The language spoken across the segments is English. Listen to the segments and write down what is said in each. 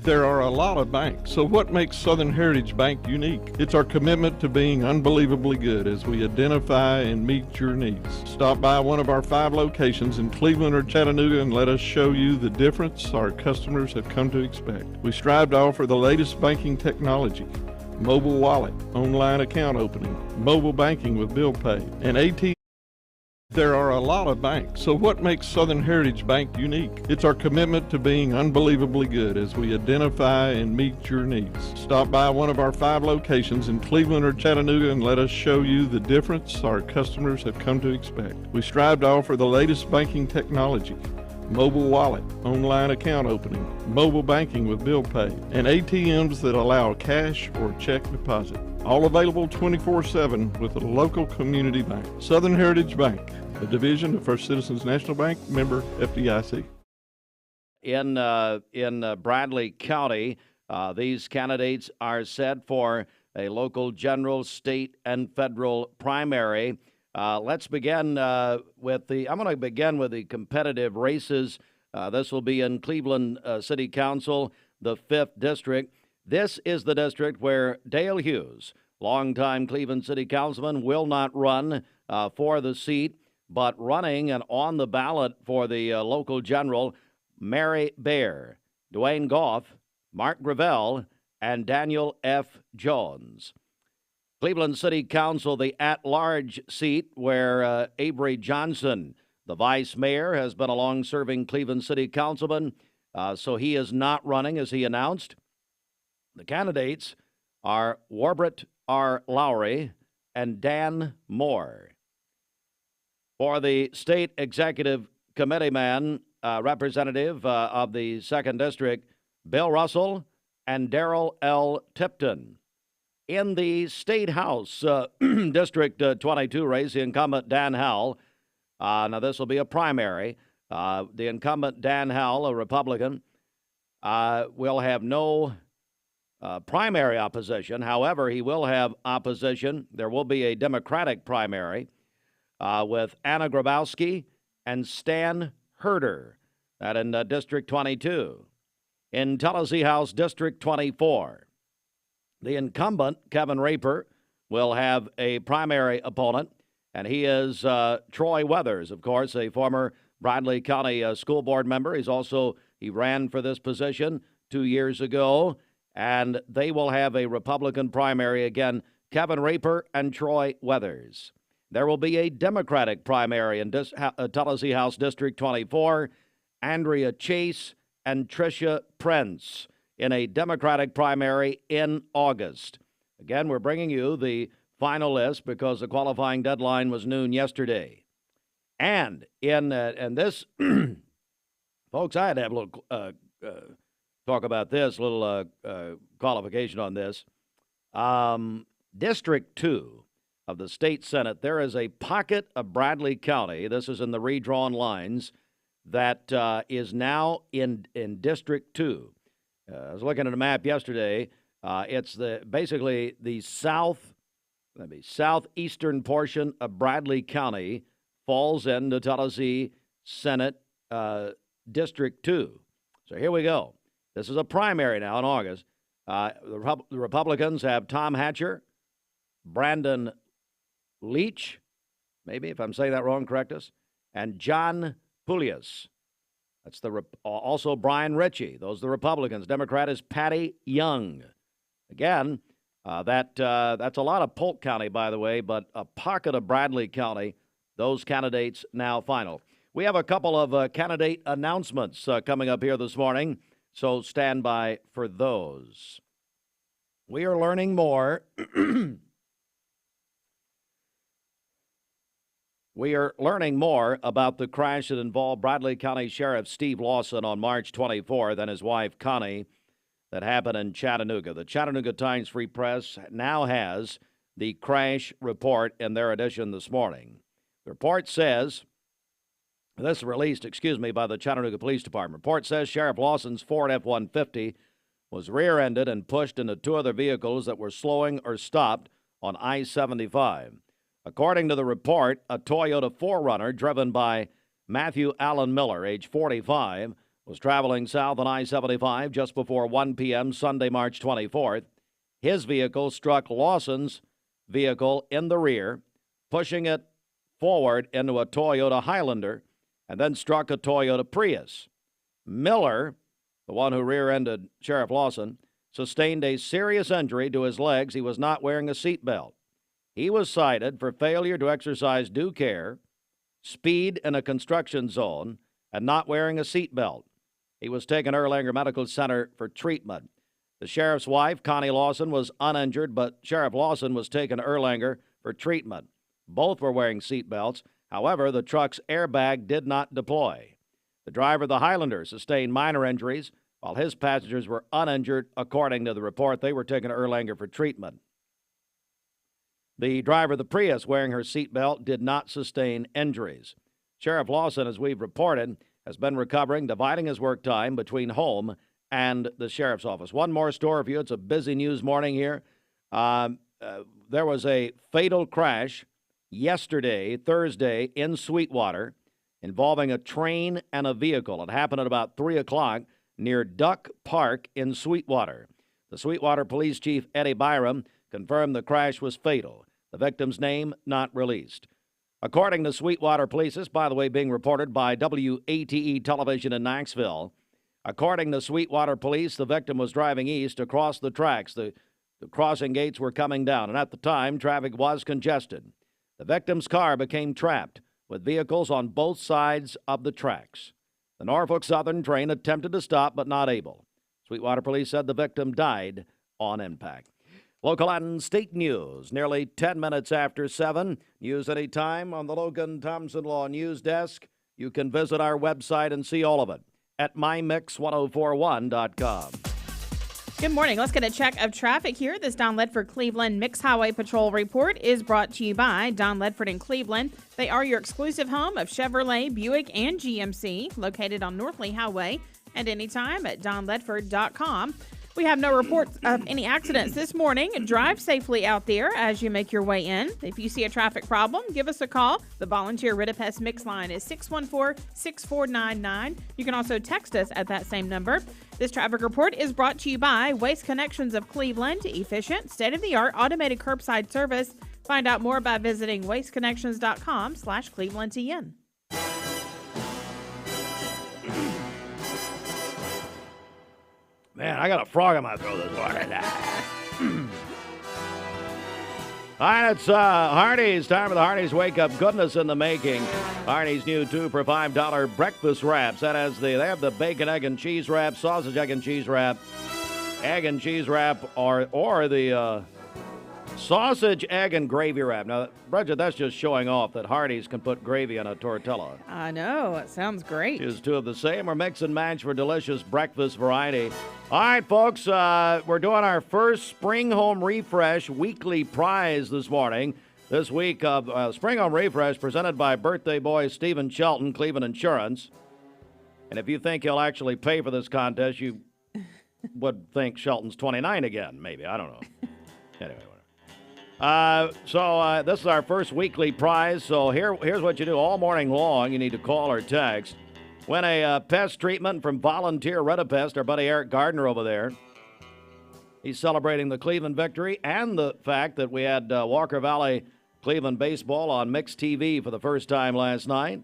There are a lot of banks, so what makes Southern Heritage Bank unique? It's our commitment to being unbelievably good as we identify and meet your needs. Stop by one of our 5 locations in Cleveland or Chattanooga and let us show you the difference our customers have come to expect. We strive to offer the latest banking technology, mobile wallet, online account opening, mobile banking with bill pay, and ATM. There are a lot of banks, so what makes Southern Heritage Bank unique? It's our commitment to being unbelievably good as we identify and meet your needs. Stop by one of our 5 locations in Cleveland or Chattanooga and let us show you the difference our customers have come to expect. We strive to offer the latest banking technology, mobile wallet, online account opening, mobile banking with bill pay, and ATMs that allow cash or check deposit. All available 24/7 with a local community bank. Southern Heritage Bank, a division of First Citizens National Bank, member FDIC. In Bradley County, these candidates are set for a local general, state, and federal primary. Let's begin I'm going to begin with the competitive races. This will be in Cleveland City Council, the 5th District. This is the district where Dale Hughes, longtime Cleveland City Councilman, will not run for the seat, but running and on the ballot for the local general, Mary Baer, Dwayne Goff, Mark Gravel, and Daniel F. Jones. Cleveland City Council, the at-large seat where Avery Johnson, the vice mayor, has been a long-serving Cleveland City Councilman, so he is not running, as he announced. The candidates are Warbert R. Lowry and Dan Moore. For the state executive committee man, representative of the 2nd District, Bill Russell and Darrell L. Tipton. In the State House District 22 race, the incumbent Dan Howell, now this will be a primary, the incumbent Dan Howell, a Republican, will have no primary opposition. However, he will have opposition. There will be a Democratic primary with Anna Grabowski and Stan Herder, that in District 22. In Tennessee House District 24, the incumbent, Kevin Raper, will have a primary opponent, and he is Troy Weathers, of course, a former Bradley County school board member. He ran for this position 2 years ago, and they will have a Republican primary again, Kevin Raper and Troy Weathers. There will be a Democratic primary in Tennessee House District 24, Andrea Chase and Tricia Prince in a Democratic primary in August. Again, we're bringing you the final list because the qualifying deadline was noon yesterday. And in this, folks, I had to have a little talk about this, a little qualification on this. District 2 of the state Senate, there is a pocket of Bradley County, this is in the redrawn lines, that is now in District 2. I was looking at a map yesterday. It's basically the southeastern portion of Bradley County falls into Tennessee Senate District 2. So here we go. This is a primary now in August. The Republicans have Tom Hatcher, Brandon Leach, maybe if I'm saying that wrong, correct us, and John Pulias. That's also Brian Ritchie. Those are the Republicans. Democrat is Patty Young. Again, that's a lot of Polk County, by the way, but a pocket of Bradley County. Those candidates now final. We have a couple of candidate announcements coming up here this morning, so stand by for those. We are learning more. We are learning more about the crash that involved Bradley County Sheriff Steve Lawson on March 24th and his wife Connie that happened in Chattanooga. The Chattanooga Times-Free Press now has the crash report in their edition this morning. The report says, this is released, by the Chattanooga Police Department. Report says Sheriff Lawson's Ford F-150 was rear-ended and pushed into 2 other vehicles that were slowing or stopped on I-75. According to the report, a Toyota 4Runner driven by Matthew Allen Miller, age 45, was traveling south on I-75 just before 1 p.m. Sunday, March 24th. His vehicle struck Lawson's vehicle in the rear, pushing it forward into a Toyota Highlander, and then struck a Toyota Prius. Miller, the one who rear-ended Sheriff Lawson, sustained a serious injury to his legs. He was not wearing a seatbelt. He was cited for failure to exercise due care, speed in a construction zone, and not wearing a seatbelt. He was taken to Erlanger Medical Center for treatment. The sheriff's wife, Connie Lawson, was uninjured, but Sheriff Lawson was taken to Erlanger for treatment. Both were wearing seatbelts. However, the truck's airbag did not deploy. The driver of the Highlander sustained minor injuries, while his passengers were uninjured. According to the report, they were taken to Erlanger for treatment. The driver of the Prius, wearing her seatbelt, did not sustain injuries. Sheriff Lawson, as we've reported, has been recovering, dividing his work time between home and the sheriff's office. One more story for you. It's a busy news morning here. There was a fatal crash yesterday, Thursday, in Sweetwater, involving a train and a vehicle. It happened at about 3 o'clock near Duck Park in Sweetwater. The Sweetwater Police Chief, Eddie Byram, confirmed the crash was fatal. The victim's name not released. According to Sweetwater Police, this, by the way, being reported by WATE Television in Knoxville. According to Sweetwater Police, the victim was driving east across the tracks. The crossing gates were coming down, and at the time, traffic was congested. The victim's car became trapped with vehicles on both sides of the tracks. The Norfolk Southern train attempted to stop, but not able. Sweetwater Police said the victim died on impact. Local and state news, nearly 10 minutes after 7. News anytime on the Logan Thompson Law News Desk. You can visit our website and see all of it at mymix1041.com. Good morning. Let's get a check of traffic here. This Don Ledford Cleveland Mixed Highway Patrol report is brought to you by Don Ledford in Cleveland. They are your exclusive home of Chevrolet, Buick, and GMC, located on North Lee Highway, and anytime at donledford.com. We have no reports of any accidents this morning. Drive safely out there as you make your way in. If you see a traffic problem, give us a call. The volunteer Reddish Mix line is 614-6499. You can also text us at that same number. This traffic report is brought to you by Waste Connections of Cleveland. Efficient, state-of-the-art automated curbside service. Find out more by visiting wasteconnections.com/ClevelandTN. Man, I got a frog in my throat this morning. All right, it's Hardee's. Time for the Hardee's Wake Up Goodness in the Making. Hardee's new 2 for $5 breakfast wraps. That has they have the bacon, egg, and cheese wrap, sausage, egg, and cheese wrap, egg and cheese wrap, or the sausage, egg, and gravy wrap. Now, Bridget, that's just showing off that Hardee's can put gravy on a tortilla. I know. It sounds great. Choose 2 of the same or mix and match for delicious breakfast variety. All right, folks, we're doing our first Spring Home Refresh weekly prize this morning. This week, Spring Home Refresh presented by birthday boy Stephen Shelton, Cleveland Insurance. And if you think he'll actually pay for this contest, you would think Shelton's 29 again, maybe. I don't know. Anyway. So this is our first weekly prize. So here's what you do all morning long. You need to call or text. Win a pest treatment from Volunteer Reddish, our buddy Eric Gardner over there. He's celebrating the Cleveland victory and the fact that we had Walker Valley Cleveland baseball on Mixed TV for the first time last night.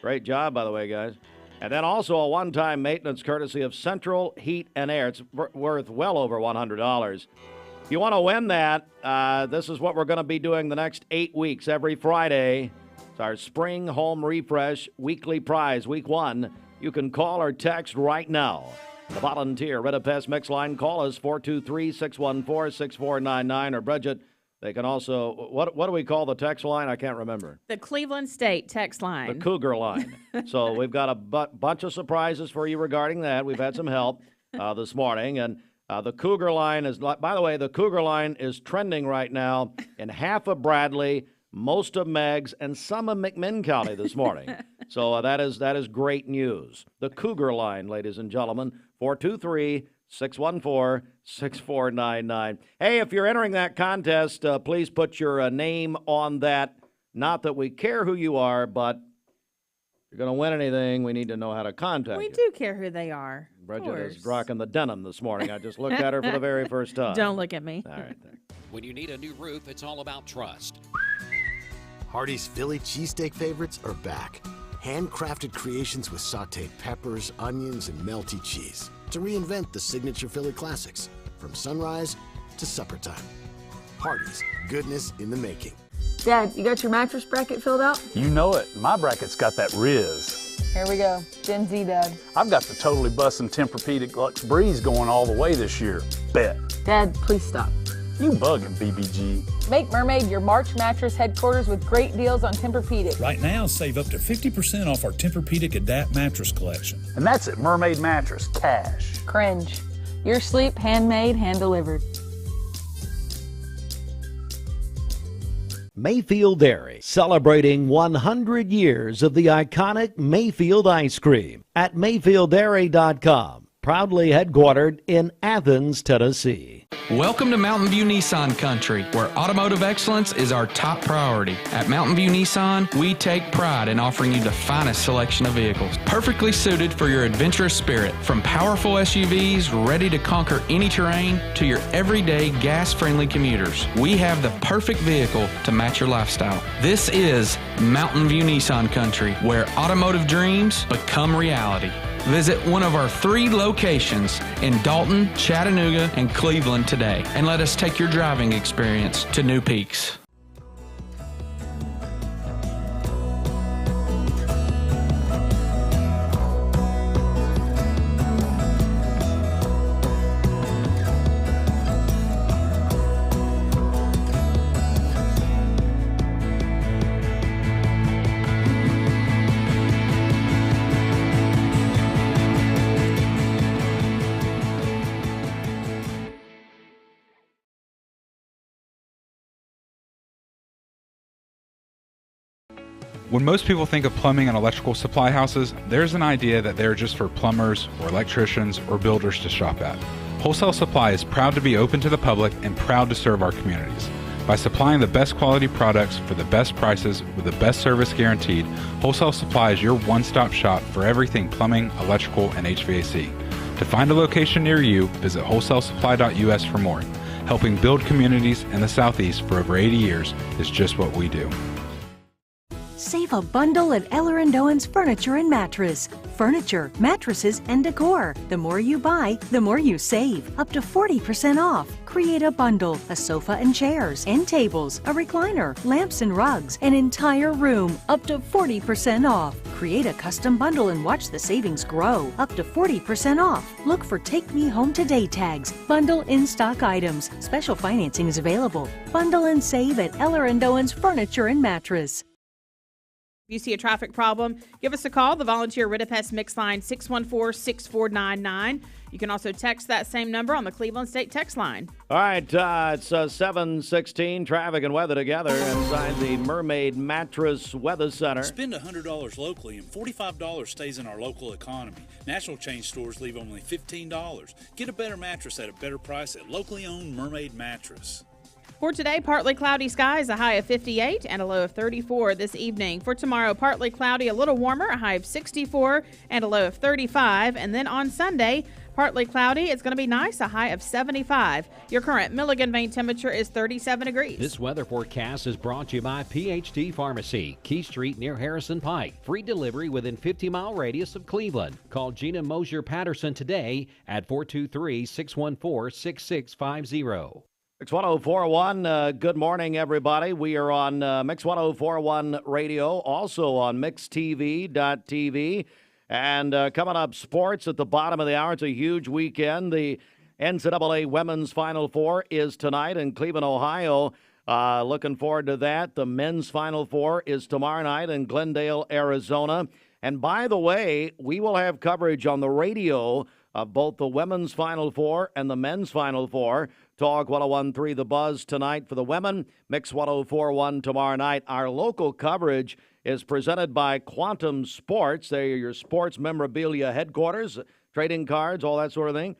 Great job, by the way, guys. And then also a one-time maintenance courtesy of Central Heat and Air. It's worth well over $100. If you want to win that, this is what we're going to be doing the next 8 weeks. Every Friday, it's our Spring Home Refresh weekly prize, week 1. You can call or text right now. The Volunteer Reddish Mix line, call us 423-614-6499. Or Bridget, they can also, what do we call the text line? I can't remember. The Cleveland State text line. The Cougar line. So we've got a bunch of surprises for you regarding that. We've had some help this morning. And the Cougar line is, by the way, the Cougar line is trending right now in half of Bradley, most of Meigs, and some of McMinn County this morning. So that is great news. The Cougar line, ladies and gentlemen, 423-614-6499. Hey, if you're entering that contest, please put your name on that. Not that we care who you are, but you're going to win anything, we need to know how to contact We you. do care who they are. Bridget is rocking the denim this morning. I just looked at her for the very first time. Don't look at me. All right, there. When you need a new roof, it's all about trust. Hardee's Philly cheesesteak favorites are back. Handcrafted creations with sautéed peppers, onions, and melty cheese to reinvent the signature Philly classics from sunrise to supper time. Hardee's, goodness in the making. Dad, you got your mattress bracket filled out? You know it. My bracket's got that Riz. Here we go. Gen Z, Dad. I've got the totally bussin' Tempur-Pedic Luxe Breeze going all the way this year. Bet. Dad, please stop. You bugging, BBG. Make Mermaid your March mattress headquarters with great deals on Tempur-Pedic. Right now, save up to 50% off our Tempur-Pedic Adapt mattress collection. And that's at Mermaid Mattress, cash. Cringe. Your sleep, handmade, hand-delivered. Mayfield Dairy, celebrating 100 years of the iconic Mayfield ice cream at MayfieldDairy.com. Proudly headquartered in Athens, Tennessee. Welcome to Mountain View Nissan Country, where automotive excellence is our top priority. At Mountain View Nissan, we take pride in offering you the finest selection of vehicles, perfectly suited for your adventurous spirit. From powerful SUVs ready to conquer any terrain to your everyday gas-friendly commuters, we have the perfect vehicle to match your lifestyle. This is Mountain View Nissan Country, where automotive dreams become reality. Visit one of our 3 locations in Dalton, Chattanooga, and Cleveland today, and let us take your driving experience to new peaks. When most people think of plumbing and electrical supply houses, there's an idea that they're just for plumbers or electricians or builders to shop at. Wholesale Supply is proud to be open to the public and proud to serve our communities. By supplying the best quality products for the best prices with the best service guaranteed, Wholesale Supply is your one-stop shop for everything plumbing, electrical, and HVAC. To find a location near you, visit wholesalesupply.us for more. Helping build communities in the Southeast for over 80 years is just what we do. Save a bundle at Eller & Owen's Furniture and Mattress. Furniture, mattresses, and decor. The more you buy, the more you save. Up to 40% off. Create a bundle, a sofa and chairs, end tables, a recliner, lamps and rugs, an entire room. Up to 40% off. Create a custom bundle and watch the savings grow. Up to 40% off. Look for Take Me Home Today tags. Bundle in-stock items. Special financing is available. Bundle and save at Eller & Owen's Furniture and Mattress. If you see a traffic problem, give us a call. The Volunteer Reddish Mix Line 614-6499. You can also text that same number on the Cleveland State text line. All right, it's 7:16. Traffic and weather together inside the Mermaid Mattress Weather Center. Spend $100 locally and $45 stays in our local economy. National chain stores leave only $15. Get a better mattress at a better price at locally owned Mermaid Mattress. For today, partly cloudy skies, a high of 58 and a low of 34 this evening. For tomorrow, partly cloudy, a little warmer, a high of 64 and a low of 35. And then on Sunday, partly cloudy, it's going to be nice, a high of 75. Your current Milligan Vane temperature is 37 degrees. This weather forecast is brought to you by PhD Pharmacy, Key Street near Harrison Pike. Free delivery within 50-mile radius of Cleveland. Call Gina Mosier Patterson today at 423-614-6650. Mix 1041, good morning, everybody. We are on Mix 1041 Radio, also on MixTV.tv. And coming up, sports at the bottom of the hour. It's a huge weekend. The NCAA Women's Final Four is tonight in Cleveland, Ohio. Looking forward to that. The men's Final Four is tomorrow night in Glendale, Arizona. And by the way, we will have coverage on the radio of both the women's Final Four and the men's Final Four. Talk 101.3 The Buzz tonight for the women. Mix 104.1 tomorrow night. Our local coverage is presented by Quantum Sports. They're your sports memorabilia headquarters, trading cards, all that sort of thing.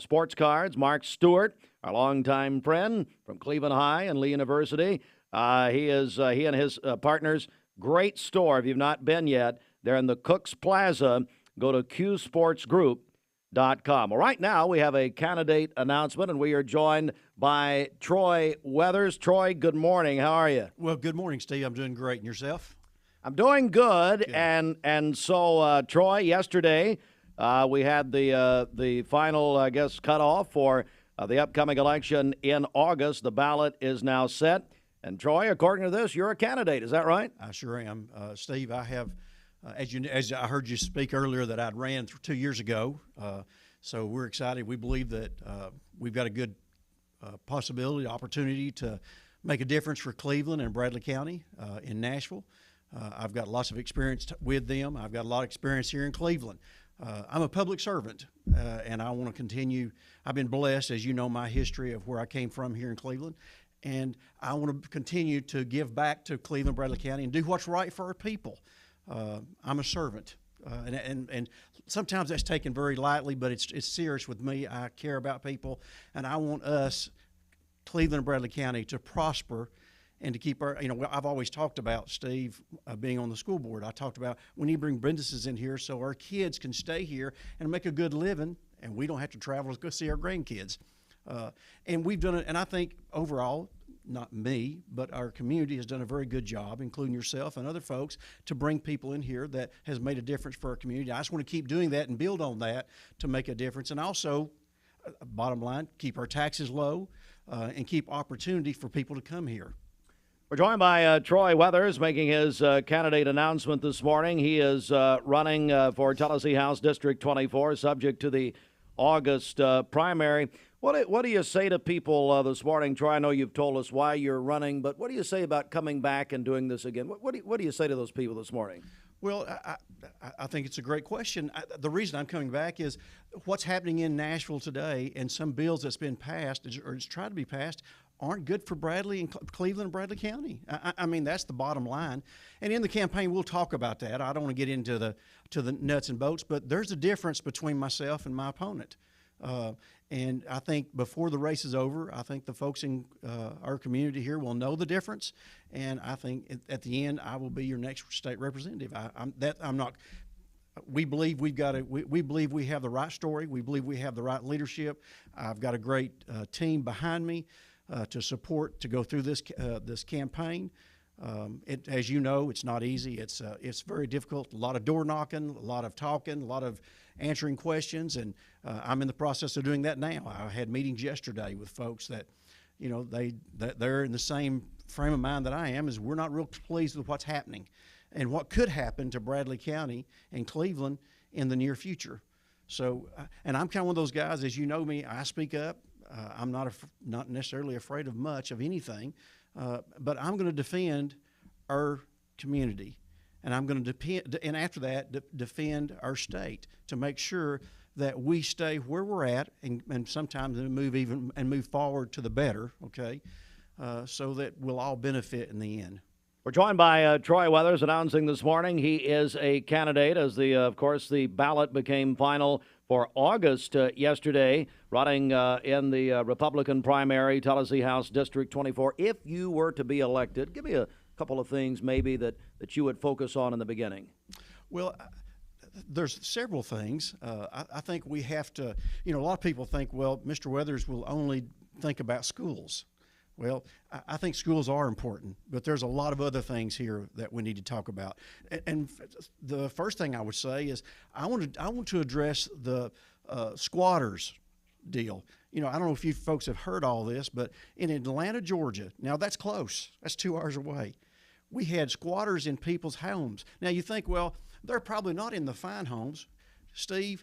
Sports cards. Mark Stewart, our longtime friend from Cleveland High and Lee University. He and his partners, great store. If you've not been yet, They're in the Cooks Plaza. Go to qsportsgroup.com. Well, right now we have a candidate announcement, and we are joined by Troy Weathers. Troy, good morning. How are you? Well, good morning, Steve. I'm doing great. And yourself? I'm doing good. And so, Troy, yesterday we had the final, I guess, cutoff for the upcoming election in August. The ballot is now set. And, Troy, according to this, you're a candidate. Is that right? I sure am. Steve, I have, as I heard you speak earlier, that I'd ran 2 years ago. So we're excited. We believe that we've got a good possibility, opportunity to make a difference for Cleveland and Bradley County in Nashville. I've got lots of experience with them. I've got a lot of experience here in Cleveland. I'm a public servant, and I want to continue. I've been blessed, as you know, my history of where I came from here in Cleveland, and I want to continue to give back to Cleveland, Bradley County, and do what's right for our people. I'm a servant, and sometimes that's taken very lightly, but it's serious with me. I care about people, and I want us, Cleveland and Bradley County, to prosper and to keep our, I've always talked about, Steve, being on the school board. I talked about we need to bring businesses in here so our kids can stay here and make a good living, and we don't have to travel to go see our grandkids. And we've done it, and I think overall, not me, but our community has done a very good job, including yourself and other folks, to bring people in here that has made a difference for our community. I just want to keep doing that and build on that to make a difference. And also, bottom line, keep our taxes low and keep opportunity for people to come here. We're joined by Troy Weathers making his candidate announcement this morning. He is running for Tennessee House District 24, subject to the August primary. What do you say to people this morning, Troy? I know you've told us why you're running, but what do you say about coming back and doing this again? What do you say to those people this morning? Well, I think it's a great question. The reason I'm coming back is what's happening in Nashville today, and some bills that's been passed or is tried to be passed aren't good for Bradley and Cleveland and Bradley County. I mean, that's the bottom line. And in the campaign, we'll talk about that. I don't want to get into the nuts and bolts, but there's a difference between myself and my opponent. And I think before the race is over, I think the folks in our community here will know the difference. And I think at the end, I will be your next state representative. We believe we believe we have the right story. We believe we have the right leadership. I've got a great team behind me to support to go through this campaign. As you know, it's not easy. It's very difficult. A lot of door knocking, a lot of talking, a lot of answering questions, and I'm in the process of doing that now. I had meetings yesterday with folks that, they're in the same frame of mind that I am. Is we're not real pleased with what's happening, and what could happen to Bradley County and Cleveland in the near future. So, and I'm kind of one of those guys, as you know me. I speak up. I'm not necessarily afraid of much of anything, but I'm going to defend our community, and I'm going to and after that, defend our state to make sure that we stay where we're at, and sometimes move forward to the better. Okay, so that we'll all benefit in the end. We're joined by Troy Weathers announcing this morning he is a candidate as of course, the ballot became final for August yesterday, running in the Republican primary, Tennessee House District 24. If you were to be elected, give me a couple of things maybe that you would focus on in the beginning. Well, there's several things. I think we have to, a lot of people think, well, Mr. Weathers will only think about schools. Well, I think schools are important, but there's a lot of other things here that we need to talk about. And the first thing I would say is I want to address the squatters deal. I don't know if you folks have heard all this, but in Atlanta, Georgia, now that's close. That's 2 hours away. We had squatters in people's homes. Now you think, well, they're probably not in the fine homes. Steve,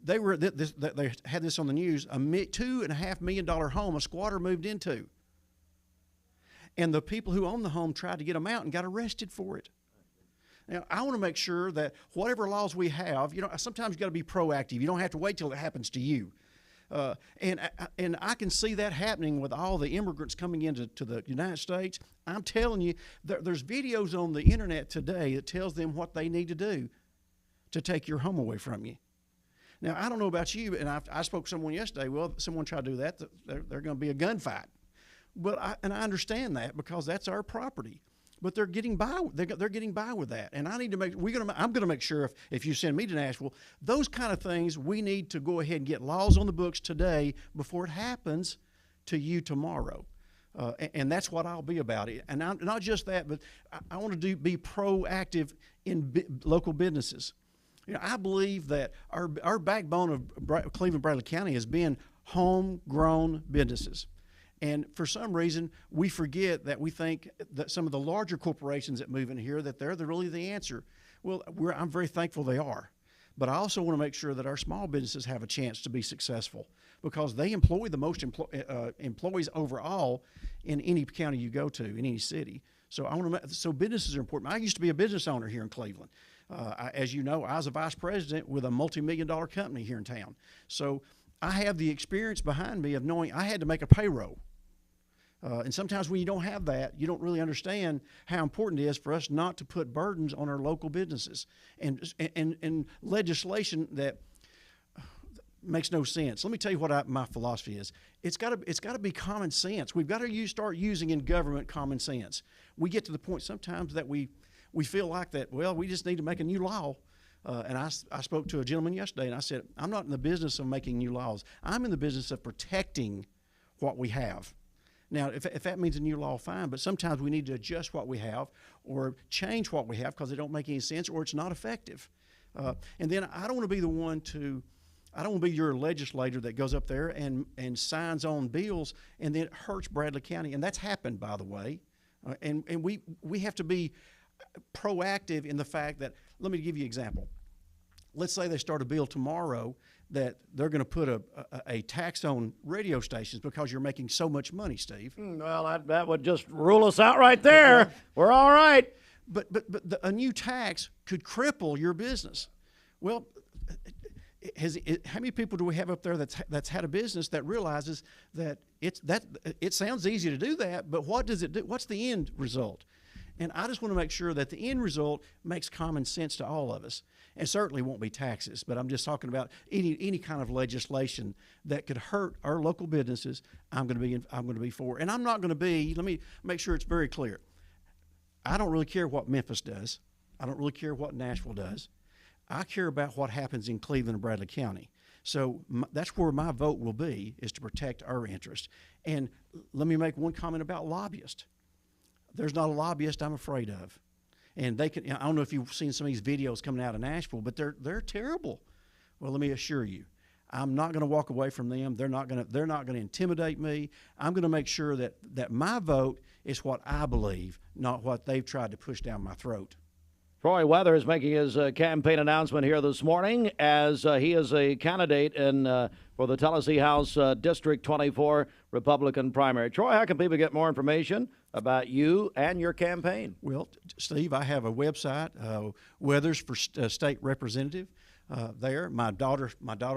they had this on the news, a $2.5 million home a squatter moved into. And the people who own the home tried to get them out and got arrested for it. Now, I want to make sure that whatever laws we have, sometimes you got to be proactive. You don't have to wait till it happens to you. And I can see that happening with all the immigrants coming into the United States. I'm telling you, there's videos on the internet today that tells them what they need to do to take your home away from you. Now, I don't know about you, and I spoke to someone yesterday. Well, someone tried to do that. They're going to be a gunfight. And I understand that because that's our property. but they're getting by. They're getting by with that, and I need to make. I'm going to make sure if you send me to Nashville, those kind of things we need to go ahead and get laws on the books today before it happens to you tomorrow, and that's what I'll be about it. And not just that, but I want to be proactive in local businesses. You know, I believe that our backbone of Cleveland Bradley County has been homegrown businesses. And for some reason, we forget that we think that some of the larger corporations that move in here, that they're really the answer. Well, I'm very thankful they are. But I also want to make sure that our small businesses have a chance to be successful because they employ the most employees overall in any county you go to, in any city. So businesses are important. I used to be a business owner here in Cleveland. As you know, I was a vice president with a multi-million-dollar company here in town. So I have the experience behind me of knowing I had to make a payroll. And sometimes when you don't have that, you don't really understand how important it is for us not to put burdens on our local businesses and legislation that makes no sense. Let me tell you what my philosophy is. It's got to be common sense. We've got to start using in government common sense. We get to the point sometimes that we feel like that, well, we just need to make a new law. And I spoke to a gentleman yesterday, and I said, I'm not in the business of making new laws. I'm in the business of protecting what we have. Now, if that means a new law, fine, but sometimes we need to adjust what we have or change what we have because they don't make any sense or it's not effective. And then I don't want to be the one I don't want to be your legislator that goes up there and signs on bills and then it hurts Bradley County. And that's happened, by the way. And we have to be proactive in the fact that, let me give you an example. Let's say they start a bill tomorrow that they're going to put a tax on radio stations because you're making so much money, Steve. Well, that would just rule us out right there. Okay. We're all right. But a new tax could cripple your business. Well, how many people do we have up there that's had a business that realizes that it sounds easy to do that, but what does it do? What's the end result? And I just want to make sure that the end result makes common sense to all of us. And certainly won't be taxes, but I'm just talking about any kind of legislation that could hurt our local businesses. I'm going to be for. And I'm not going to be. Let me make sure it's very clear. I don't really care what Memphis does. I don't really care what Nashville does. I care about what happens in Cleveland and Bradley County. So that's where my vote will be, is to protect our interests. And let me make one comment about lobbyists. There's not a lobbyist I'm afraid of. And I don't know if you've seen some of these videos coming out of Nashville, but they're terrible. Well, let me assure you, I'm not going to walk away from them. They're not going to intimidate me. I'm going to make sure that my vote is what I believe, not what they've tried to push down my throat. Troy Weather is making his campaign announcement here this morning as he is a candidate for the Tennessee House District 24 Republican primary. Troy, how can people get more information about you and your campaign? Well, Steve, I have a website, Weathers for State Representative. There, my daughter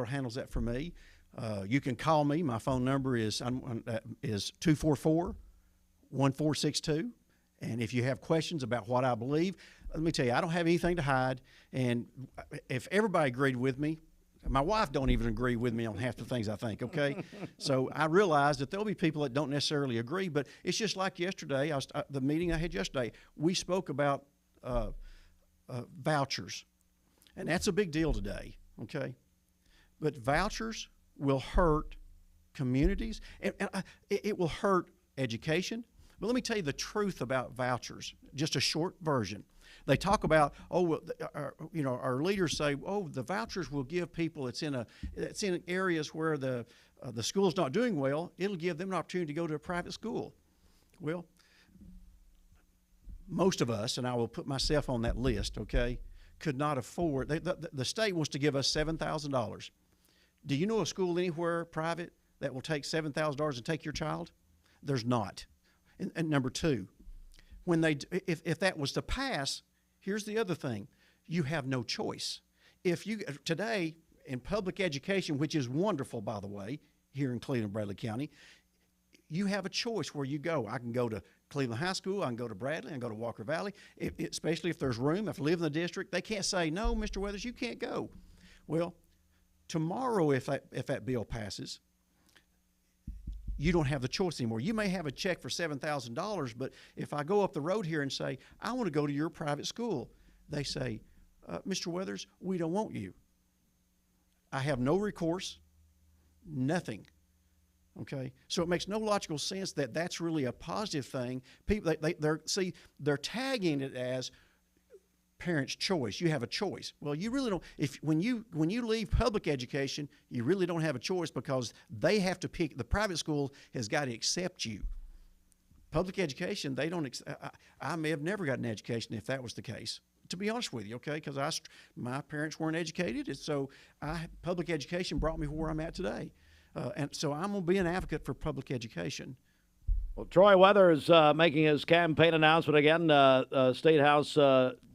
handles that for me. You can call me. My phone number is 244-1462. And if you have questions about what I believe, let me tell you, I don't have anything to hide. And if everybody agreed with me, my wife don't even agree with me on half the things I think, okay? So I realize that there'll be people that don't necessarily agree, but it's just like yesterday, the meeting I had yesterday, we spoke about vouchers. And that's a big deal today, okay? But vouchers will hurt communities, and it will hurt education. But let me tell you the truth about vouchers, just a short version. They talk about, our leaders say, the vouchers will give people it's in areas where the school's not doing well, it'll give them an opportunity to go to a private school. Well, most of us, and I will put myself on that list, okay, could not afford. The state wants to give us $7,000. Do you know a school anywhere private that will take $7,000 and take your child? There's not. And number two, if that was to pass, here's the other thing: you have no choice. Today in public education, which is wonderful, by the way, here in Cleveland, Bradley County, you have a choice where you go. I can go to Cleveland High School, I can go to Bradley, I can go to Walker Valley, especially if there's room. If I live in the district, they can't say, no, Mr. Weathers, you can't go. Well, tomorrow, if that bill passes, you don't have the choice anymore. You may have a check for $7,000, but if I go up the road here and say, I want to go to your private school, they say, Mr. Weathers, we don't want you. I have no recourse, nothing. Okay, so it makes no logical sense that that's really a positive thing. People, they're tagging it as parents' choice. You have a choice. Well, you really don't. When you leave public education, you really don't have a choice because they have to pick. The private school has got to accept you. Public education, they don't. I may have never gotten an education if that was the case. To be honest with you, okay, because my parents weren't educated, and so public education brought me where I'm at today. And so I'm going to be an advocate for public education. Well, Troy Weathers making his campaign announcement again, State House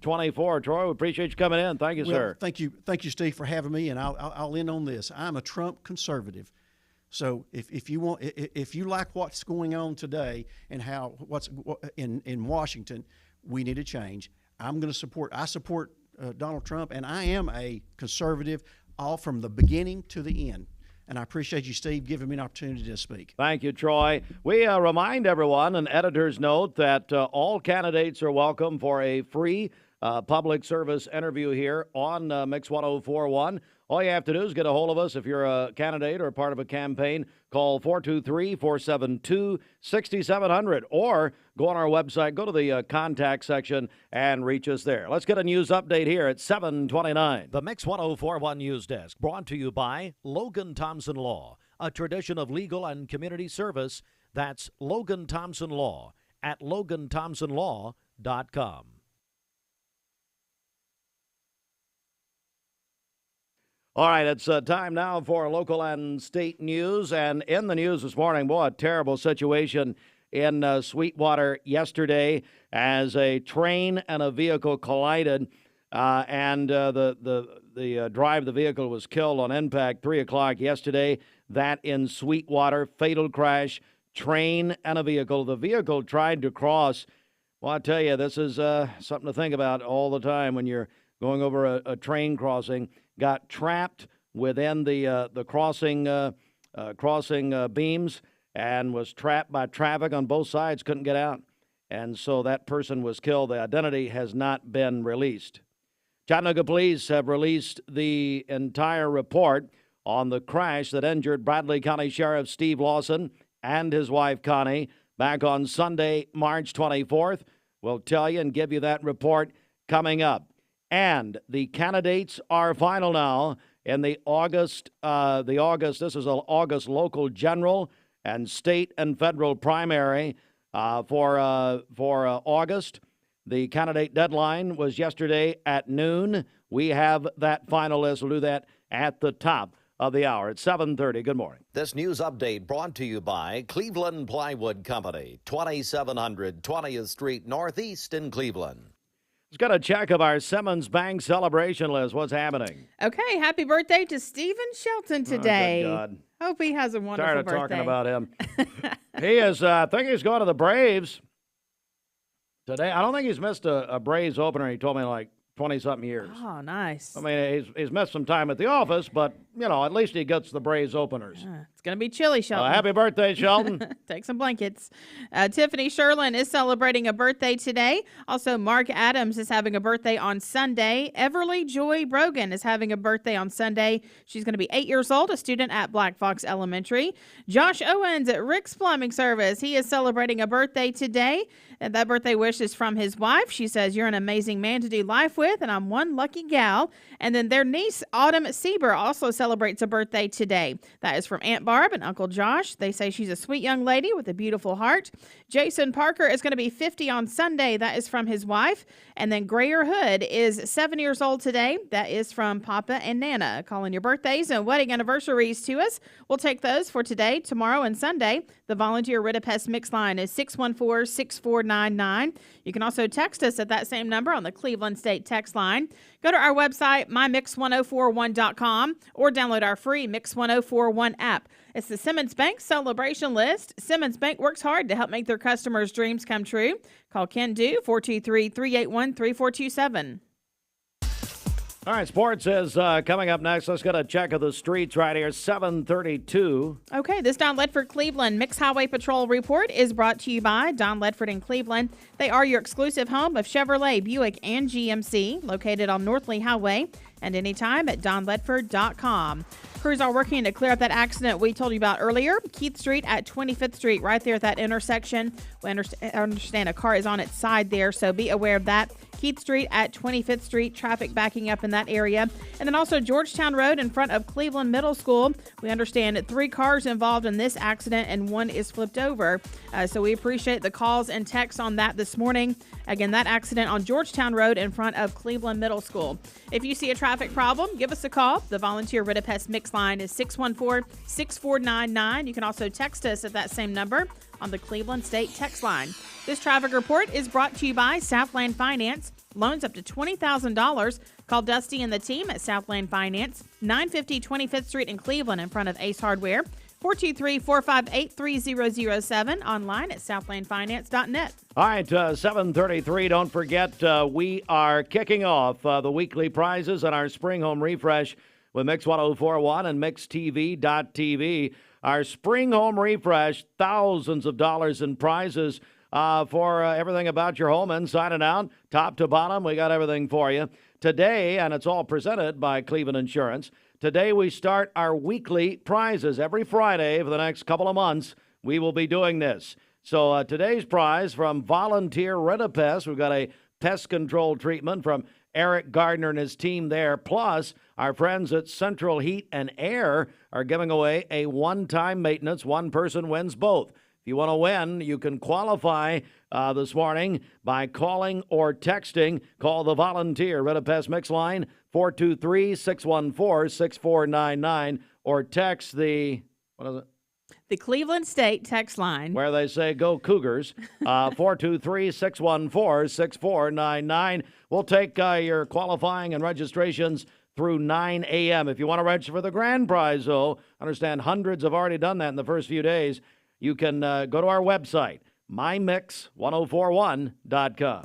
24. Troy, we appreciate you coming in. Thank you, sir. Thank you, Steve, for having me. And I'll end on this. I'm a Trump conservative. So if you like what's going on today and what's in Washington, we need a change. I support Donald Trump, and I am a conservative all from the beginning to the end. And I appreciate you, Steve, giving me an opportunity to speak. Thank you, Troy. We remind everyone, an editor's note, that all candidates are welcome for a free public service interview here on Mix 104.1. All you have to do is get a hold of us if you're a candidate or part of a campaign. Call 423-472-6700 or go on our website, go to the contact section and reach us there. Let's get a news update here at 7:29. The Mix 104.1 News Desk brought to you by Logan Thompson Law, a tradition of legal and community service. That's Logan Thompson Law at LoganThompsonLaw.com. All right, it's time now for local and state news. And in the news this morning, boy, a terrible situation in Sweetwater yesterday as a train and a vehicle collided, and the driver of the vehicle was killed on impact 3 o'clock yesterday. That in Sweetwater, fatal crash, train and a vehicle. The vehicle tried to cross. Well, I tell you, this is something to think about all the time when you're going over a train crossing. Got trapped within the crossing beams and was trapped by traffic on both sides, couldn't get out. And so that person was killed. The identity has not been released. Chattanooga police have released the entire report on the crash that injured Bradley County Sheriff Steve Lawson and his wife Connie back on Sunday, March 24th. We'll tell you and give you that report coming up. And the candidates are final now in the August, this is an August local general and state and federal primary for August. The candidate deadline was yesterday at noon. We have that final list. We'll do that at the top of the hour at 7:30. Good morning. This news update brought to you by Cleveland Plywood Company, 2700 20th Street Northeast in Cleveland. Let's get a check of our Simmons Bank celebration list. What's happening? Okay, happy birthday to Stephen Shelton today. Oh, good God. Hope he has a wonderful birthday. Tired of talking about him. He is, I think he's going to the Braves today. I don't think he's missed a Braves opener, he told me, like 20-something years. Oh, nice. I mean, he's missed some time at the office, but, you know, at least he gets the Braves openers. It's going to be chilly, Shelton. Happy birthday, Shelton. Take some blankets. Tiffany Sherlin is celebrating a birthday today. Also, Mark Adams is having a birthday on Sunday. Everly Joy Brogan is having a birthday on Sunday. She's going to be 8 years old, a student at Black Fox Elementary. Josh Owens at Rick's Plumbing Service. He is celebrating a birthday today. And that birthday wish is from his wife. She says, "You're an amazing man to do life with, and I'm one lucky gal." And then their niece, Autumn Sieber, also celebrates a birthday today. That is from Aunt Barb and Uncle Josh. They say she's a sweet young lady with a beautiful heart. Jason Parker is going to be 50 on Sunday. That is from his wife. And then Grayer Hood is 7 years old today. That is from Papa and Nana. Calling your birthdays and wedding anniversaries to us. We'll take those for today, tomorrow, and Sunday. The volunteer Ridipest mix line is 614-6499. You can also text us at that same number on the Cleveland State text line. Go to our website, mymix1041.com, or download our free Mix 1041 app. It's the Simmons Bank celebration list. Simmons Bank works hard to help make their customers' dreams come true. Call Ken Do, 423-381-3427. All right, sports is coming up next. Let's get a check of the streets right here, 7:32. Okay, this Don Ledford Cleveland Mixed Highway Patrol report is brought to you by Don Ledford in Cleveland. They are your exclusive home of Chevrolet, Buick, and GMC, located on North Lee Highway, and anytime at donledford.com. Crews are working to clear up that accident we told you about earlier. Keith Street at 25th Street, right there at that intersection. We understand a car is on its side there, so be aware of that. Keith Street at 25th Street, traffic backing up in that area. And then also Georgetown Road in front of Cleveland Middle School. We understand that 3 cars involved in this accident and 1 is flipped over. So we appreciate the calls and texts on that this morning. Again, that accident on Georgetown Road in front of Cleveland Middle School. If you see a traffic problem, give us a call. The volunteer Reddish mix line is 614-6499. You can also text us at that same number on the Cleveland State text line. This traffic report is brought to you by Southland Finance. Loans up to $20,000. Call Dusty and the team at Southland Finance, 950 25th Street in Cleveland in front of Ace Hardware, 423-458-3007, online at southlandfinance.net. All right, 7:33. Don't forget, we are kicking off the weekly prizes on our Spring Home Refresh with Mix 1041 and MixTV.tv. Our Spring Home Refresh, thousands of dollars in prizes for everything about your home, inside and out, top to bottom. We got everything for you today, and it's all presented by Cleveland Insurance. Today we start our weekly prizes. Every Friday for the next couple of months, we will be doing this. So today's prize from Volunteer Reddish, we've got a pest control treatment from Eric Gardner and his team there. Plus, our friends at Central Heat and Air are giving away a one-time maintenance. One person wins both. If you want to win, you can qualify this morning by calling or texting. Call the Volunteer Reddish Mix line, 423-614-6499, or text the, what is it? The Cleveland State text line, where they say go Cougars, 423-614-6499. We'll take your qualifying and registrations through 9 a.m. If you want to register for the grand prize, though, understand hundreds have already done that in the first few days. You can go to our website, mymix1041.com.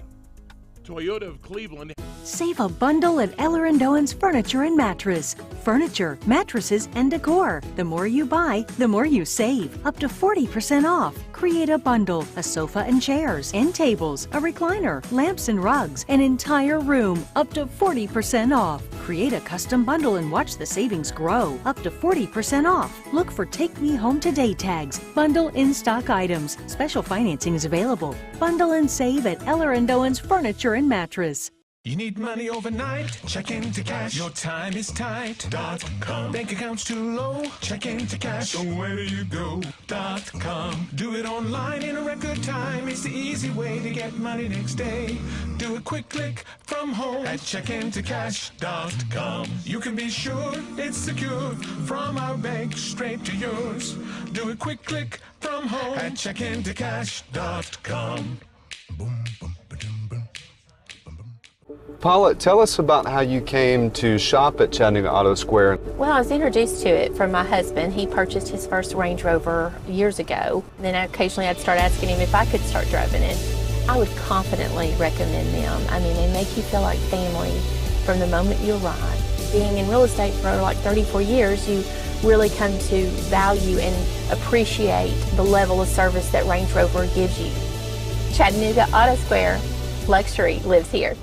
Toyota of Cleveland. Save a bundle at Eller & Owen's Furniture and Mattress. Furniture, mattresses, and decor. The more you buy, the more you save. Up to 40% off. Create a bundle, a sofa and chairs, end tables, a recliner, lamps and rugs, an entire room. Up to 40% off. Create a custom bundle and watch the savings grow. Up to 40% off. Look for Take Me Home Today tags. Bundle in-stock items. Special financing is available. Bundle and save at Eller & Owen's Furniture and Mattress. You need money overnight? Check into cash. Your time is tight. .com. Bank account's too low? Check into cash. So where do you go? .com. Do it online in a record time. It's the easy way to get money next day. Do a quick click from home at checkintocash.com. You can be sure it's secure from our bank straight to yours. Do a quick click from home at checkintocash.com. Boom, boom, ba-dum, boom. Paula, tell us about how you came to shop at Chattanooga Auto Square. Well, I was introduced to it from my husband. He purchased his first Range Rover years ago. Then occasionally I'd start asking him if I could start driving it. I would confidently recommend them. I mean, they make you feel like family from the moment you arrive. Being in real estate for like 34 years, you really come to value and appreciate the level of service that Range Rover gives you. Chattanooga Auto Square, luxury lives here.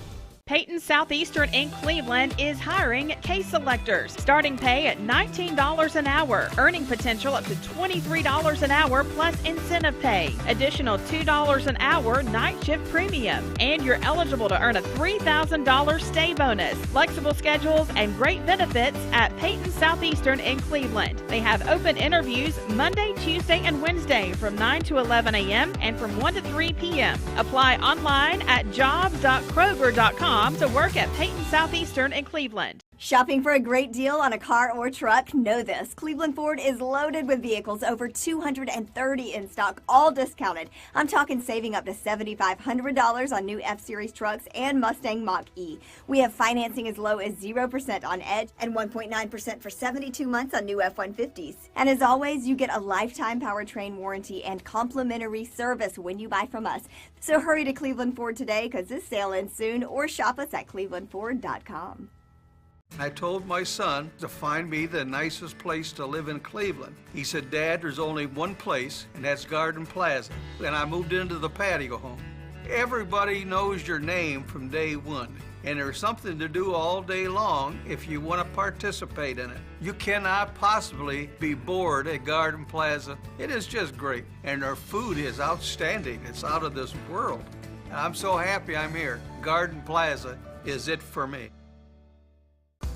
Peyton Southeastern in Cleveland is hiring case selectors. Starting pay at $19 an hour. Earning potential up to $23 an hour plus incentive pay. Additional $2 an hour night shift premium. And you're eligible to earn a $3,000 stay bonus. Flexible schedules and great benefits at Peyton Southeastern in Cleveland. They have open interviews Monday, Tuesday, and Wednesday from 9 to 11 a.m. and from 1 to 3 p.m. Apply online at jobs.kroger.com to work at Peyton Southeastern in Cleveland. Shopping for a great deal on a car or truck? Know this. Cleveland Ford is loaded with vehicles, over 230 in stock, all discounted. I'm talking saving up to $7,500 on new F-Series trucks and Mustang Mach-E. We have financing as low as 0% on Edge and 1.9% for 72 months on new F-150s. And as always, you get a lifetime powertrain warranty and complimentary service when you buy from us. So hurry to Cleveland Ford today because this sale ends soon, or shop us at clevelandford.com. I told my son to find me the nicest place to live in Cleveland. He said, Dad, there's only one place, and that's Garden Plaza. And I moved into the patio home. Everybody knows your name from day one, and there's something to do all day long if you want to participate in it. You cannot possibly be bored at Garden Plaza. It is just great, and their food is outstanding. It's out of this world. And I'm so happy I'm here. Garden Plaza is it for me.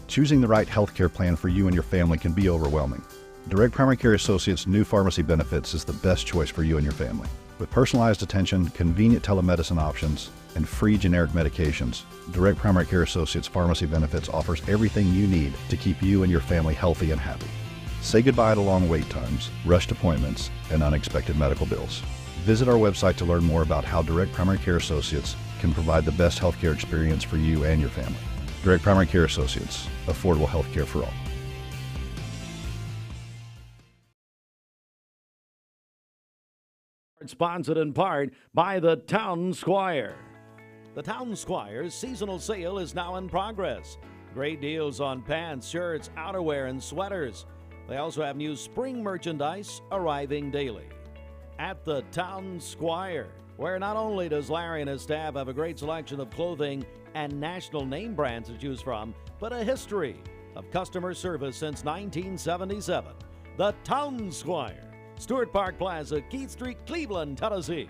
Choosing the right healthcare plan for you and your family can be overwhelming. Direct Primary Care Associates' new pharmacy benefits is the best choice for you and your family. With personalized attention, convenient telemedicine options, and free generic medications, Direct Primary Care Associates Pharmacy Benefits offers everything you need to keep you and your family healthy and happy. Say goodbye to long wait times, rushed appointments, and unexpected medical bills. Visit our website to learn more about how Direct Primary Care Associates can provide the best healthcare experience for you and your family. Direct Primary Care Associates, affordable healthcare for all. Sponsored in part by the Town Squire. The Town Squire's seasonal sale is now in progress. Great deals on pants, shirts, outerwear, and sweaters. They also have new spring merchandise arriving daily. At the Town Squire, where not only does Larry and his staff have a great selection of clothing and national name brands to choose from, but a history of customer service since 1977. The Town Squire, Stewart Park Plaza, Keith Street, Cleveland, Tennessee.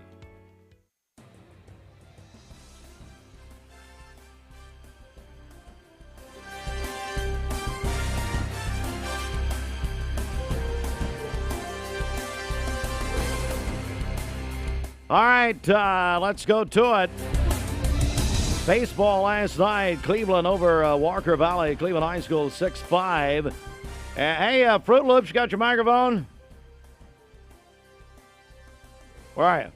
All right, let's go to it. Baseball last night, Cleveland over Walker Valley, Cleveland High School 6-5. Hey, Fruit Loops, you got your microphone? Where are you?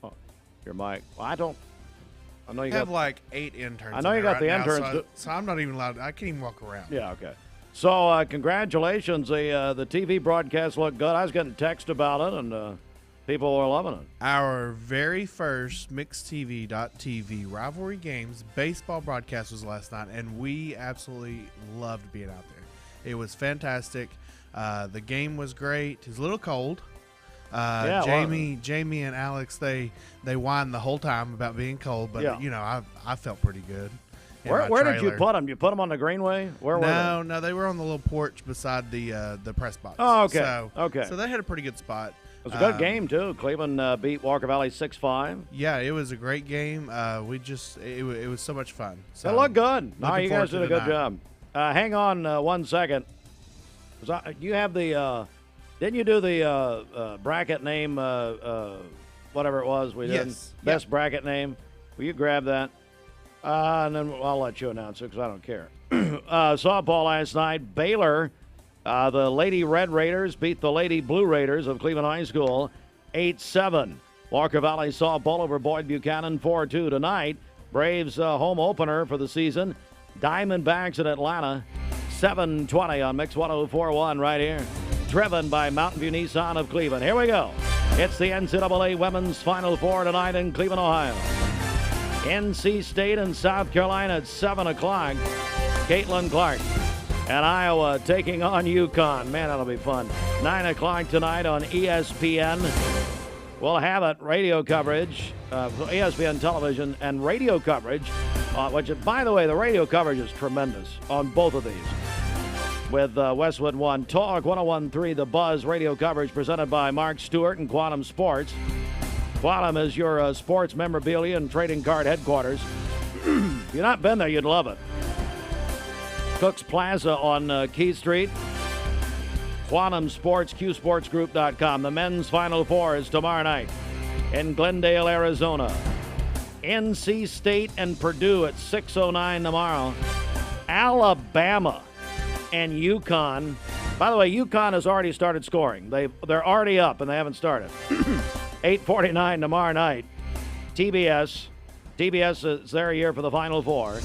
Oh, your mic. Well, I know you have got like 8 interns. I know you got right the now, interns. So I'm not even allowed. I can't even walk around. Yeah, okay. So congratulations. The TV broadcast looked good. I was getting text about it, and people were loving it. Our very first MixedTV.tv rivalry games baseball broadcast was last night, and we absolutely loved being out there. It was fantastic. The game was great. It was a little cold. Jamie and Alex, they whined the whole time about being cold, but I felt pretty good. Where did you put them? You put them on the greenway? Where were they? No, they were on the little porch beside the press box. Oh, okay. So they had a pretty good spot. It was a good game too. Cleveland beat Walker Valley 6-5. Yeah, it was a great game. It was so much fun. So it looked good. No, you guys did a good job. Hang on 1 second. You have the didn't you do the bracket name, whatever it was we did? Yes. Best bracket name. Will you grab that? And then I'll let you announce it because I don't care. Softball last night. Baylor, the Lady Red Raiders beat the Lady Blue Raiders of Cleveland High School 8-7. Walker Valley softball over Boyd Buchanan 4-2 tonight. Braves home opener for the season. Diamondbacks in Atlanta 7:20 on Mix 104.1 right here. Driven by Mountain View Nissan of Cleveland. Here we go. It's the NCAA Women's Final Four tonight in Cleveland, Ohio. NC State and South Carolina at 7 o'clock. Caitlin Clark and Iowa taking on UConn. Man, that'll be fun. 9 o'clock tonight on ESPN. We'll have it, radio coverage, ESPN television and radio coverage, which, by the way, the radio coverage is tremendous on both of these. With Westwood One Talk, 101.3 The Buzz radio coverage presented by Mark Stewart and Quantum Sports. Quantum is your sports memorabilia and trading card headquarters. If you've not been there, you'd love it. Cook's Plaza on Key Street. Quantum Sports, QSportsGroup.com. The men's Final Four is tomorrow night in Glendale, Arizona. NC State and Purdue at 6:09 tomorrow. Alabama and UConn. By the way, UConn has already started scoring. They're already up, and they haven't started. 8:49 tomorrow night. TBS is there here for the Final Four.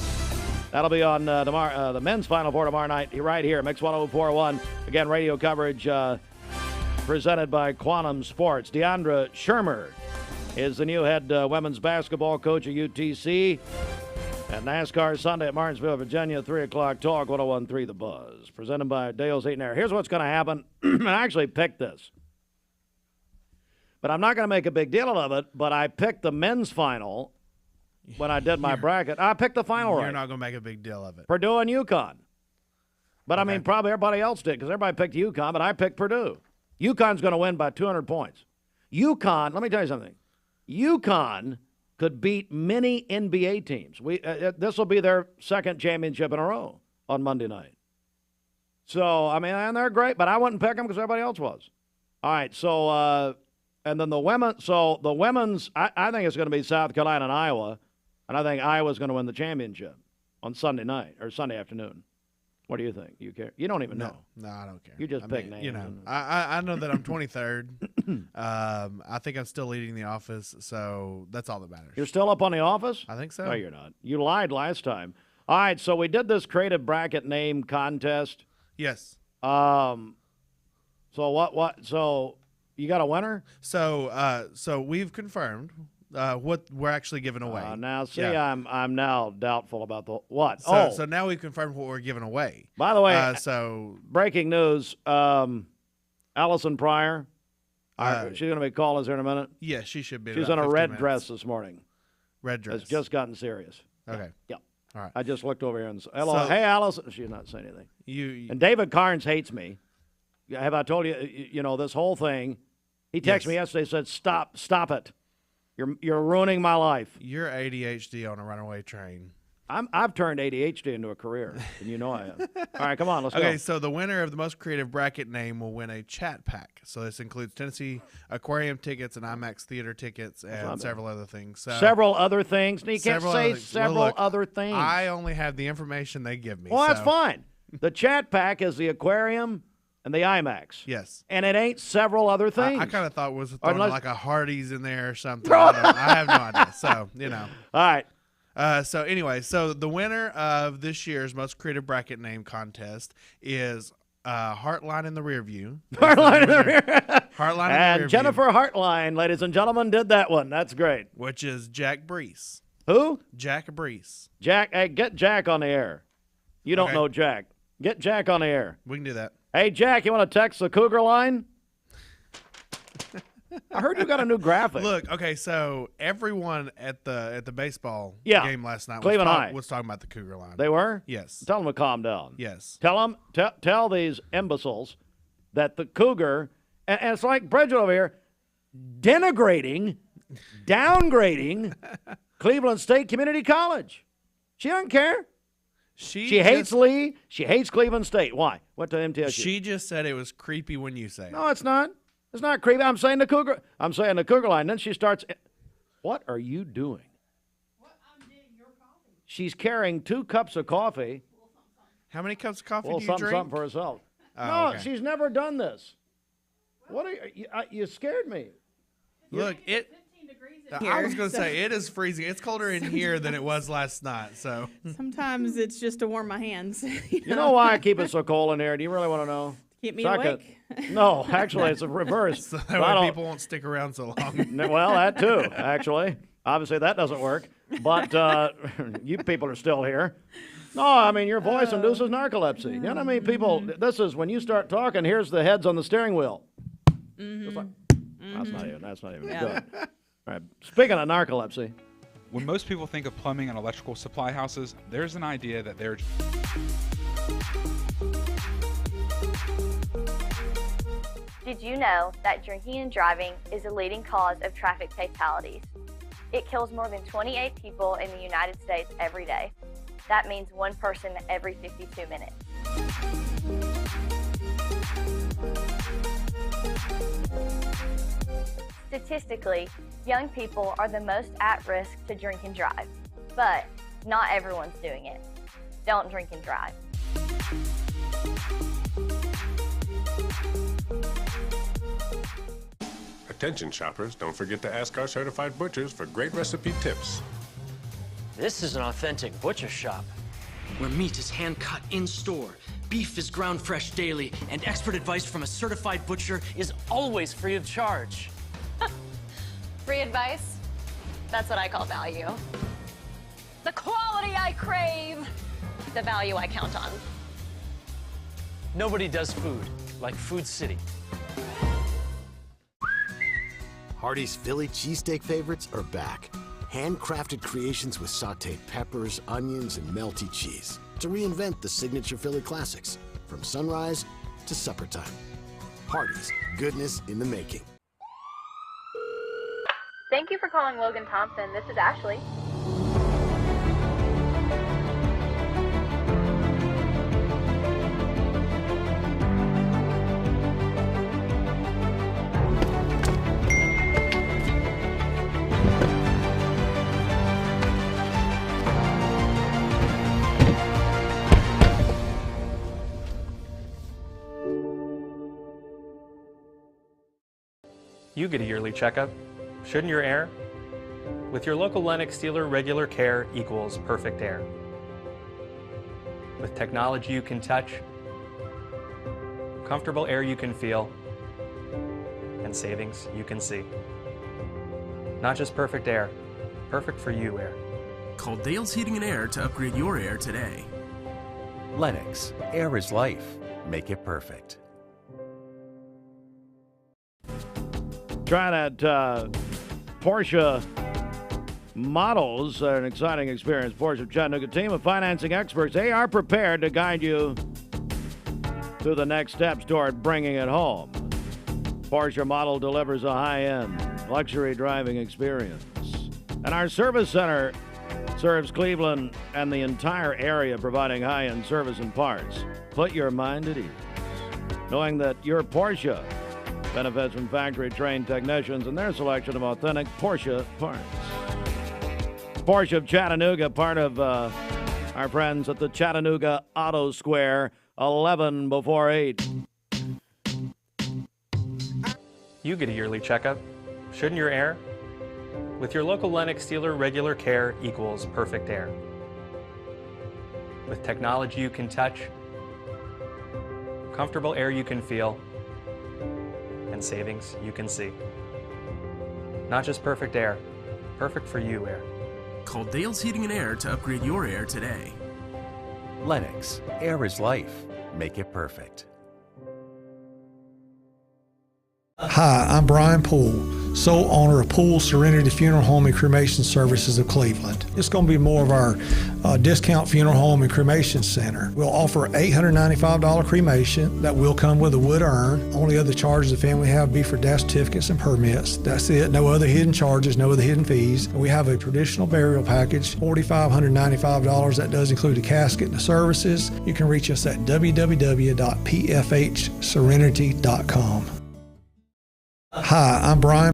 That'll be on tomorrow. The men's Final Four tomorrow night, right here, Mix 104.1. Again, radio coverage presented by Quantum Sports. Deandra Shermer is the new head women's basketball coach at UTC. And NASCAR Sunday at Martinsville, Virginia, 3 o'clock talk, 101.3 The Buzz. Presented by Dale's 8 and Air. Here's what's going to happen. I actually picked this. But I'm not going to make a big deal of it, but I picked the men's final when I did my bracket. I picked the final right. You're not going to make a big deal of it. Purdue and UConn. But, okay. I mean, probably everybody else did because everybody picked UConn, but I picked Purdue. UConn's going to win by 200 points. UConn, let me tell you something. UConn could beat many NBA teams. This will be their second championship in a row on Monday night. So, I mean, and they're great, but I wouldn't pick them because everybody else was. All right, so, and then the women, so the women's, I think it's going to be South Carolina and Iowa, and I think Iowa's going to win the championship on Sunday night or Sunday afternoon. What do you think? You care? You don't even know. No, I don't care. You just pick names. You know, I know that I'm 23rd. I think I'm still leading the office, so that's all that matters. You're still up on the office? I think so. No, you're not. You lied last time. All right, so we did this creative bracket name contest. Yes. So what? So you got a winner? So we've confirmed what we're actually giving away. Now, see, yeah. I'm now doubtful about the what. So now we've confirmed what we're giving away. By the way, breaking news: Alison Pryor. She's going to be calling us here in a minute. Yeah, she should be. She's in a red dress this morning. Red dress. It's just gotten serious. Okay. Yep. All right. I just looked over here and said, hello, hey, Alison. She's not saying anything. You and David Carnes hates me. Have I told you? You know this whole thing. He texted me yesterday. Said, stop it. You're ruining my life. You're ADHD on a runaway train. I've turned ADHD into a career, and you know I have. All right, come on, let's go. Okay, so the winner of the most creative bracket name will win a chat pack. So this includes Tennessee Aquarium tickets and IMAX theater tickets and several other things. So several other things? You can't say several other things. I only have the information they give me. Well, that's fine. The chat pack is the aquarium and the IMAX. Yes. And it ain't several other things. I kind of thought it was throwing like a Hardee's in there or something. I have no idea. So, you know. All right. So anyway, so the winner of this year's most creative bracket name contest is Heartline in the Rear View. Heartline in the Rear. Heartline and in the Rear Jennifer Heartline, ladies and gentlemen, did that one. That's great. Which is Jack Brees. Who? Jack Brees. Jack, hey, get Jack on the air. You don't know Jack. Get Jack on the air. We can do that. Hey, Jack, you want to text the Cougar line? I heard you got a new graphic. Look, okay, so everyone at the baseball game last night was talking about the Cougar line. They were? Yes. Tell them to calm down. Yes. Tell these imbeciles that the Cougar, and it's like Bridget over here, downgrading Cleveland State Community College. She doesn't care. She hates Lee. She hates Cleveland State. Why? Went to MTSU. She just said it was creepy when you say it. No, it's not. It's not creepy. I'm saying the Cougar line. Then she starts. What are you doing? I'm getting your coffee. She's carrying 2 cups of coffee. How many cups of coffee do you drink? Something for herself. Oh, no, she's never done this. What are you scared me. Look, I was going to say, it is freezing. It's colder in here than it was last night. So sometimes it's just to warm my hands. You know why I keep it so cold in here? Do you really want to know? Keep me awake? No, actually, it's a reverse. So that way people won't stick around so long. Well, that too, actually. Obviously, that doesn't work. But you people are still here. No, I mean, your voice induces narcolepsy. You know what I mean? People, this is when you start talking, here's the heads on the steering wheel. Mm-hmm. Like, that's not even good. All right, speaking of narcolepsy. When most people think of plumbing and electrical supply houses, there's an idea that they're... Did you know that drinking and driving is a leading cause of traffic fatalities? It kills more than 28 people in the United States every day. That means 1 person every 52 minutes. Statistically, young people are the most at risk to drink and drive, but not everyone's doing it. Don't drink and drive. Attention shoppers, don't forget to ask our certified butchers for great recipe tips. This is an authentic butcher shop, where meat is hand-cut in-store, beef is ground fresh daily, and expert advice from a certified butcher is always free of charge. Free advice? That's what I call value. the quality I crave, the value I count on. Nobody does food like Food City. Hardee's Philly cheesesteak favorites are back. Handcrafted creations with sautéed peppers, onions, and melty cheese to reinvent the signature Philly classics from sunrise to supper time. Hardee's, goodness in the making. Thank you for calling Logan Thompson. This is Ashley. You get a yearly checkup. Shouldn't your air? With your local Lennox dealer, regular care equals perfect air. With technology you can touch, comfortable air you can feel, and savings you can see. Not just perfect air, perfect for you air. Call Dale's Heating and Air to upgrade your air today. Lennox, air is life. Make it perfect. Try that Porsche models are an exciting experience. Porsche Chattanooga team of financing experts, they are prepared to guide you to the next steps toward bringing it home. Porsche model delivers a high-end luxury driving experience. And our service center serves Cleveland and the entire area, providing high-end service and parts. Put your mind at ease, knowing that your Porsche benefits from factory-trained technicians and their selection of authentic Porsche parts. Porsche of Chattanooga, part of our friends at the Chattanooga Auto Square, 11 before 8. You get a yearly checkup. Shouldn't your air? With your local Lennox dealer, regular care equals perfect air. With technology you can touch, comfortable air you can feel, and savings you can see. Not just perfect air, perfect for you air. Call Dale's Heating and Air to upgrade your air today. Lennox, air is life. Make it perfect. Hi, I'm Brian Poole, sole owner of Poole Serenity Funeral Home and Cremation Services of Cleveland. It's going to be more of our discount funeral home and cremation center. We'll offer $895 cremation that will come with a wood urn. Only other charges the family have be for death certificates and permits. That's it. No other hidden charges, no other hidden fees. We have a traditional burial package, $4,595. That does include the casket and the services. You can reach us at www.pfhserenity.com. Hi, I'm Brian.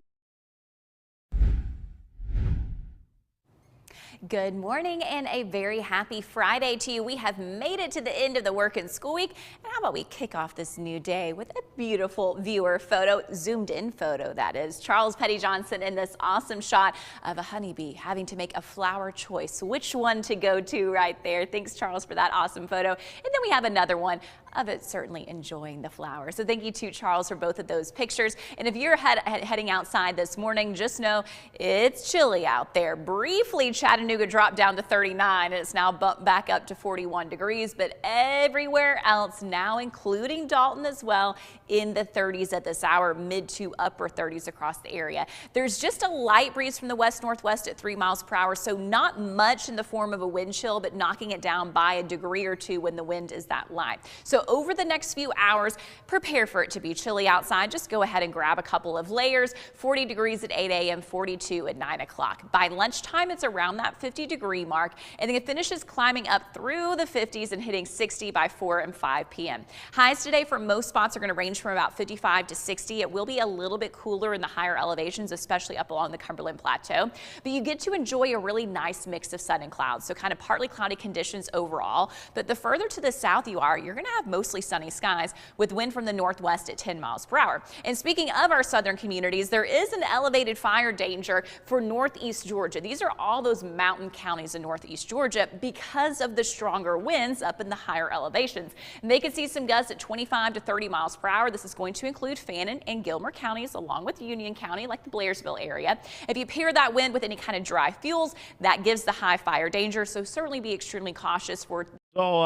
Good morning and a very happy Friday to you. We have made it to the end of the work and school week. And how about we kick off this new day with a beautiful viewer photo, zoomed in photo that is. Charles Petty Johnson in this awesome shot of a honeybee having to make a flower choice. Which one to go to right there. Thanks, Charles, for that awesome photo. And then we have another one of it certainly enjoying the flowers. So thank you to Charles for both of those pictures. And if you're heading outside this morning, just know it's chilly out there. Briefly, Chattanooga dropped down to 39 and it's now bumped back up to 41 degrees, but everywhere else now, including Dalton as well, in the 30s at this hour, mid to upper 30s across the area. There's just a light breeze from the west-northwest at 3 miles per hour, so not much in the form of a wind chill, but knocking it down by a degree or two when the wind is that light. So over the next few hours, prepare for it to be chilly outside. Just go ahead and grab a couple of layers. 40 degrees at 8 a.m., 42 at 9 o'clock. By lunchtime, it's around that 50-degree mark, and then it finishes climbing up through the 50s and hitting 60 by 4 and 5 p.m. Highs today for most spots are going to range from about 55 to 60. It will be a little bit cooler in the higher elevations, especially up along the Cumberland Plateau, but you get to enjoy a really nice mix of sun and clouds, so kind of partly cloudy conditions overall. But the further to the south you are, you're going to have mostly sunny skies with wind from the northwest at 10 miles per hour. And speaking of our southern communities, there is an elevated fire danger for northeast Georgia. These are all those mountain counties in northeast Georgia because of the stronger winds up in the higher elevations. And they could see some gusts at 25 to 30 miles per hour. This is going to include Fannin and Gilmer counties along with Union County, like the Blairsville area. If you pair that wind with any kind of dry fuels, that gives the high fire danger. So certainly be extremely cautious for. So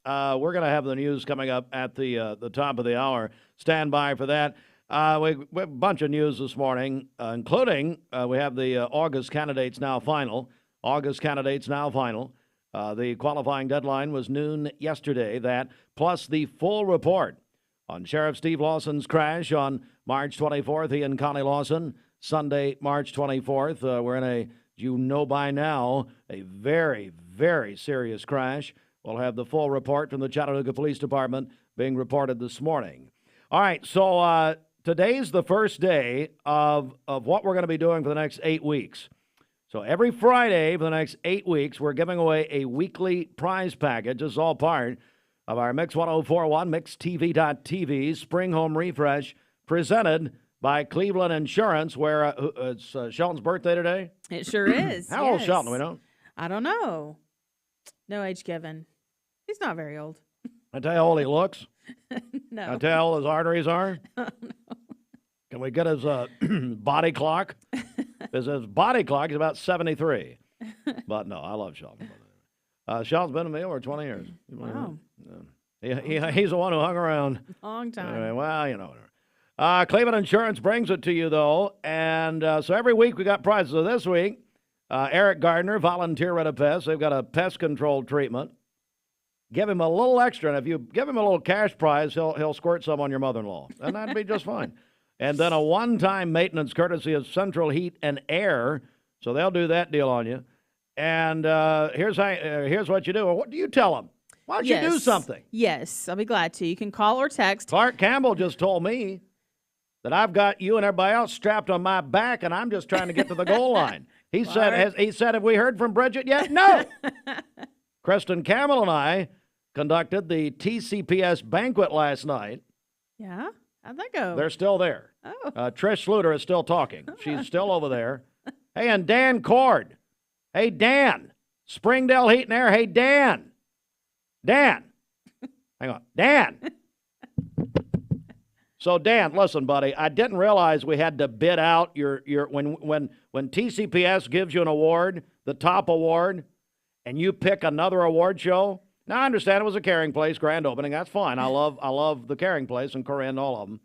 we're going to have the news coming up at the top of the hour. Stand by for that. We have a bunch of news this morning, including we have the August candidates now final. The qualifying deadline was noon yesterday. That plus the full report on Sheriff Steve Lawson's crash on March 24th. He and Connie Lawson, Sunday, March 24th. We're in a, you know by now, a very, very serious crash. We'll have the full report from the Chattanooga Police Department being reported this morning. All right, so today's the first day of what we're going to be doing for the next 8 weeks. So every Friday for the next 8 weeks, we're giving away a weekly prize package. This is all part of our Mix 1041, MixTV.TV Spring Home Refresh, presented by Cleveland Insurance, where it's Shelton's birthday today. It sure is. How old is Shelton? Do we know? I don't know. No age given. He's not very old. I tell you how old he looks. No. I tell you how old his arteries are. Can we get his body clock? Because his body clock is about 73. But no, I love Shelton. Shelton's been with me over 20 years. Wow. He's the one who hung around. Long time. Anyway, well, you know. Cleveland Insurance brings it to you, though. And so every week we got prizes. So this week, Eric Gardner, volunteer at a pest. They've got a pest control treatment. Give him a little extra, and if you give him a little cash prize, he'll squirt some on your mother-in-law, and that'd be just fine. And then a one-time maintenance courtesy of Central Heat and Air, so they'll do that deal on you. And here's what you do. What do you tell them? Why don't you do something? Yes, I'll be glad to. You can call or text. Clark Campbell just told me that I've got you and everybody else strapped on my back, and I'm just trying to get to the goal line. He said, have we heard from Bridget yet? No. Kristen Campbell and I conducted the TCPS banquet last night. Yeah? How'd that go? They're still there. Oh. Trish Sluter is still talking. She's still over there. Hey, and Dan Cord. Hey, Dan. Springdale Heat and Air. Hey, Dan. Dan. Hang on. Dan. So, Dan, listen, buddy, I didn't realize we had to bid out your when TCPS gives you an award, the top award, and you pick another award show. Now, I understand it was a Caring Place grand opening. That's fine. I love the Caring Place and Corinne, all of them.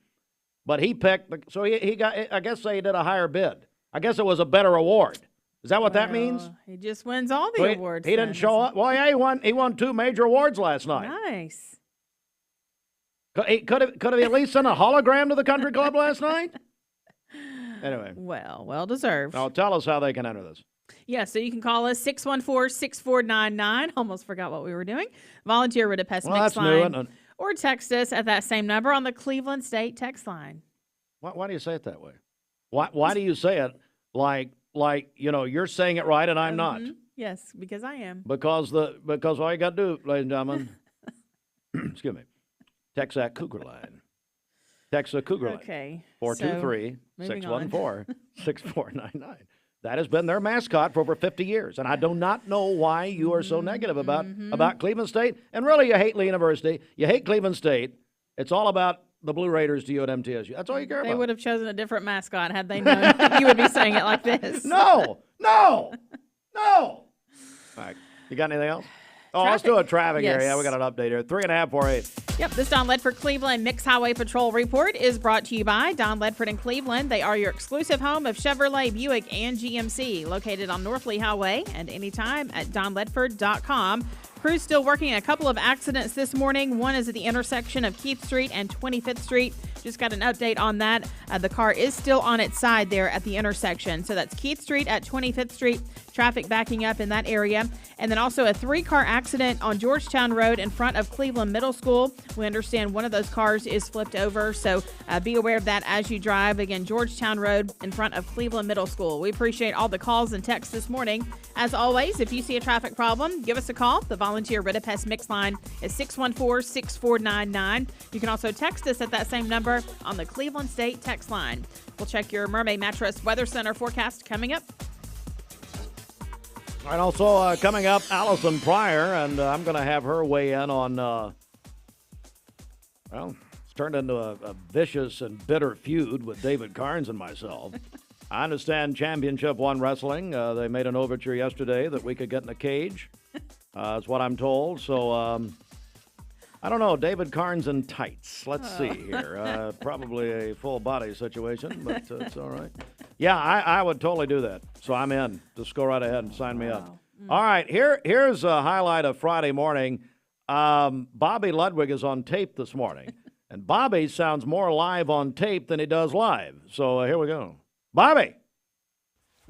But he picked, so he got, I guess they did a higher bid. I guess it was a better award. Is that what that means? He just wins all the awards. He didn't show up. Well, yeah, he won 2 major awards last night. Nice. Could have at least sent a hologram to the country club last night? Anyway. Well deserved. Now, tell us how they can enter this. Yeah, so you can call us 614-6499. Almost forgot what we were doing. Volunteer with a pest mix line. Or text us at that same number on the Cleveland State text line. Why do you say it that way? Why do you say it like you're saying it right and I'm not? Yes, because I am. Because all you got to do, ladies and gentlemen, excuse me, text that Cougar line. Text the Cougar line. Okay. 423-614-6499. That has been their mascot for over 50 years. And I do not know why you are so negative about Cleveland State. And really, you hate Lee University. You hate Cleveland State. It's all about the Blue Raiders to you at MTSU. That's all you care about. They would have chosen a different mascot had they known you would be saying it like this. No. All right. You got anything else? Traffic. Let's do a traffic area. Yeah, we got an update here. 3.548. Yep, this Don Ledford Cleveland Mix Highway Patrol report is brought to you by Don Ledford in Cleveland. They are your exclusive home of Chevrolet, Buick, and GMC, located on North Lee Highway and anytime at donledford.com. Crews still working a couple of accidents this morning. One is at the intersection of Keith Street and 25th Street. Just got an update on that. The car is still on its side there at the intersection. So that's Keith Street at 25th Street. Traffic backing up in that area. And then also a 3-car accident on Georgetown Road in front of Cleveland Middle School. We understand one of those cars is flipped over, so be aware of that as you drive. Again, Georgetown Road in front of Cleveland Middle School. We appreciate all the calls and texts this morning. As always, if you see a traffic problem, give us a call. The volunteer Reddish Mix line is 614-6499. You can also text us at that same number on the Cleveland State text line. We'll check your Mermaid Mattress Weather Center forecast coming up. All right, also coming up, Alison Pryor, and I'm going to have her weigh in on, it's turned into a vicious and bitter feud with David Carnes and myself. I understand Championship One Wrestling, they made an overture yesterday that we could get in a cage. That's what I'm told. So, I don't know, David Carnes in tights. Let's see here. Probably a full body situation, but it's all right. Yeah, I would totally do that. So I'm in. Just go right ahead and sign me up. All right, here's a highlight of Friday morning. Bobby Ludwig is on tape this morning. And Bobby sounds more live on tape than he does live. So here we go. Bobby.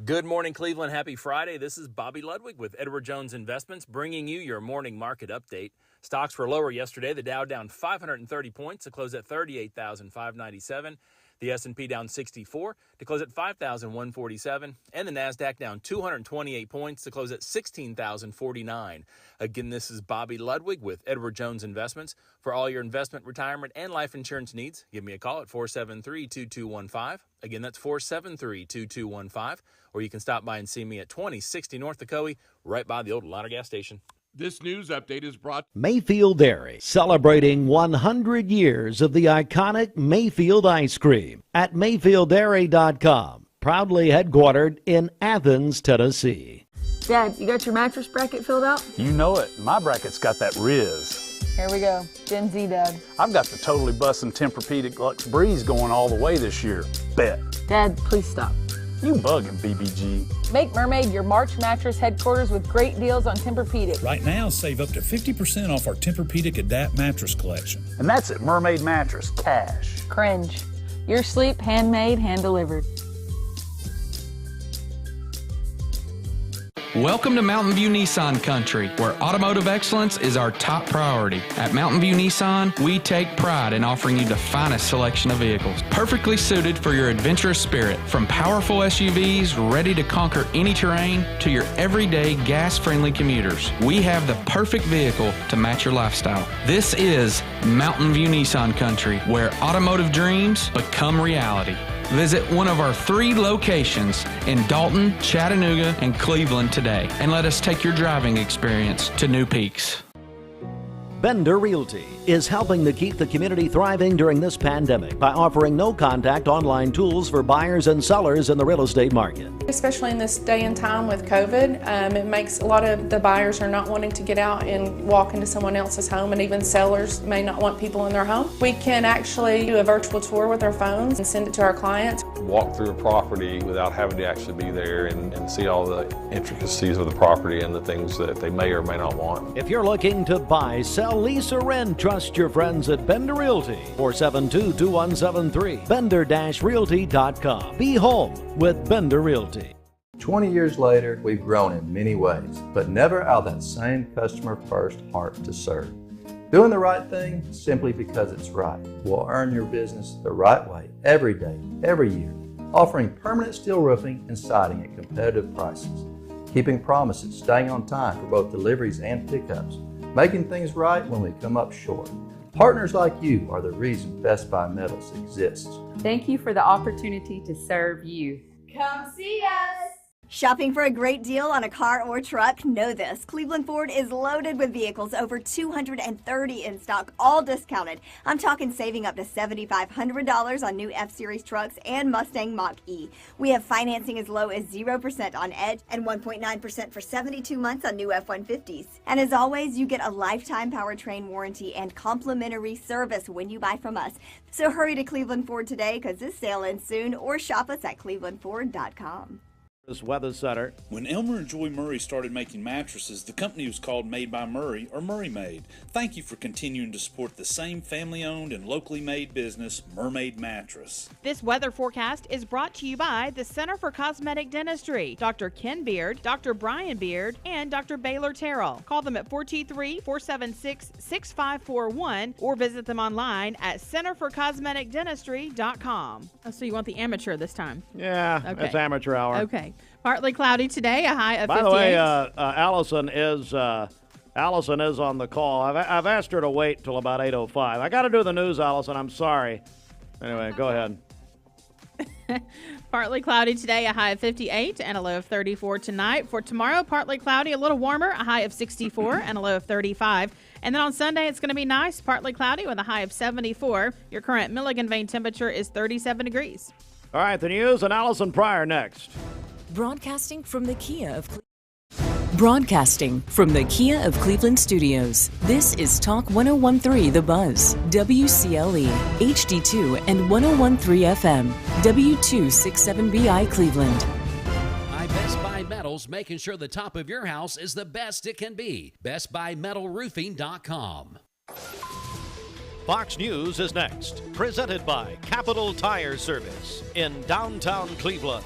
Good morning, Cleveland. Happy Friday. This is Bobby Ludwig with Edward Jones Investments bringing you your morning market update. Stocks were lower yesterday. The Dow down 530 points to close at 38,597. The S&P down 64 to close at 5,147. And the NASDAQ down 228 points to close at 16,049. Again, this is Bobby Ludwig with Edward Jones Investments. For all your investment, retirement, and life insurance needs, give me a call at 473-2215. Again, that's 473-2215. Or you can stop by and see me at 2060 North Ocoee, right by the old Louder gas station. This news update is brought Mayfield Dairy, celebrating 100 years of the iconic Mayfield ice cream at MayfieldDairy.com, proudly headquartered in Athens, Tennessee. Dad, you got your mattress bracket filled out? You know it. My bracket's got that Riz. Here we go. Gen Z, Dad. I've got the totally bussin' Tempur-Pedic Luxe Breeze going all the way this year. Bet. Dad, please stop. You bugging, BBG. Make Mermaid your March mattress headquarters with great deals on Tempur-Pedic. Right now, save up to 50% off our Tempur-Pedic Adapt mattress collection. And that's at Mermaid Mattress, cash. Cringe. Your sleep, handmade, hand-delivered. Welcome to Mountain View Nissan Country, where automotive excellence is our top priority. At Mountain View Nissan, we take pride in offering you the finest selection of vehicles, perfectly suited for your adventurous spirit. From powerful SUVs ready to conquer any terrain to your everyday gas-friendly commuters, we have the perfect vehicle to match your lifestyle. This is Mountain View Nissan Country, where automotive dreams become reality. Visit one of our 3 locations in Dalton, Chattanooga, and Cleveland today, and let us take your driving experience to new peaks. Bender Realty is helping to keep the community thriving during this pandemic by offering no-contact online tools for buyers and sellers in the real estate market. Especially in this day and time with COVID, it makes a lot of the buyers are not wanting to get out and walk into someone else's home, and even sellers may not want people in their home. We can actually do a virtual tour with our phones and send it to our clients. Walk through a property without having to actually be there and see all the intricacies of the property and the things that they may or may not want. If you're looking to buy, sell, lease, or rent, trust your friends at Bender Realty. 472-2173. Bender-Realty.com. Be home with Bender Realty. 20 years later, we've grown in many ways, but never out of that same customer-first heart to serve. Doing the right thing simply because it's right will earn your business the right way every day, every year, offering permanent steel roofing and siding at competitive prices, keeping promises, staying on time for both deliveries and pickups, making things right when we come up short. Partners like you are the reason Best Buy Metals exists. Thank you for the opportunity to serve you. Come see us! Shopping for a great deal on a car or truck? Know this. Cleveland Ford is loaded with vehicles, over 230 in stock, all discounted. I'm talking saving up to $7,500 on new F-Series trucks and Mustang Mach-E. We have financing as low as 0% on Edge and 1.9% for 72 months on new F-150s. And as always, you get a lifetime powertrain warranty and complimentary service when you buy from us. So hurry to Cleveland Ford today because this sale ends soon, or shop us at clevelandford.com. This Weather Center. When Elmer and Joy Murray started making mattresses, the company was called Made by Murray or Murray Made. Thank you for continuing to support the same family-owned and locally made business, Mermaid Mattress. This weather forecast is brought to you by the Center for Cosmetic Dentistry, Dr. Ken Beard, Dr. Brian Beard, and Dr. Baylor Terrell. Call them at 423-476-6541 or visit them online at centerforcosmeticdentistry.com. Oh, so you want the amateur this time? Yeah, Okay. it's amateur hour. Okay. Partly cloudy today, a high of 58. By the way, Alison is on the call. I've asked her to wait till about 8:05. I got to do the news, Alison. I'm sorry. Anyway, go ahead. Partly cloudy today, a high of 58 and a low of 34 tonight. For tomorrow, partly cloudy, a little warmer, a high of 64 and a low of 35. And then on Sunday, it's going to be nice, partly cloudy with a high of 74. Your current Milligan Vein temperature is 37 degrees. All right, the news and Alison Pryor next. Broadcasting from the Kia of Cleveland Studios. This is Talk 1013 The Buzz, WCLE, HD2 and 1013 FM, W267BI Cleveland. Best Buy Metals, making sure the top of your house is the best it can be. BestBuyMetalRoofing.com. Fox News is next, presented by Capital Tire Service in downtown Cleveland.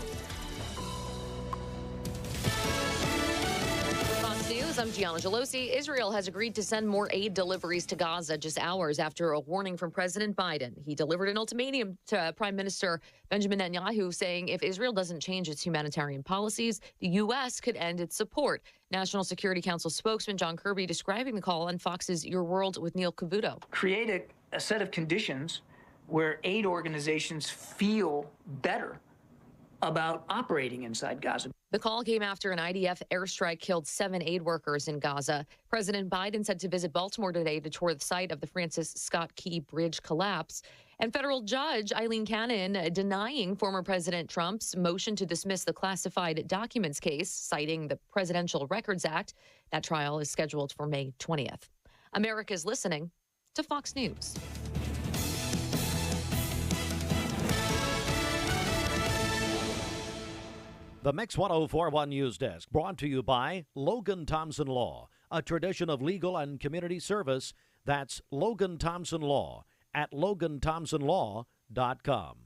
Fox News, I'm Gianna Gelosi. Israel has agreed to send more aid deliveries to Gaza just hours after a warning from President Biden. He delivered an ultimatum to Prime Minister Benjamin Netanyahu, saying if Israel doesn't change its humanitarian policies, the U.S. could end its support. National Security Council spokesman John Kirby describing the call on Fox's Your World with Neil Cavuto. Create a set of conditions where aid organizations feel better about operating inside Gaza. The call came after an IDF airstrike killed 7 aid workers in Gaza. President Biden said to visit Baltimore today to tour the site of the Francis Scott Key Bridge collapse. And federal judge Eileen Cannon denying former President Trump's motion to dismiss the classified documents case, citing the Presidential Records Act. That trial is scheduled for May 20th. America's listening to Fox News. The Mix 1041 News Desk, brought to you by Logan Thompson Law, a tradition of legal and community service. That's Logan Thompson Law at LoganThompsonLaw.com.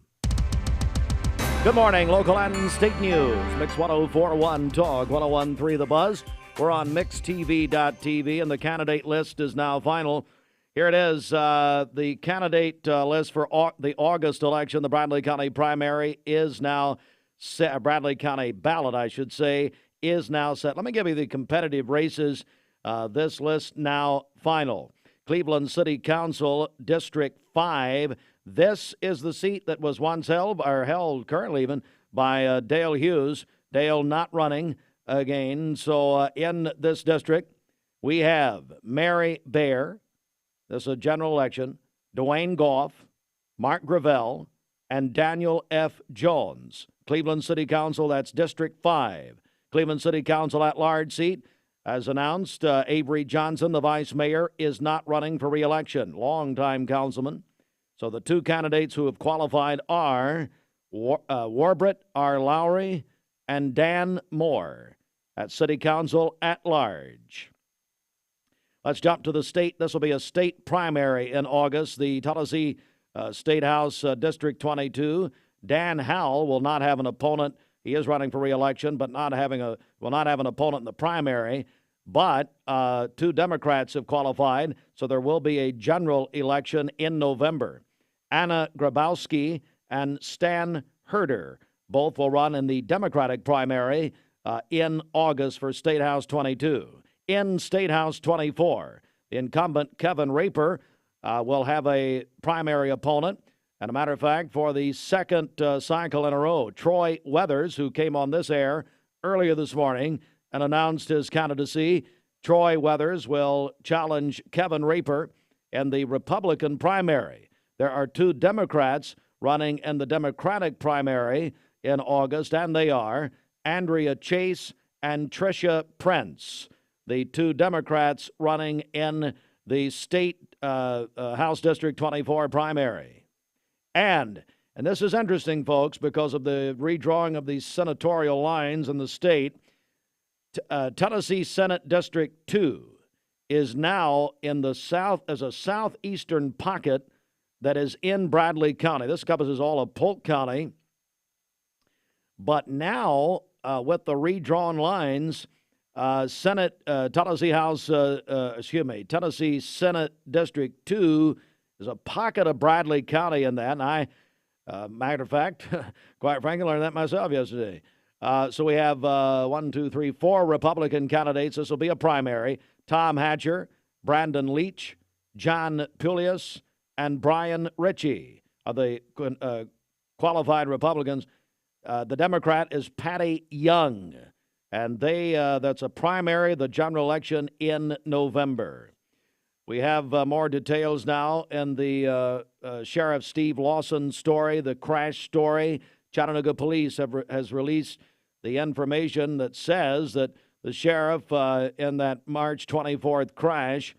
Good morning, local and state news. Mix 1041 Talk 1013 The Buzz. We're on MixTV.tv, and the candidate list is now final. Here it is, the candidate list for the August election. The Bradley County primary is now set. Bradley County ballot, I should say, is now set. Let me give you the competitive races. This list now final. Cleveland City Council, District 5. This is the seat that was once held currently even, by Dale Hughes. Dale not running again. So in this district, we have Mary Baer. This is a general election. Dwayne Goff, Mark Gravel, and Daniel F. Jones. Cleveland City Council, that's District 5. Cleveland City Council at-large seat, as announced, Avery Johnson, the vice mayor, is not running for re-election. Longtime councilman. So the two candidates who have qualified are Warbrit R. Lowry and Dan Moore at City Council at-large. Let's jump to the state. This will be a state primary in August. The Tallahassee State House District 22. Dan Howell will not have an opponent. He is running for re-election, but will not have an opponent in the primary. But two Democrats have qualified, so there will be a general election in November. Anna Grabowski and Stan Herder both will run in the Democratic primary in August for State House 22. In State House 24, the incumbent Kevin Raper will have a primary opponent. And a matter of fact, for the second cycle in a row, Troy Weathers, who came on this air earlier this morning and announced his candidacy, Troy Weathers will challenge Kevin Raper in the Republican primary. There are two Democrats running in the Democratic primary in August, and they are Andrea Chase and Tricia Prince, the two Democrats running in the state House District 24 primary. And And this is interesting, folks, because of the redrawing of these senatorial lines in the state. Tennessee Senate District 2 is now in the south as a southeastern pocket that is in Bradley County. This encompasses all of Polk County. But now, with the redrawn lines, Tennessee Senate District 2 is a pocket of Bradley County in that. And matter of fact, quite frankly, learned that myself yesterday. So we have 4 Republican candidates. This will be a primary. Tom Hatcher, Brandon Leach, John Pulius, and Brian Ritchie are the qualified Republicans. The Democrat is Patty Young, and that's a primary, the general election in November. We have more details now in the Sheriff Steve Lawson story, the crash story. Chattanooga Police has released the information that says that the sheriff in that March 24th crash,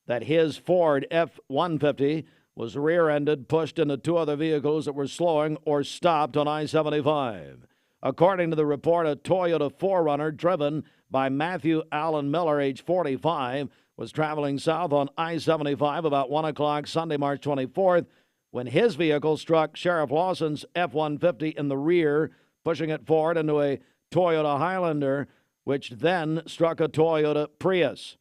that his Ford F-150 was rear-ended, pushed into 2 other vehicles that were slowing or stopped on I-75. According to the report, a Toyota 4Runner driven by Matthew Allen Miller, age 45, was traveling south on I-75 about 1 o'clock Sunday, March 24th, when his vehicle struck Sheriff Lawson's F-150 in the rear, pushing it forward into a Toyota Highlander, which then struck a Toyota Prius.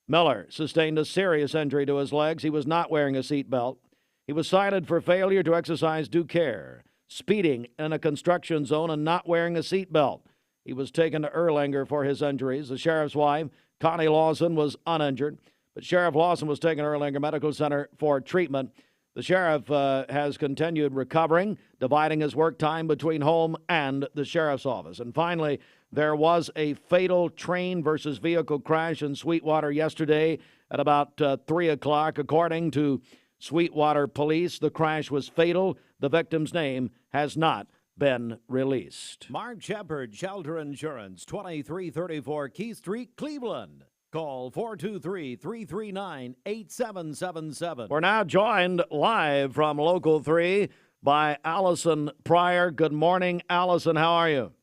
Miller sustained a serious injury to his legs. He was not wearing a seatbelt. He was cited for failure to exercise due care, speeding in a construction zone, and not wearing a seatbelt. He was taken to Erlanger for his injuries. The sheriff's wife, Connie Lawson, was uninjured, but Sheriff Lawson was taken to Erlanger Medical Center for treatment. The sheriff has continued recovering, dividing his work time between home and the sheriff's office. And finally, there was a fatal train versus vehicle crash in Sweetwater yesterday at about 3 o'clock. According to Sweetwater Police, the crash was fatal. The victim's name has not been released. Mark Shepard, Shelter Insurance, 2334 Keith Street, Cleveland. Call 423-339-8777. We're now joined live from Local 3 by Alison Pryor. Good morning, Alison. How are you?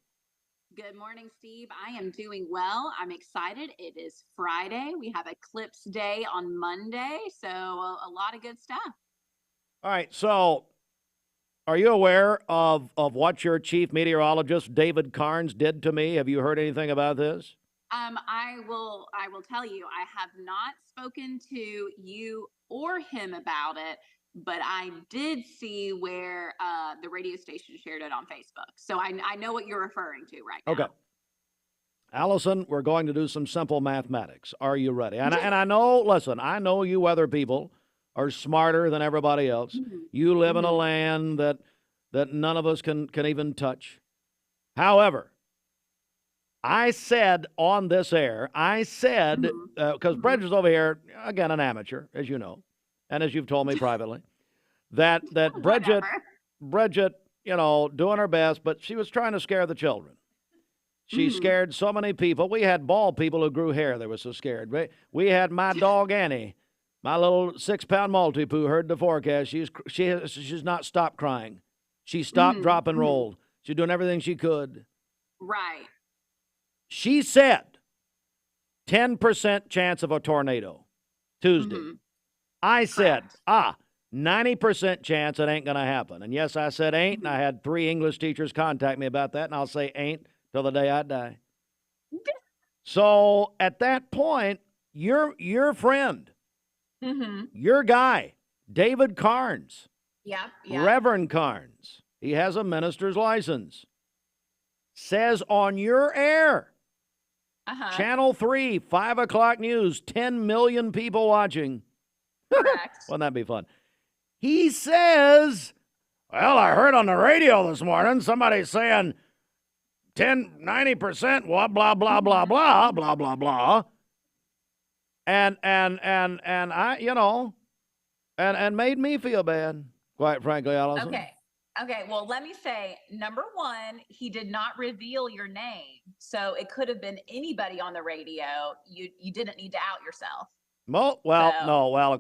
Good morning, Steve. I am doing well. I'm excited. It is Friday. We have Eclipse Day on Monday, so a lot of good stuff. All right, so are you aware of what your chief meteorologist, David Carnes, did to me? Have you heard anything about this? I will tell you, I have not spoken to you or him about it, but I did see where the radio station shared it on Facebook. So I know what you're referring to right now. Okay. Allison, we're going to do some simple mathematics. Are you ready? And I know, listen, I know you weather people are smarter than everybody else. Mm-hmm. You live in a land that none of us can even touch. However, I said on this air, because Bridget's over here, again, an amateur, as you know, and as you've told me privately, that Bridget, doing her best, but she was trying to scare the children. She scared so many people. We had bald people who grew hair. They were so scared. We had my dog Annie, my little 6-pound Maltipoo, heard the forecast. She's not stopped crying. She stopped, drop, and rolled. She's doing everything she could. Right. She said 10% chance of a tornado Tuesday. I said, 90% chance it ain't going to happen. And yes, I said ain't, and I had 3 English teachers contact me about that, and I'll say ain't till the day I die. So at that point, your friend, your guy, David Carnes, Reverend Carnes, he has a minister's license, says on your air, Channel 3, 5 o'clock news, 10 million people watching. Correct. Wouldn't that be fun? He says, well, I heard on the radio this morning somebody saying 90%, what, blah, blah, blah, blah, blah, blah, blah. And I, and made me feel bad, quite frankly, Alison. Okay, well, let me say, number one, he did not reveal your name. So it could have been anybody on the radio. You didn't need to out yourself. Of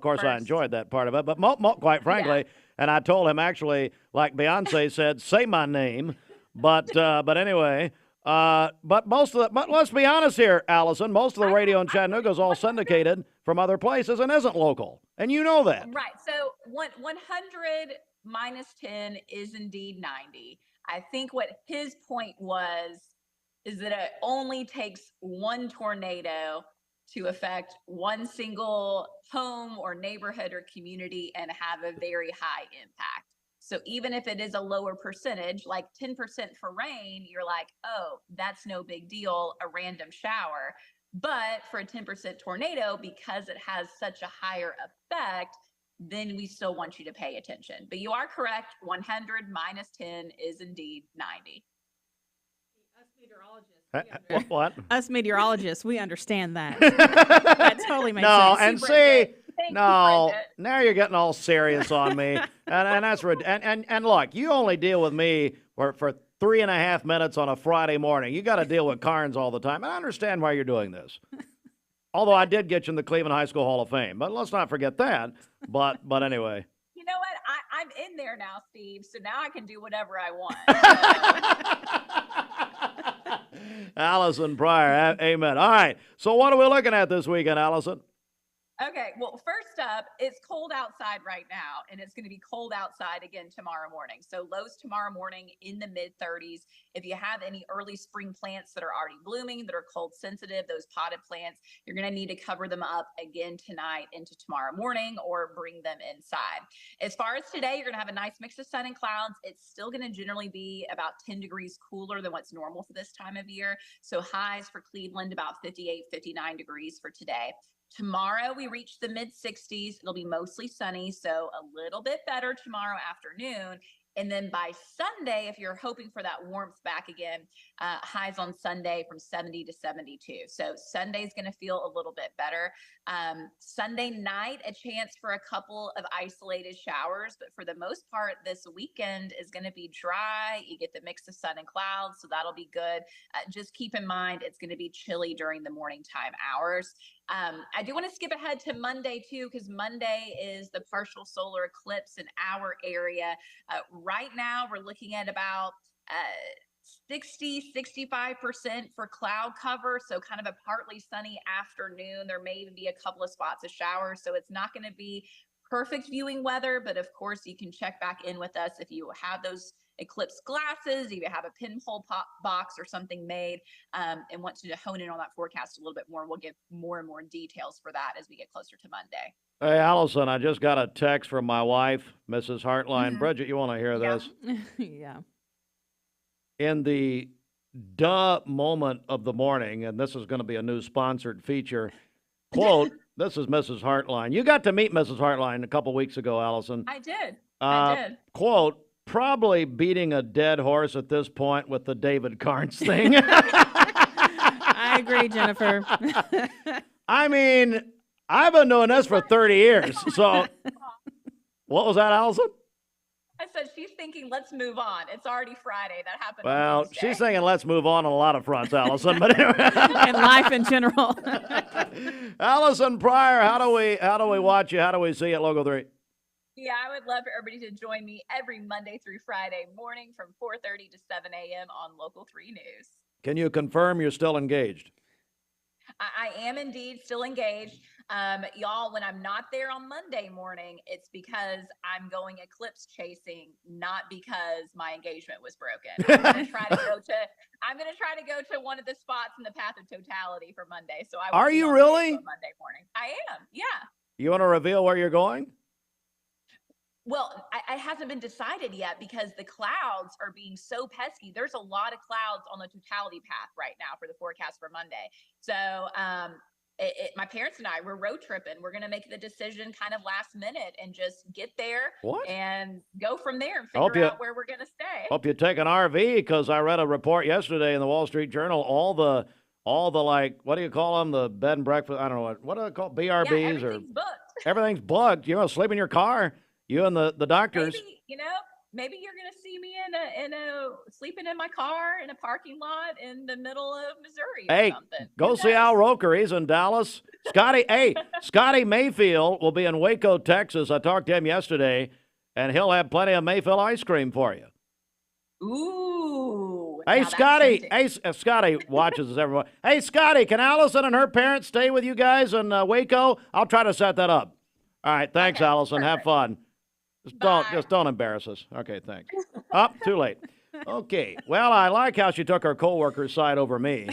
course, I enjoyed that part of it. But quite frankly, And I told him, actually, like Beyonce said, say my name. But anyway, but let's be honest here, Allison, most of the radio in Chattanooga is all syndicated from other places and isn't local. And you know that. Right. So 100 minus 10 is indeed 90. I think what his point is that it only takes one tornado to affect one single home or neighborhood or community and have a very high impact. So even if it is a lower percentage, like 10% for rain, you're like, oh, that's no big deal, a random shower. But for a 10% tornado, because it has such a higher effect, then we still want you to pay attention. But you are correct, 100 minus 10 is indeed 90. What? Us meteorologists, we understand that. That totally makes sense. And see, now you're getting all serious on me, and that's and look, you only deal with me for 3.5 minutes on a Friday morning. You got to deal with Carnes all the time. I understand why you're doing this. Although I did get you in the Cleveland High School Hall of Fame, but let's not forget that. But anyway. You know what? I'm in there now, Steve. So now I can do whatever I want. Alison Pryor, amen. All right, so what are we looking at this weekend, Alison? Okay, well, first up, it's cold outside right now, and it's going to be cold outside again tomorrow morning. So lows tomorrow morning in the mid-30s. If you have any early spring plants that are already blooming, that are cold sensitive, those potted plants, you're going to need to cover them up again tonight into tomorrow morning or bring them inside. As far as today, you're going to have a nice mix of sun and clouds. It's still going to generally be about 10 degrees cooler than what's normal for this time of year. So highs for Cleveland, about 58, 59 degrees for today. Tomorrow, we reach the mid-60s. It'll be mostly sunny, so a little bit better tomorrow afternoon. And then by Sunday, if you're hoping for that warmth back again, highs on Sunday from 70 to 72. So Sunday's going to feel a little bit better. Sunday night, a chance for a couple of isolated showers, but for the most part, this weekend is going to be dry. You get the mix of sun and clouds, so that'll be good. Just keep in mind, it's going to be chilly during the morning time hours. I do want to skip ahead to Monday too, because Monday is the partial solar eclipse in our area. Right now, we're looking at about 65% for cloud cover. So kind of a partly sunny afternoon. There may even be a couple of spots of showers. So it's not going to be perfect viewing weather, but of course you can check back in with us if you have those eclipse glasses, if you have a pinhole box or something made, and want to hone in on that forecast a little bit more. We'll give more and more details for that as we get closer to Monday. Hey, Allison, I just got a text from my wife, Mrs. Hartline. Mm-hmm. Bridget, you want to hear this? Yeah. In the duh moment of the morning, and this is going to be a new sponsored feature, quote, this is Mrs. Hartline. You got to meet Mrs. Hartline a couple weeks ago, Allison. I did. Quote, probably beating a dead horse at this point with the David Carnes thing. I agree, Jennifer. I mean, I've been doing this for 30 years. So what was that, Allison? I said, she's thinking, let's move on. It's already Friday. That happened. Well, she's thinking, let's move on a lot of fronts, Allison. But anyway. And life in general. Allison Pryor, how do we watch you? How do we see you at Local 3? Yeah, I would love for everybody to join me every Monday through Friday morning from 4:30 to 7 a.m. on Local 3 News. Can you confirm you're still engaged? I am indeed still engaged. Y'all, when I'm not there on Monday morning, it's because I'm going eclipse chasing, not because my engagement was broken. I'm going to try to go to one of the spots in the path of totality for Monday. So Are you really? Monday morning. I am. Yeah. You want to reveal where you're going? Well, I hasn't been decided yet because the clouds are being so pesky. There's a lot of clouds on the totality path right now for the forecast for Monday. So my parents and I, we're road tripping. We're going to make the decision kind of last minute and just get there and go from there and figure out where we're going to stay. Hope you take an RV, because I read a report yesterday in the Wall Street Journal, all the like, what do you call them? The bed and breakfast. I don't know what do they call BRBs? Yeah, everything's booked. Everything's booked. You know, sleep in your car. You and the doctors. Maybe you're going to see me sleeping in my car in a parking lot in the middle of Missouri or something. Go see Al Roker. He's in Dallas. Scotty Mayfield will be in Waco, Texas. I talked to him yesterday. and he'll have plenty of Mayfield ice cream for you. Ooh. Hey, now that's Scotty. tempting. Hey, Scotty watches us everyone. Hey, Scotty, can Allison and her parents stay with you guys in Waco? I'll try to set that up. All right, thanks, Okay, Allison. perfect. Have fun. Just don't embarrass us. Okay, thanks. Too late. Okay. Well, I like how she took her coworker's side over me.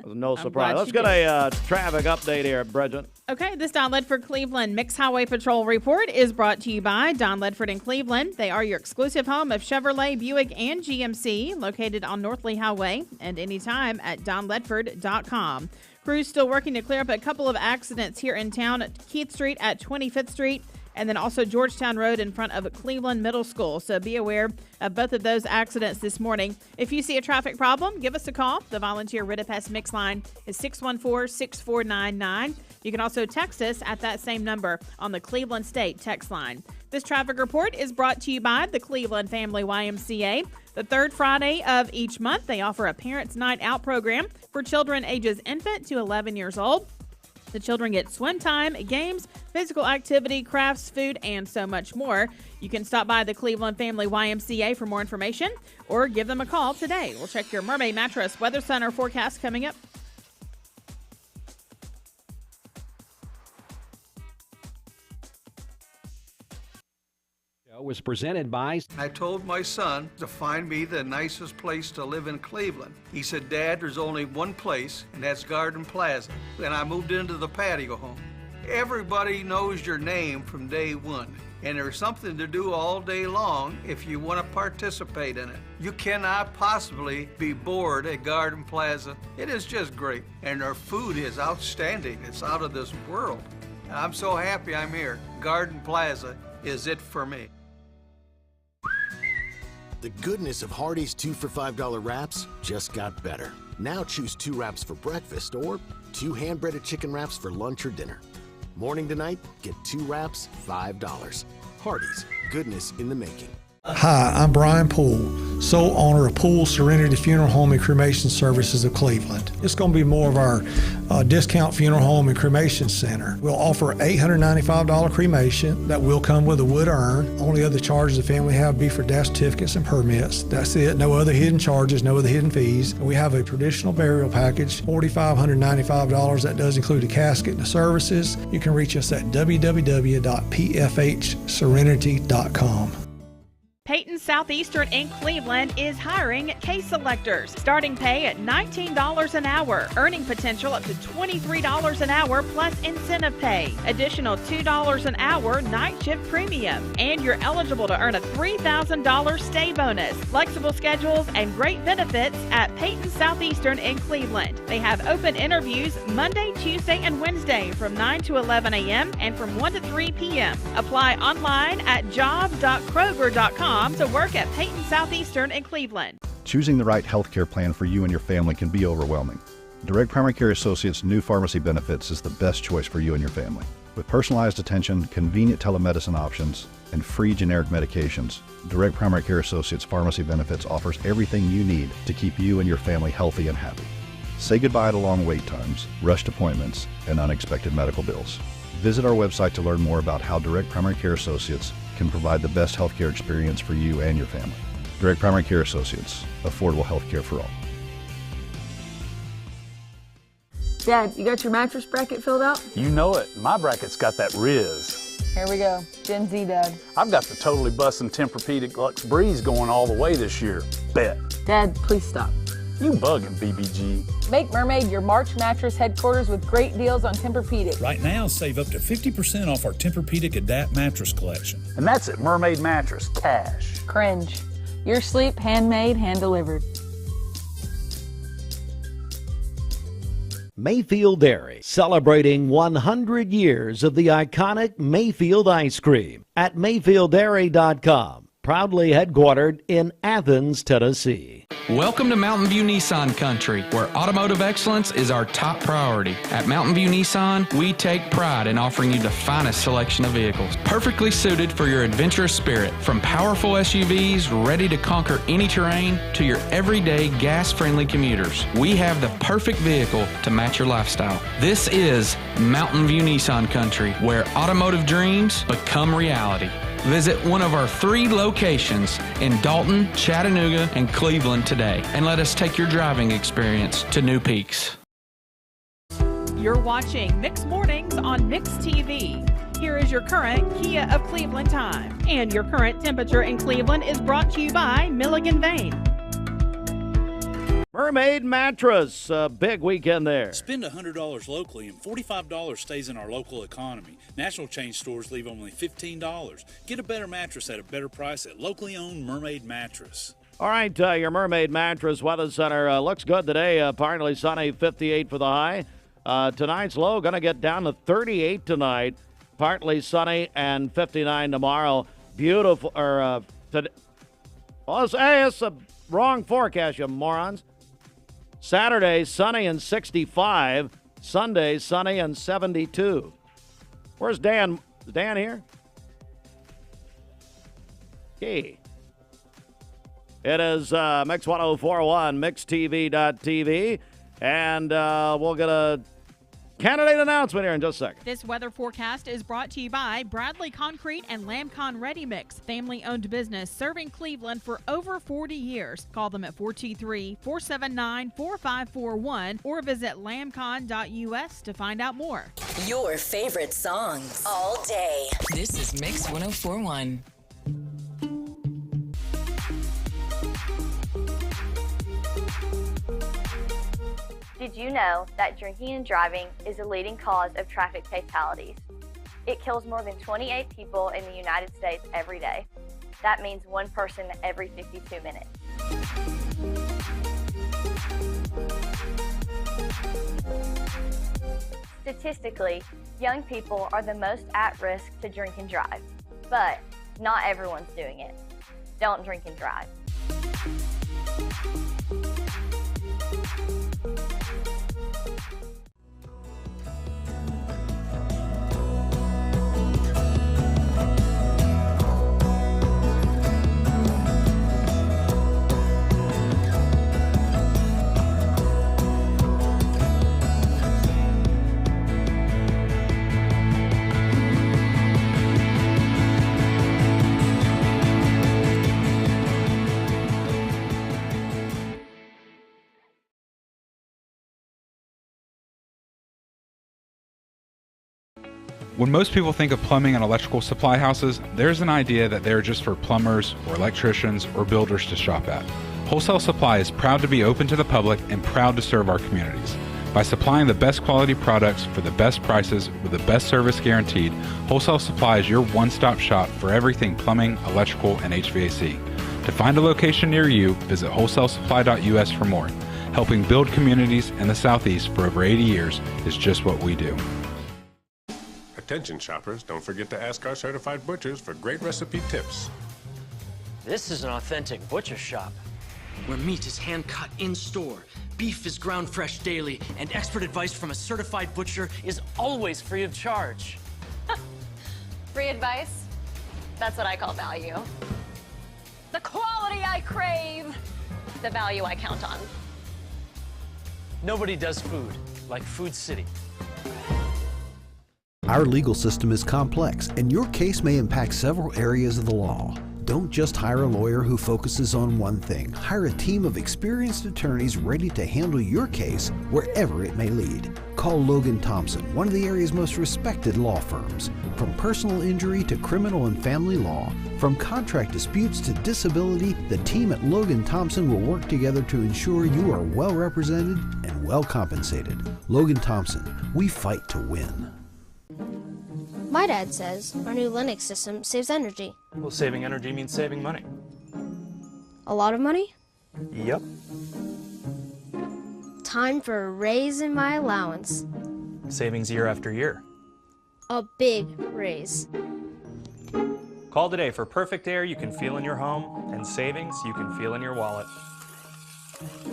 No surprise. glad Let's she get a traffic update here, Bridget. Okay, this Don Ledford Cleveland Mixed Highway Patrol report is brought to you by Don Ledford in Cleveland. They are your exclusive home of Chevrolet, Buick, and GMC, located on North Lee Highway and anytime at donledford.com. Crews still working to clear up a couple of accidents here in town at Keith Street at 25th Street. And then also Georgetown Road in front of Cleveland Middle School. So be aware of both of those accidents this morning. If you see a traffic problem, give us a call. The volunteer Reddish mix line is 614-6499. You can also text us at that same number on the Cleveland State text line. This traffic report is brought to you by the Cleveland Family YMCA. The third Friday of each month, they offer a Parents' Night Out program for children ages infant to 11 years old. The children get swim time, games, physical activity, crafts, food, and so much more. You can stop by the Cleveland Family YMCA for more information or give them a call today. We'll check your Mermaid Mattress Weather Center forecast coming up. Was presented by... I told my son to find me the nicest place to live in Cleveland. He said, Dad, there's only one place, and that's Garden Plaza. And I moved into the patio home. Everybody knows your name from day one, and there's something to do all day long if you want to participate in it. You cannot possibly be bored at Garden Plaza. It is just great, and their food is outstanding. It's out of this world. I'm so happy I'm here. Garden Plaza is it for me. The goodness of Hardee's 2 for $5 wraps just got better. Now choose 2 wraps for breakfast or 2 hand-breaded chicken wraps for lunch or dinner. Morning to night, get 2 wraps, $5. Hardee's, goodness in the making. Hi, I'm Brian Poole, sole owner of Poole Serenity Funeral Home and Cremation Services of Cleveland. It's going to be more of our discount funeral home and cremation center. We'll offer $895 cremation that will come with a wood urn. Only other charges the family have be for death certificates and permits. That's it. No other hidden charges, no other hidden fees. We have a traditional burial package, $4,595. That does include a casket and the services. You can reach us at www.pfhserenity.com. Peyton Southeastern in Cleveland is hiring case selectors. Starting pay at $19 an hour. Earning potential up to $23 an hour plus incentive pay. Additional $2 an hour night shift premium. And you're eligible to earn a $3,000 stay bonus. Flexible schedules and great benefits at Peyton Southeastern in Cleveland. They have open interviews Monday, Tuesday, and Wednesday from 9 to 11 a.m. and from 1 to 3 p.m. Apply online at job.kroger.com to work at Peyton Southeastern in Cleveland. Choosing the right health care plan for you and your family can be overwhelming. Direct Primary Care Associates' new pharmacy benefits is the best choice for you and your family. With personalized attention, convenient telemedicine options, and free generic medications, Direct Primary Care Associates Pharmacy Benefits offers everything you need to keep you and your family healthy and happy. Say goodbye to long wait times, rushed appointments, and unexpected medical bills. Visit our website to learn more about how Direct Primary Care Associates can provide the best healthcare experience for you and your family. Direct Primary Care Associates, affordable healthcare for all. Dad, you got your mattress bracket filled out? You know it. My bracket's got that Riz. Here we go. Gen Z, Dad. I've got the totally bussin' Tempur-Pedic Luxe Breeze going all the way this year. Bet. Dad, please stop. You bugging, BBG. Make Mermaid your March mattress headquarters with great deals on Tempur-Pedic. Right now, save up to 50% off our Tempur-Pedic Adapt mattress collection. And that's at Mermaid Mattress, cash. Cringe. Your sleep, handmade, hand-delivered. Mayfield Dairy, celebrating 100 years of the iconic Mayfield ice cream at MayfieldDairy.com. Proudly headquartered in Athens, Tennessee. Welcome to Mountain View Nissan Country, where automotive excellence is our top priority. At Mountain View Nissan, we take pride in offering you the finest selection of vehicles, perfectly suited for your adventurous spirit. From powerful SUVs ready to conquer any terrain to your everyday gas-friendly commuters, we have the perfect vehicle to match your lifestyle. This is Mountain View Nissan Country, where automotive dreams become reality. Visit one of our 3 locations in Dalton, Chattanooga, and Cleveland today, and let us take your driving experience to new peaks. You're watching Mix Mornings on Mix TV. Here is your current Kia of Cleveland time. And your current temperature in Cleveland is brought to you by Milligan Vane. Mermaid Mattress, a big weekend there. Spend $100 locally and $45 stays in our local economy. National chain stores leave only $15. Get a better mattress at a better price at locally owned Mermaid Mattress. All right, your Mermaid Mattress Weather Center looks good today. Partly sunny, 58 for the high. Tonight's low going to get down to 38 tonight. Partly sunny and 59 tomorrow. Beautiful. It's a wrong forecast, you morons. Saturday, sunny and 65. Sunday, sunny and 72. Where's Dan? Is Dan here? Okay. It is Mix 1041, MixTV.tv. And we'll get a candidate announcement here in just a second. This weather forecast is brought to you by Bradley Concrete and Lamcon Ready Mix, family-owned business serving Cleveland for over 40 years. Call them at 423-479-4541 or visit lamcon.us to find out more. Your favorite songs all day. This is Mix 1041. Did you know that drinking and driving is a leading cause of traffic fatalities? It kills more than 28 people in the United States every day. That means one person every 52 minutes. Statistically, young people are the most at risk to drink and drive, but not everyone's doing it. Don't drink and drive. When most people think of plumbing and electrical supply houses, there's an idea that they're just for plumbers or electricians or builders to shop at. Wholesale Supply is proud to be open to the public and proud to serve our communities. By supplying the best quality products for the best prices with the best service guaranteed, Wholesale Supply is your one-stop shop for everything plumbing, electrical, and HVAC. To find a location near you, visit wholesalesupply.us for more. Helping build communities in the Southeast for over 80 years is just what we do. Attention shoppers, don't forget to ask our certified butchers for great recipe tips. This is an authentic butcher shop, where meat is hand-cut in-store, beef is ground fresh daily, and expert advice from a certified butcher is always free of charge. Free advice? That's what I call value. The quality I crave, the value I count on. Nobody does food like Food City. Our legal system is complex, and your case may impact several areas of the law. Don't just hire a lawyer who focuses on one thing. Hire a team of experienced attorneys ready to handle your case wherever it may lead. Call Logan Thompson, one of the area's most respected law firms. From personal injury to criminal and family law, from contract disputes to disability, the team at Logan Thompson will work together to ensure you are well represented and well compensated. Logan Thompson, we fight to win. My dad says our new Linux system saves energy. Well, saving energy means saving money. A lot of money? Yep. Time for a raise in my allowance. Savings year after year. A big raise. Call today for perfect air you can feel in your home and savings you can feel in your wallet.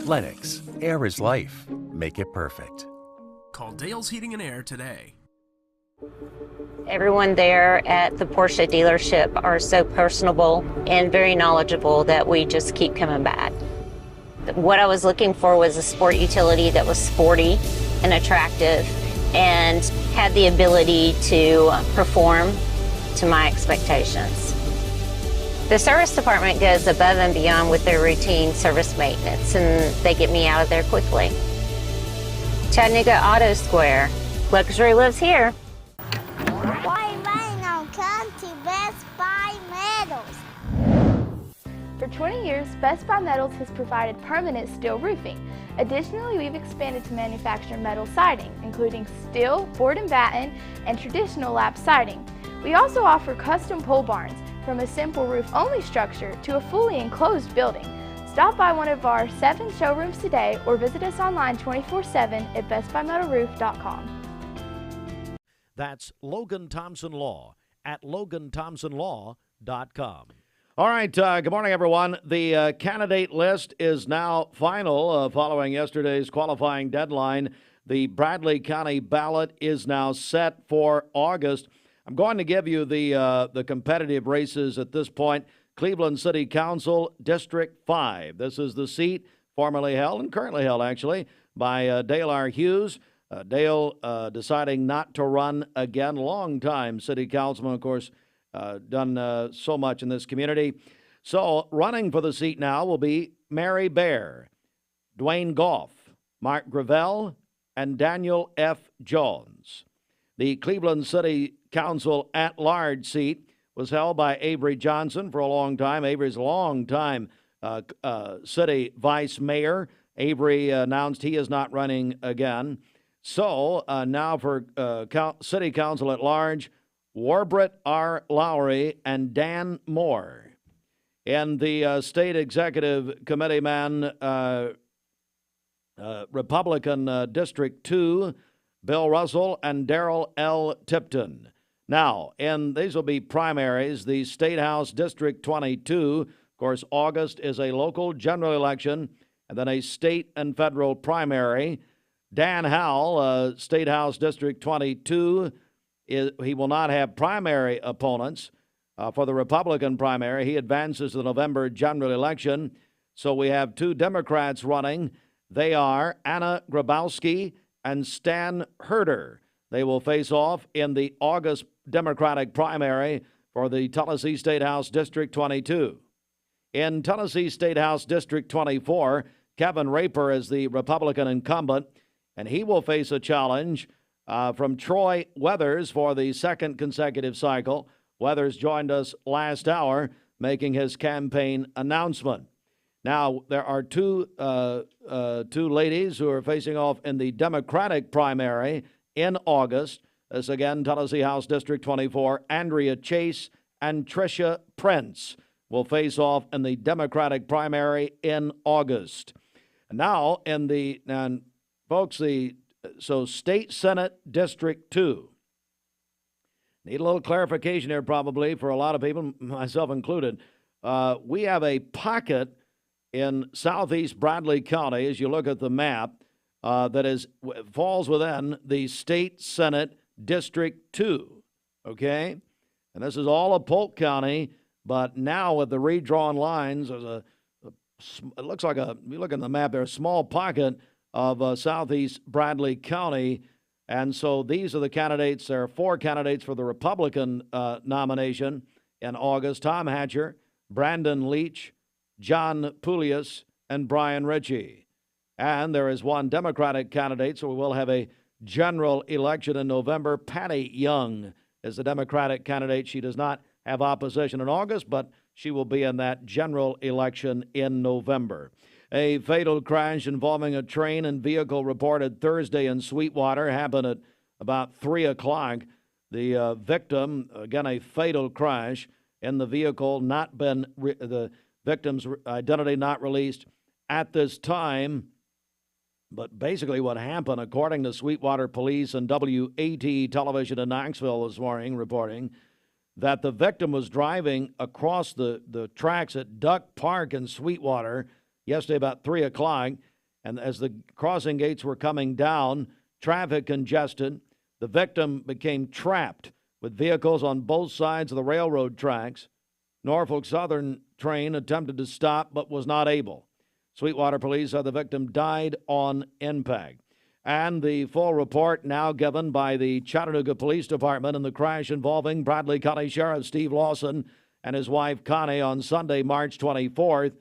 Lennox, air is life. Make it perfect. Call Dale's Heating and Air today. Everyone there at the Porsche dealership are so personable and very knowledgeable that we just keep coming back. What I was looking for was a sport utility that was sporty and attractive and had the ability to perform to my expectations. The service department goes above and beyond with their routine service maintenance, and they get me out of there quickly. Chattanooga Auto Square. Luxury lives here. Why rain on come to Best Buy Metals? For 20 years, Best Buy Metals has provided permanent steel roofing. Additionally, we've expanded to manufacture metal siding, including steel, board and batten, and traditional lap siding. We also offer custom pole barns, from a simple roof-only structure to a fully enclosed building. Stop by one of our 7 showrooms today or visit us online 24/7 at bestbuymetalroof.com. That's Logan Thompson Law at LoganThompsonLaw.com. All right, good morning, everyone. The candidate list is now final following yesterday's qualifying deadline. The Bradley County ballot is now set for August. I'm going to give you the competitive races at this point. Cleveland City Council, District 5. This is the seat formerly held and currently held, actually, by Dale R. Hughes. Dale deciding not to run again. Long-time city councilman, of course, done so much in this community. So running for the seat now will be Mary Bear, Dwayne Goff, Mark Gravel, and Daniel F. Jones. The Cleveland City Council at-large seat was held by Avery Johnson for a long time. Avery's a long-time city vice mayor. Avery announced he is not running again. So now for City Council at large, Warbrit R. Lowry and Dan Moore. And the State Executive Committee man, Republican District 2, Bill Russell and Darrell L. Tipton. Now, and these will be primaries. The State House District 22, of course, August is a local general election, and then a state and federal primary. Dan Howell, State House District 22, he will not have primary opponents for the Republican primary. He advances to the November general election. So we have 2 Democrats running. They are Anna Grabowski and Stan Herder. They will face off in the August Democratic primary for the Tennessee State House District 22. In Tennessee State House District 24, Kevin Raper is the Republican incumbent, and he will face a challenge from Troy Weathers for the second consecutive cycle. Weathers joined us last hour making his campaign announcement. Now, there are two ladies who are facing off in the Democratic primary in August. This again, Tennessee House District 24, Andrea Chase and Tricia Prince will face off in the Democratic primary in August. Now, so State Senate District 2. Need a little clarification here probably for a lot of people, myself included. We have a pocket in southeast Bradley County, as you look at the map, that falls within the State Senate District 2, okay? And this is all of Polk County, but now with the redrawn lines, there's it looks like if you look at the map, there's a small pocket of southeast Bradley County. And so these are the candidates. There are 4 candidates for the Republican nomination in August: Tom Hatcher, Brandon Leach, John Pulius, and Brian Ritchie. And there is 1 Democratic candidate, so we will have a general election in November. Patty Young is the Democratic candidate. She does not have opposition in August, but she will be in that general election in November. A fatal crash involving a train and vehicle reported Thursday in Sweetwater happened at about 3 o'clock. The victim, again, a fatal crash in the vehicle, the victim's identity not released at this time. But basically what happened, according to Sweetwater Police and WAT Television in Knoxville this morning, reporting that the victim was driving across the tracks at Duck Park in Sweetwater yesterday about 3 o'clock, and as the crossing gates were coming down, traffic congested. The victim became trapped with vehicles on both sides of the railroad tracks. Norfolk Southern train attempted to stop but was not able. Sweetwater Police said the victim died on impact. And the full report now given by the Chattanooga Police Department in the crash involving Bradley County Sheriff Steve Lawson and his wife Connie on Sunday, March 24th.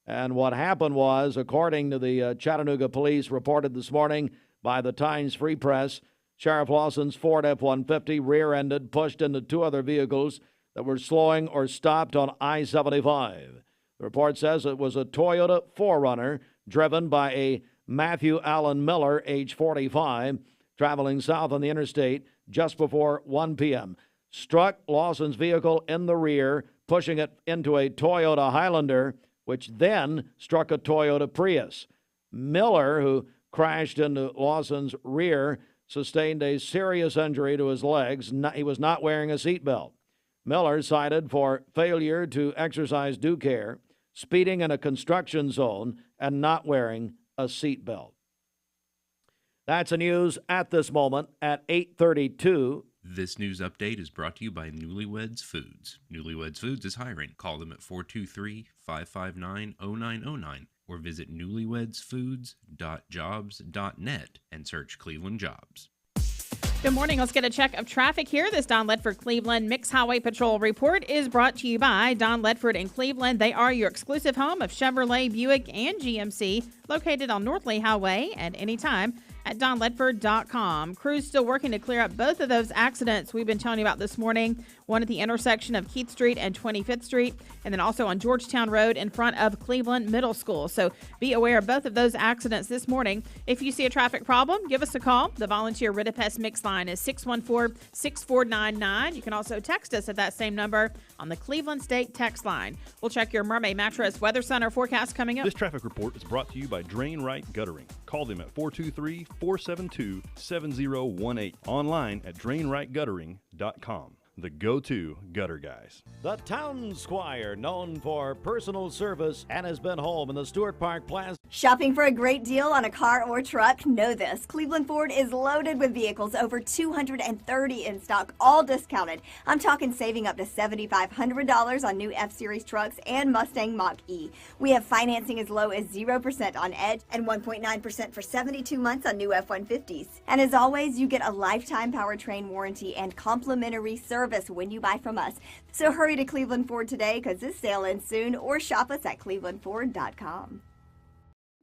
And what happened was, according to the Chattanooga police, reported this morning by the Times Free Press, Sheriff Lawson's Ford F-150 rear-ended, pushed into two other vehicles that were slowing or stopped on I-75. The report says it was a Toyota 4Runner driven by a Matthew Allen Miller, age 45, traveling south on the interstate just before 1 p.m. Struck Lawson's vehicle in the rear, pushing it into a Toyota Highlander, which then struck a Toyota Prius. Miller, who crashed into Lawson's rear, sustained a serious injury to his legs. He was not wearing a seatbelt. Miller cited for failure to exercise due care, speeding in a construction zone, and not wearing a seatbelt. That's the news at this moment at 8:32. This news update is brought to you by Newlyweds Foods. Newlyweds Foods is hiring. Call them at 423-559-0909 or visit newlywedsfoods.jobs.net and search Cleveland Jobs. Good morning. Let's get a check of traffic here. This Don Ledford Cleveland Mixed Highway Patrol report is brought to you by Don Ledford in Cleveland. They are your exclusive home of Chevrolet, Buick, and GMC, located on North Lee Highway at any time at donledford.com. Crews still working to clear up both of those accidents we've been telling you about this morning. One at the intersection of Keith Street and 25th Street, and then also on Georgetown Road in front of Cleveland Middle School. So be aware of both of those accidents this morning. If you see a traffic problem, give us a call. The volunteer Reddish mix line is 614-6499. You can also text us at that same number on the Cleveland State text line. We'll check your Mermaid Mattress Weather Center forecast coming up. This traffic report is brought to you by Drain Right Guttering. Call them at 423-472-7018. Online at drainrightguttering.com. The go-to gutter guys. The Town Squire, known for personal service and has been home in the Stewart Park Plaza. Shopping for a great deal on a car or truck? Know this. Cleveland Ford is loaded with vehicles, over 230 in stock, all discounted. I'm talking saving up to $7,500 on new F-Series trucks and Mustang Mach-E. We have financing as low as 0% on Edge and 1.9% for 72 months on new F-150s. And as always, you get a lifetime powertrain warranty and complimentary service when you buy from us. So hurry to Cleveland Ford today, because this sale ends soon, or shop us at clevelandford.com.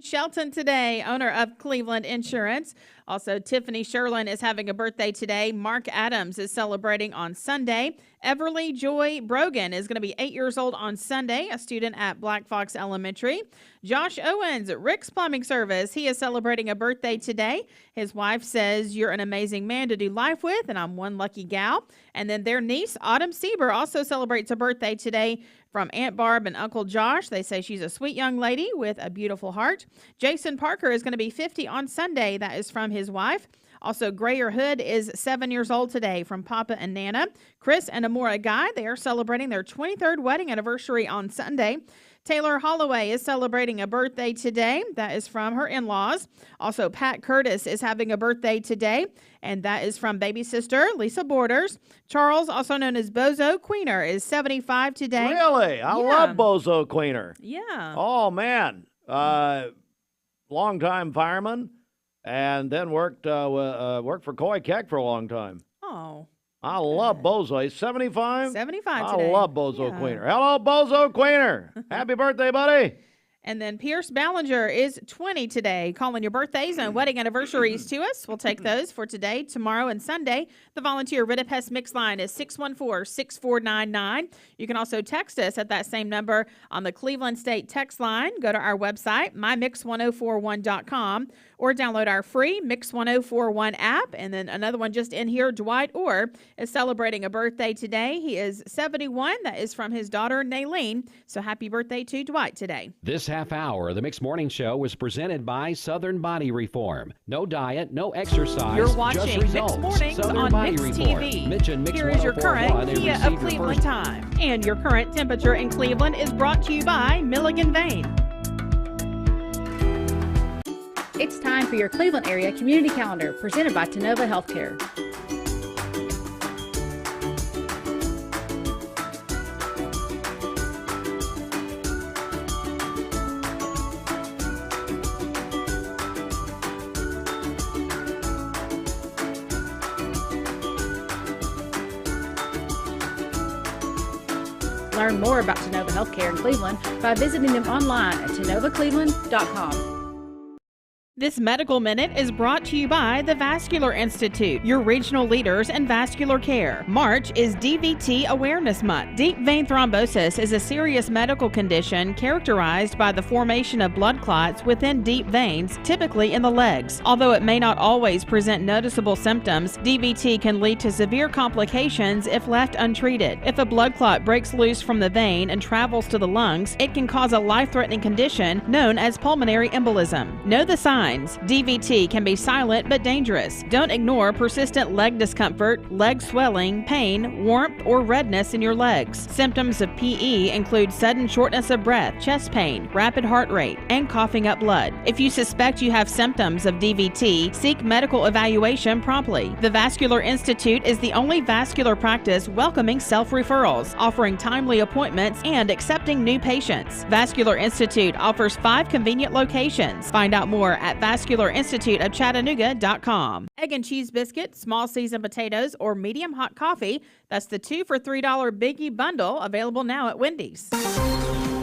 Shelton today, owner of Cleveland Insurance. Also, Tiffany Sherlin is having a birthday today. Mark Adams is celebrating on Sunday. Everly Joy Brogan is going to be 8 years old on Sunday, a student at Black Fox Elementary. Josh Owens, Rick's Plumbing Service, he is celebrating a birthday today. His wife says, "You're an amazing man to do life with, and I'm one lucky gal." And then their niece, Autumn Sieber, also celebrates a birthday today from Aunt Barb and Uncle Josh. They say she's a sweet young lady with a beautiful heart. Jason Parker is going to be 50 on Sunday. That is from his wife. Also, Grayer Hood is 7 years old today from Papa and Nana. Chris and Amora Guy, they are celebrating their 23rd wedding anniversary on Sunday. Taylor Holloway is celebrating a birthday today. That is from her in-laws. Also, Pat Curtis is having a birthday today, and that is from baby sister Lisa Borders. Charles, also known as Bozo Queener, is 75 today. Really? I love Bozo Queener. Yeah. Oh, man. Longtime fireman, and then worked for Coy Keck for a long time. Oh. I love Bozo. He's 75? 75 today. I love Bozo Queener. Hello, Bozo Queener. Happy birthday, buddy. And then Pierce Ballinger is 20 today. Calling your birthdays and wedding anniversaries to us. We'll take those for today, tomorrow, and Sunday. The volunteer Reddish mix line is 614-6499. You can also text us at that same number on the Cleveland State text line. Go to our website, mymix1041.com, or download our free Mix 1041 app. And then another one just in here, Dwight Orr is celebrating a birthday today. He is 71. That is from his daughter, Naylene. So happy birthday to Dwight today. This half hour of the Mixed Morning Show was presented by Southern Body Reform. No diet, no exercise, You're watching just results. Mixed Mornings Southern on Body Mixed Reform. TV. Mitch and Mix Here is your 1041 current and Kia receive of your Cleveland first time. And your current temperature in Cleveland is brought to you by Milligan Vane. It's time for your Cleveland area community calendar presented by Tennova Healthcare. Learn more about Tennova Healthcare in Cleveland by visiting them online at TennovaCleveland.com. This Medical Minute is brought to you by the Vascular Institute, your regional leaders in vascular care. March is DVT Awareness Month. Deep vein thrombosis is a serious medical condition characterized by the formation of blood clots within deep veins, typically in the legs. Although it may not always present noticeable symptoms, DVT can lead to severe complications if left untreated. If a blood clot breaks loose from the vein and travels to the lungs, it can cause a life-threatening condition known as pulmonary embolism. Know the signs. DVT can be silent but dangerous. Don't ignore persistent leg discomfort, leg swelling, pain, warmth, or redness in your legs. Symptoms of PE include sudden shortness of breath, chest pain, rapid heart rate, and coughing up blood. If you suspect you have symptoms of DVT, seek medical evaluation promptly. The Vascular Institute is the only vascular practice welcoming self-referrals, offering timely appointments and accepting new patients. Vascular Institute offers 5 convenient locations. Find out more at VascularInstituteofChattanooga.com. Egg and cheese biscuit, small seasoned potatoes, or medium hot coffee. That's the 2 for $3 Biggie Bundle, available now at Wendy's.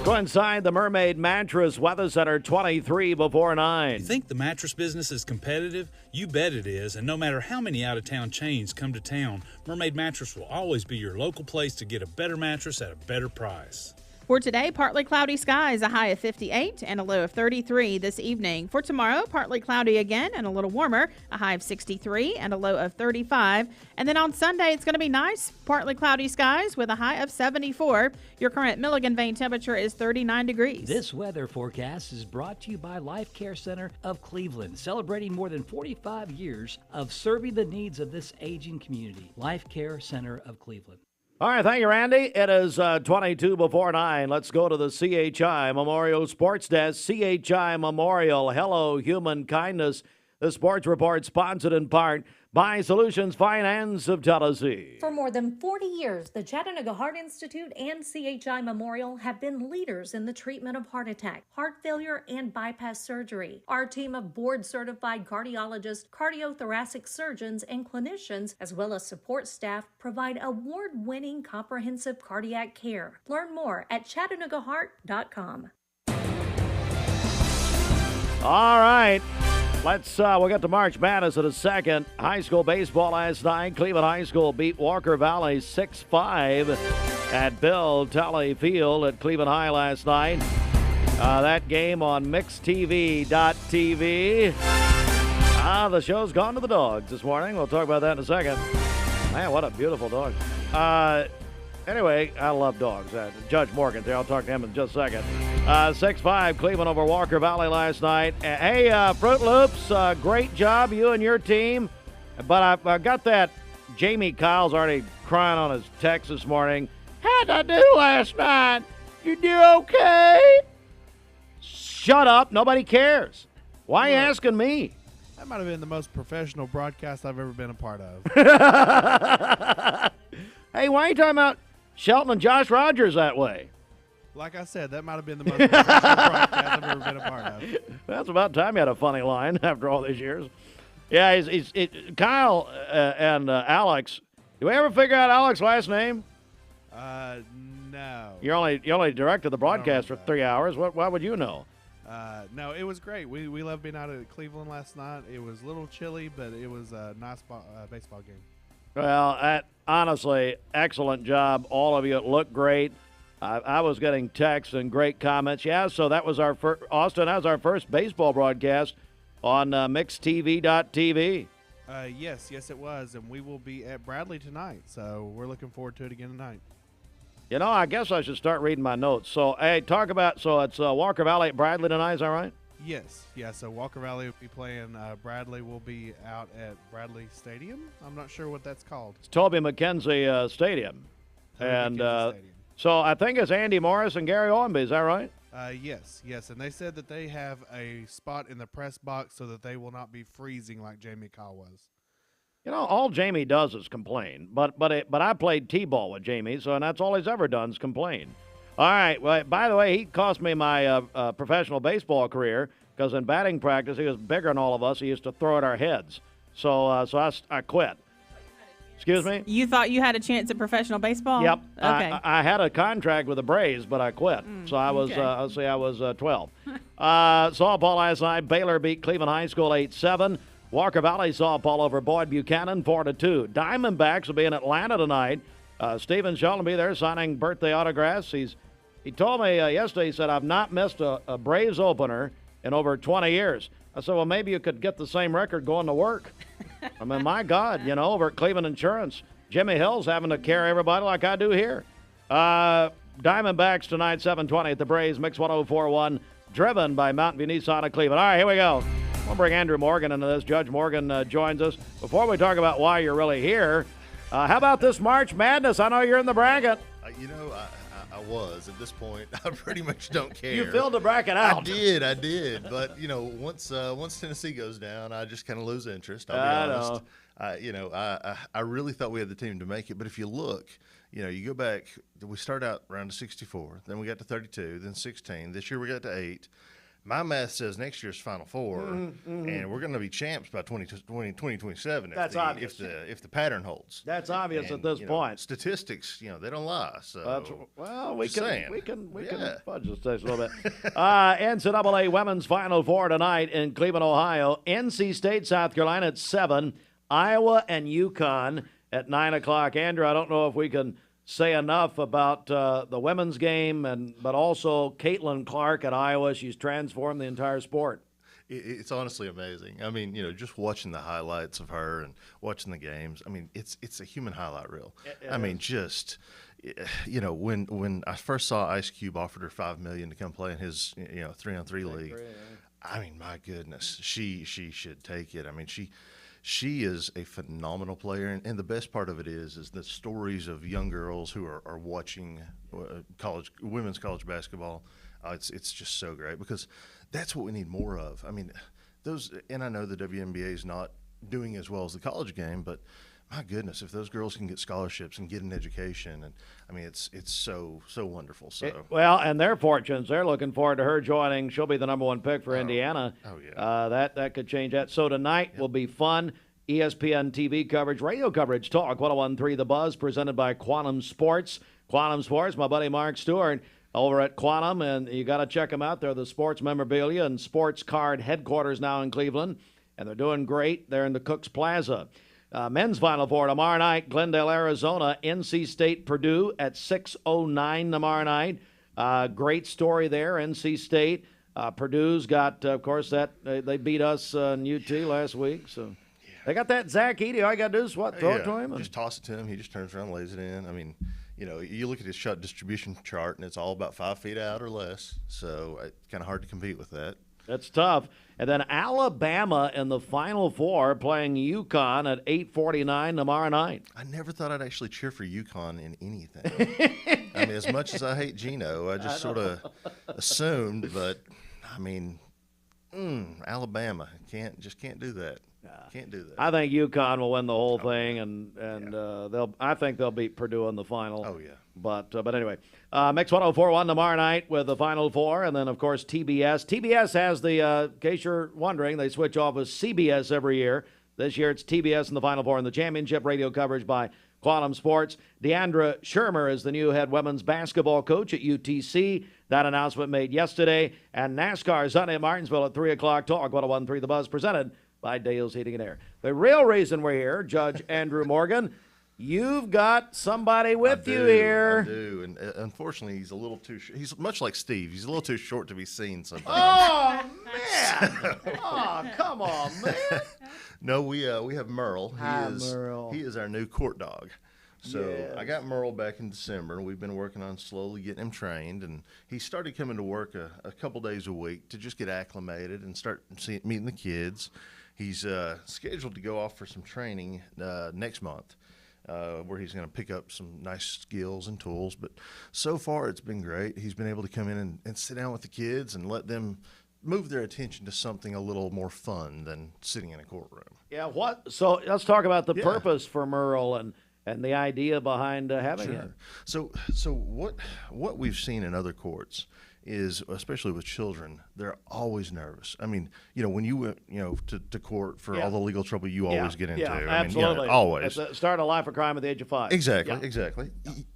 Go inside the Mermaid Mattress Weather Center, 23 before 9. You think the mattress business is competitive? You bet it is, and no matter how many out-of-town chains come to town, Mermaid Mattress will always be your local place to get a better mattress at a better price. For today, partly cloudy skies, a high of 58 and a low of 33 this evening. For tomorrow, partly cloudy again and a little warmer, a high of 63 and a low of 35. And then on Sunday, it's going to be nice, partly cloudy skies with a high of 74. Your current Milligan Vein temperature is 39 degrees. This weather forecast is brought to you by Life Care Center of Cleveland, celebrating more than 45 years of serving the needs of this aging community. Life Care Center of Cleveland. All right, thank you, Randy. It is 22 before 9. Let's go to the CHI Memorial Sports Desk. CHI Memorial, hello, human kindness. The sports report sponsored in part by Solutions Finance of Tennessee. For more than 40 years, the Chattanooga Heart Institute and CHI Memorial have been leaders in the treatment of heart attack, heart failure, and bypass surgery. Our team of board-certified cardiologists, cardiothoracic surgeons, and clinicians, as well as support staff, provide award-winning comprehensive cardiac care. Learn more at ChattanoogaHeart.com. All right. We'll get to March Madness in a second. High school baseball last night. Cleveland High School beat Walker Valley 6-5 at Bill Tully Field at Cleveland High last night. That game on mixedtv.tv. The show's gone to the dogs this morning. We'll talk about that in a second. Man, what a beautiful dog. Anyway, I love dogs. Judge Morgan's there. I'll talk to him in just a second. 6-5 Cleveland over Walker Valley last night. Hey, Fruit Loops, great job, you and your team. But I got that Jamie Kyle's already crying on his text this morning. How'd I do last night? You do okay? Shut up. Nobody cares. Why are you asking me? That might have been the most professional broadcast I've ever been a part of. Hey, why are you talking about Shelton and Josh Rogers that way? Like I said, that might have been the most professional broadcast I've ever been a part of. That's about time you had a funny line after all these years. Yeah, Kyle and Alex. Do we ever figure out Alex's last name? No. You only directed the broadcast for 3 hours. Why would you know? No, it was great. We loved being out at Cleveland last night. It was a little chilly, but it was a nice baseball game. Well, honestly, excellent job. All of you looked great. I was getting texts and great comments. Yeah, so that was our first, Austin, that was our first baseball broadcast on mixedtv.tv. Yes, it was. And we will be at Bradley tonight. So we're looking forward to it again tonight. You know, I guess I should start reading my notes. So, hey, it's Walker Valley at Bradley tonight, is that right? Yes. Yeah, so Walker Valley will be playing. Bradley will be out at Bradley Stadium. I'm not sure what that's called. It's Toby McKenzie Stadium. So I think it's Andy Morris and Gary Owenby. Is that right? Yes. And they said that they have a spot in the press box so that they will not be freezing like Jamie Kyle was. You know, all Jamie does is complain. But I played T-ball with Jamie, so and that's all he's ever done is complain. All right. Well, by the way, he cost me my professional baseball career because in batting practice he was bigger than all of us. He used to throw at our heads. So I quit. Excuse me? You thought you had a chance at professional baseball? Yep. Okay. I had a contract with the Braves, but I quit. So I was, okay. I'll say I was 12. Softball last night, Baylor beat Cleveland High School 8-7. Walker Valley softball over Boyd Buchanan 4-2. Diamondbacks will be in Atlanta tonight. Stephen Sheldon will be there signing birthday autographs. He told me yesterday, he said, I've not missed a Braves opener in over 20 years. I said, well, maybe you could get the same record going to work. I mean, my God, over at Cleveland Insurance, Jimmy Hill's having to carry everybody like I do here. Diamondbacks tonight, 7:20 at the Braves, Mix 104.1, driven by Mountain View Nissan of Cleveland. All right, here we go. We'll bring Andrew Morgan into this. Judge Morgan joins us. Before we talk about why you're really here, how about this March Madness? I know you're in the bracket. I was. At this point, I pretty much don't care. You filled the bracket out. I did. But, once Tennessee goes down, I just kind of lose interest, I'll be honest. I really thought we had the team to make it. But if you look, you go back, we started out around 64, then we got to 32, then 16. This year we got to 8. My math says next year's Final Four, and we're going to be champs by 2027 That's obvious. if the pattern holds. That's obvious at this point. Statistics, they don't lie. So we can Yeah. fudge this a little bit. NCAA Women's Final Four tonight in Cleveland, Ohio. NC State, South Carolina at 7. Iowa and UConn at 9 o'clock. Andrew, I don't know if we can say enough about the women's game, but also Caitlin Clark at Iowa. She's transformed the entire sport. It's honestly amazing. I mean, just watching the highlights of her and watching the games. I mean, it's a human highlight reel. I mean, just when I first saw Ice Cube offered her $5 million to come play in his 3-on-3 league. I mean, my goodness, she should take it. I mean, She is a phenomenal player, and the best part of it is the stories of young girls who are watching women's college basketball. It's just so great because that's what we need more of. I mean, and I know the WNBA is not doing as well as the college game, but my goodness, if those girls can get scholarships and get an education, and I mean, it's so wonderful. So and their fortunes, they're looking forward to her joining. She'll be the number 1 pick for Indiana. Oh yeah, that could change that. So tonight will be fun. ESPN TV coverage, radio coverage, Talk 101.3 The Buzz, presented by Quantum Sports. Quantum Sports, my buddy Mark Stewart over at Quantum, and you got to check them out. They're the sports memorabilia and sports card headquarters now in Cleveland, and they're doing great. They're in the Cooks Plaza. Men's Final Four tomorrow night, Glendale, Arizona, NC State, Purdue at 6:09 tomorrow night. Great story there, NC State. Purdue's got, of course, they beat us in UT last week, so they got that Zach Edey. All you got to do is throw it to him? Just toss it to him. He just turns around and lays it in. I mean, you look at his shot distribution chart, and it's all about 5 feet out or less, so it's kind of hard to compete with that. That's tough. And then Alabama in the Final Four playing UConn at 8:49 tomorrow night. I never thought I'd actually cheer for UConn in anything. I mean, as much as I hate Geno, I just sort of assumed, but I mean, Alabama can't do that. Can't do that. I think UConn will win the whole thing, and I think they'll beat Purdue in the final. Oh yeah. But anyway, Mix 104.1 tomorrow night with the Final Four, and then of course TBS. TBS has the, in case you're wondering, they switch off with CBS every year. This year it's TBS in the Final Four, and the championship radio coverage by Quantum Sports. Deandra Shermer is the new head women's basketball coach at UTC. That announcement made yesterday. And NASCAR Sunday at Martinsville at 3 o'clock. Talk 101.3 The Buzz, presented by Dale's Heating and Air. The real reason we're here, Judge Andrew Morgan, you've got somebody with you here. I do, and unfortunately, he's a little too short. He's much like Steve. He's a little too short to be seen sometimes. Oh, man. Oh, come on, man. No, we have Merle. Merle. He is our new court dog. So Yes. I got Merle back in December, and we've been working on slowly getting him trained. And he started coming to work a couple days a week to just get acclimated and start meeting the kids. He's scheduled to go off for some training next month, where he's going to pick up some nice skills and tools. But so far, it's been great. He's been able to come in and sit down with the kids and let them move their attention to something a little more fun than sitting in a courtroom. Yeah, so let's talk about the purpose for Merle and the idea behind having him. So what we've seen in other courts is, especially with children, they're always nervous. I mean, when you went, to court for all the legal trouble you always get into. Yeah, I absolutely. mean, always. Starting a life of crime at the age of 5. Exactly, exactly.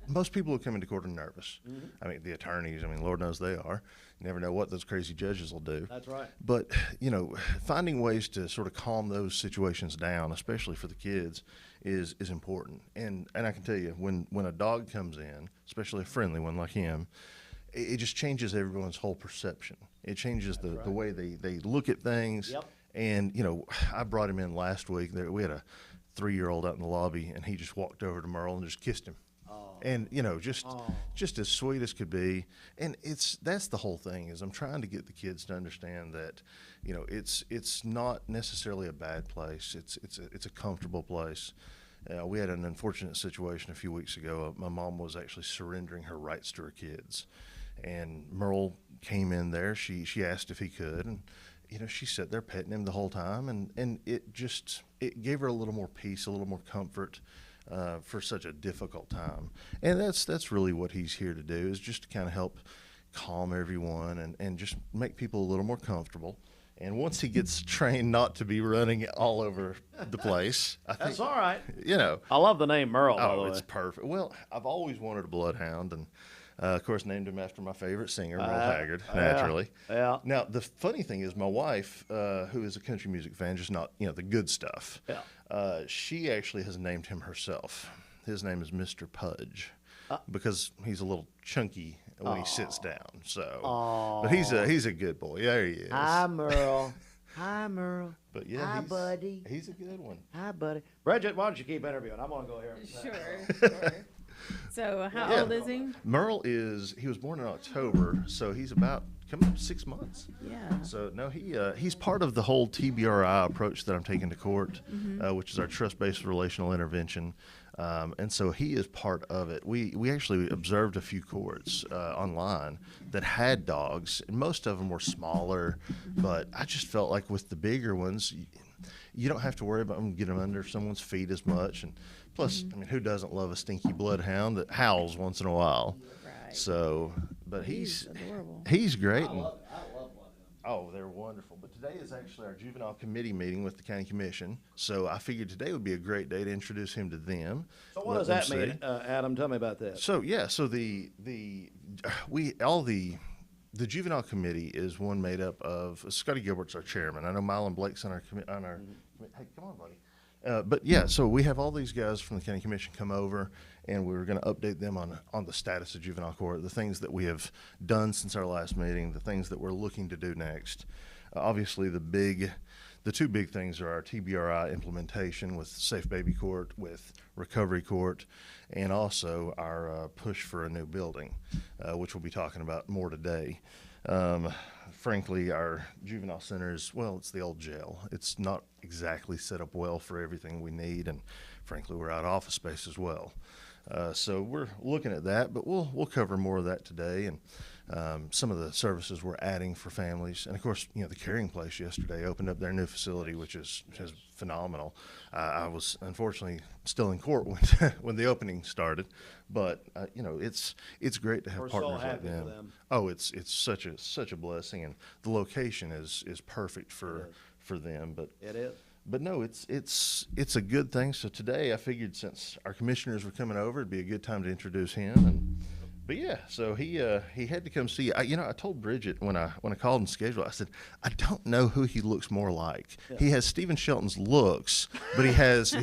Most people who come into court are nervous. I mean, the attorneys, Lord knows they are. You never know what those crazy judges will do. That's right. But, finding ways to sort of calm those situations down, especially for the kids, is important. And I can tell you, when a dog comes in, especially a friendly one like him, it just changes everyone's whole perception. It changes the way they look at things. Yep. And, I brought him in last week. We had a 3-year-old out in the lobby, and he just walked over to Merle and just kissed him. And, just as sweet as could be. And that's the whole thing, is I'm trying to get the kids to understand that, it's not necessarily a bad place. It's a comfortable place. We had an unfortunate situation a few weeks ago. My mom was actually surrendering her rights to her kids. And Merle came in there. She asked if he could, and she sat there petting him the whole time, and it gave her a little more peace, a little more comfort for such a difficult time. And that's really what he's here to do, is just to kind of help calm everyone and just make people a little more comfortable. And once he gets trained not to be running all over the place, That's all right. I love the name Merle, by the way. It's perfect. Well, I've always wanted a bloodhound, and of course, named him after my favorite singer, Merle Haggard, naturally. Yeah. Now, the funny thing is, my wife, who is a country music fan, just not the good stuff. Yeah. She actually has named him herself. His name is Mr. Pudge, because he's a little chunky when he sits down. So, but he's a good boy. There he is. Hi, Merle. Hi, Merle. But yeah, hi, buddy. He's a good one. Hi, buddy. Bridget, why don't you keep interviewing? I'm gonna go here. Sure. So how old is he? Merle he was born in October, so he's about coming up 6 months. Yeah. So no, he's part of the whole TBRI approach that I'm taking to court, which is our trust-based relational intervention. And so he is part of it. We actually observed a few courts online that had dogs, and most of them were smaller, but I just felt like with the bigger ones, you don't have to worry about them getting them under someone's feet as much. And plus, who doesn't love a stinky bloodhound that howls once in a while? Right. So, but he's adorable. He's great. I love Oh, they're wonderful. But today is actually our juvenile committee meeting with the county commission. So I figured today would be a great day to introduce him to them. So what does that mean, Adam? Tell me about that. So the juvenile committee is one made up of Scotty Gilbert's our chairman. I know Mylon Blake's on our committee. Hey, come on, buddy. But yeah, so we have all these guys from the county commission come over, and we were going to update them on the status of juvenile court, the things that we have done since our last meeting, the things that we're looking to do next. Obviously, the two big things are our TBRI implementation with Safe Baby Court, with Recovery Court, and also our push for a new building, which we'll be talking about more today. Frankly, our juvenile center is, it's the old jail. It's not exactly set up well for everything we need, and frankly, we're out of office space as well. So we're looking at that, but we'll cover more of that today, and some of the services we're adding for families. And of course, the Caring Place yesterday opened up their new facility, which is phenomenal. I was unfortunately still in court when the opening started, but it's great to have We're partners so like happy them. for them. Oh, it's such a blessing, and the location is perfect for them. But it is. But no, it's a good thing. So today I figured, since our commissioners were coming over, it'd be a good time to introduce him. But yeah, so he had to come see. I told Bridget when I called and scheduled, I said, I don't know who he looks more like. Yeah. He has Stephen Shelton's looks, but he has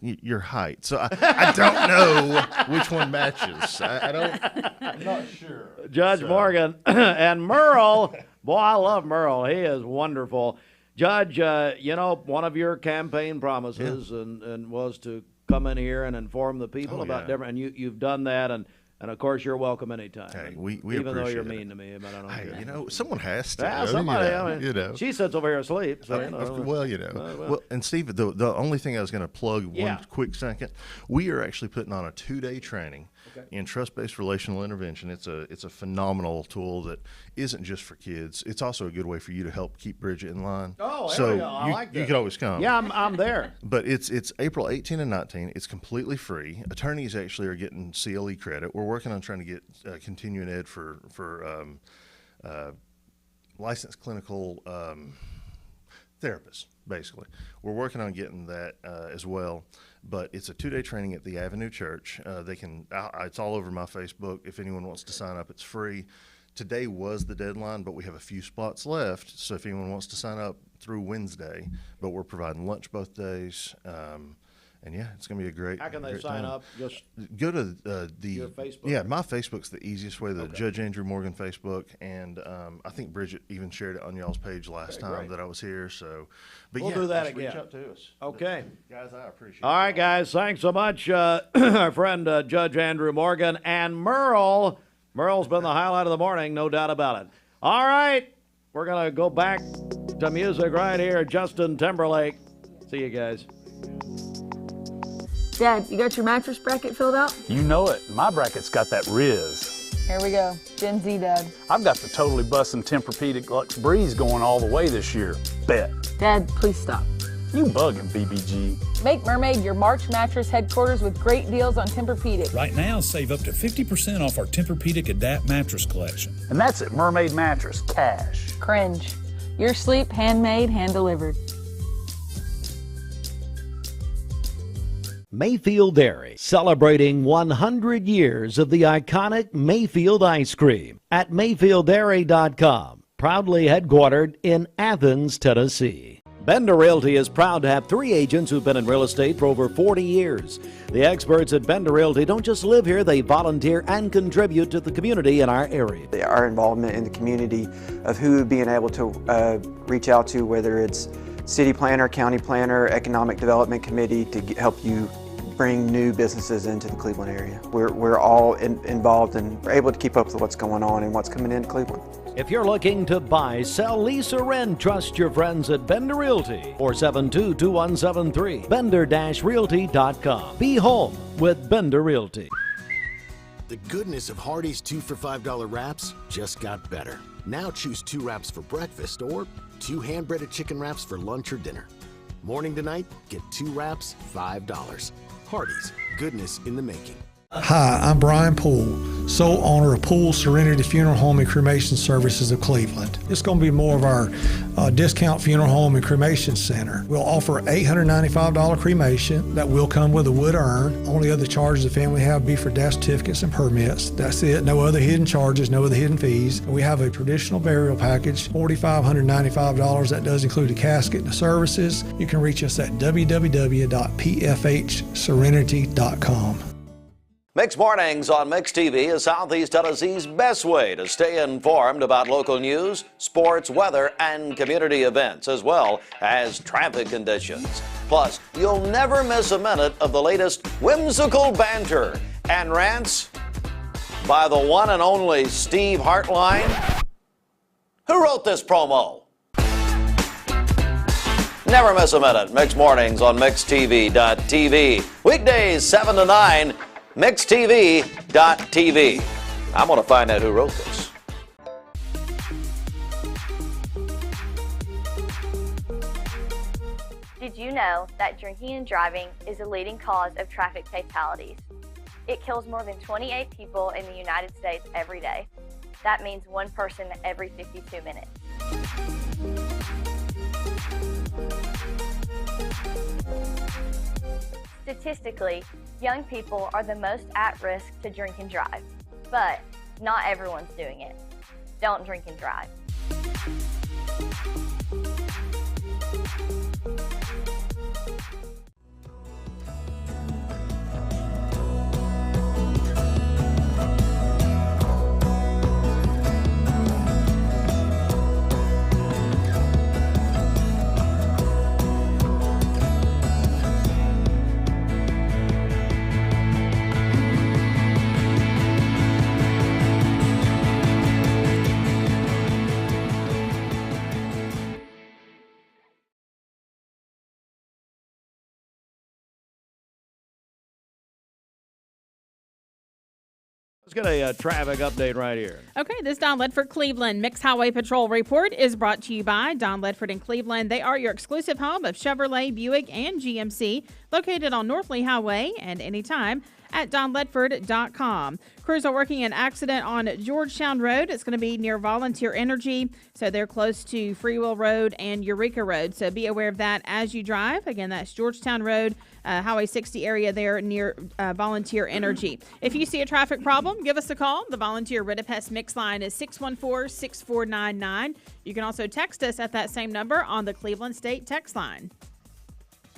your height. So I don't know which one matches. I'm not sure. Judge Morgan and Merle. Boy, I love Merle. He is wonderful. Judge, one of your campaign promises and was to come in here and inform the people about different, and you've done that, and of course you're welcome anytime. Hey, we even though you're appreciate mean to me, but I don't care. Someone has to. Yeah, somebody. She sits over here asleep. So, Well, and Steve, the only thing I was going to plug one quick second, we are actually putting on a 2-day training in trust-based relational intervention. It's a phenomenal tool that isn't just for kids. It's also a good way for you to help keep Bridget in line. Oh, so I like that. You can always come. Yeah, I'm there. But it's April 18 and 19. It's completely free. Attorneys actually are getting CLE credit. We're working on trying to get continuing ed for licensed clinical therapists, basically. We're working on getting that as well. But it's a 2-day training at the Avenue Church. It's all over my Facebook. If anyone wants to sign up, it's free. Today was the deadline, but we have a few spots left. So if anyone wants to sign up through Wednesday, but we're providing lunch both days. And yeah, it's going to be a great. How can they great sign time. up? Just go to your Facebook. Yeah, my Facebook's the easiest way. The Judge Andrew Morgan Facebook, and I think Bridget even shared it on y'all's page last time that I was here. So, but we'll yeah, do that just again. Reach out to us. Okay, guys, I appreciate. All right, guys, thanks so much, our friend Judge Andrew Morgan and Merle. Merle's been the highlight of the morning, no doubt about it. All right, we're gonna go back to music right here. Justin Timberlake. See you guys. Dad, you got your mattress bracket filled out? You know it. My bracket's got that Riz. Here we go. Gen Z, Dad. I've got the totally bussin' Tempur-Pedic Luxe Breeze going all the way this year. Bet. Dad, please stop. You bugging, BBG. Make Mermaid your March mattress headquarters with great deals on Tempur-Pedic. Right now, save up to 50% off our Tempur-Pedic Adapt mattress collection. And that's at Mermaid Mattress, cash. Cringe. Your sleep, handmade, hand-delivered. Mayfield Dairy, celebrating 100 years of the iconic Mayfield ice cream at MayfieldDairy.com, proudly headquartered in Athens, Tennessee. Bender Realty is proud to have 3 agents who've been in real estate for over 40 years. The experts at Bender Realty don't just live here, they volunteer and contribute to the community in our area. Our involvement in the community of who being able to reach out to, whether it's city planner, county planner, economic development committee, to help you bring new businesses into the Cleveland area. We're all involved and we're able to keep up with what's going on and what's coming into Cleveland. If you're looking to buy, sell, lease, or rent, trust your friends at Bender Realty. 472-2173. Bender-Realty.com. Be home with Bender Realty. The goodness of Hardee's 2 for $5 wraps just got better. Now choose 2 wraps for breakfast or 2 hand-breaded chicken wraps for lunch or dinner. Morning to night, get 2 wraps, $5. Hardee's, goodness in the making. Hi, I'm Brian Poole, sole owner of Poole Serenity Funeral Home and Cremation Services of Cleveland. It's going to be more of our discount funeral home and cremation center. We'll offer $895 cremation that will come with a wood urn. Only other charges the family have be for death certificates and permits. That's it. No other hidden charges, no other hidden fees. We have a traditional burial package, $4,595. That does include a casket and the services. You can reach us at www.pfhserenity.com. Mixed Mornings on Mixed TV is Southeast Tennessee's best way to stay informed about local news, sports, weather, and community events, as well as traffic conditions. Plus, you'll never miss a minute of the latest whimsical banter and rants by the one and only Steve Hartline. Who wrote this promo? Never miss a minute. Mixed Mornings on MixedTV.tv. Weekdays 7 to 9. MixedTV.tv. I'm going to find out who wrote this. Did you know that drinking and driving is a leading cause of traffic fatalities? It kills more than 28 people in the United States every day. That means 1 person every 52 minutes. Statistically, young people are the most at risk to drink and drive, but not everyone's doing it. Don't drink and drive. Let's get a traffic update right here. Okay, this Don Ledford Cleveland Mixed Highway Patrol report is brought to you by Don Ledford in Cleveland. They are your exclusive home of Chevrolet, Buick, and GMC, located on North Lee Highway and anytime at donledford.com. Crews are working an accident on Georgetown Road. It's going to be near Volunteer Energy, so they're close to Freewell Road and Eureka Road. So be aware of that as you drive. Again, that's Georgetown Road, Highway 60 area there near Volunteer Energy. If you see a traffic problem, give us a call. The Volunteer Reddish Mix line is 614-6499. You can also text us at that same number on the Cleveland State text line.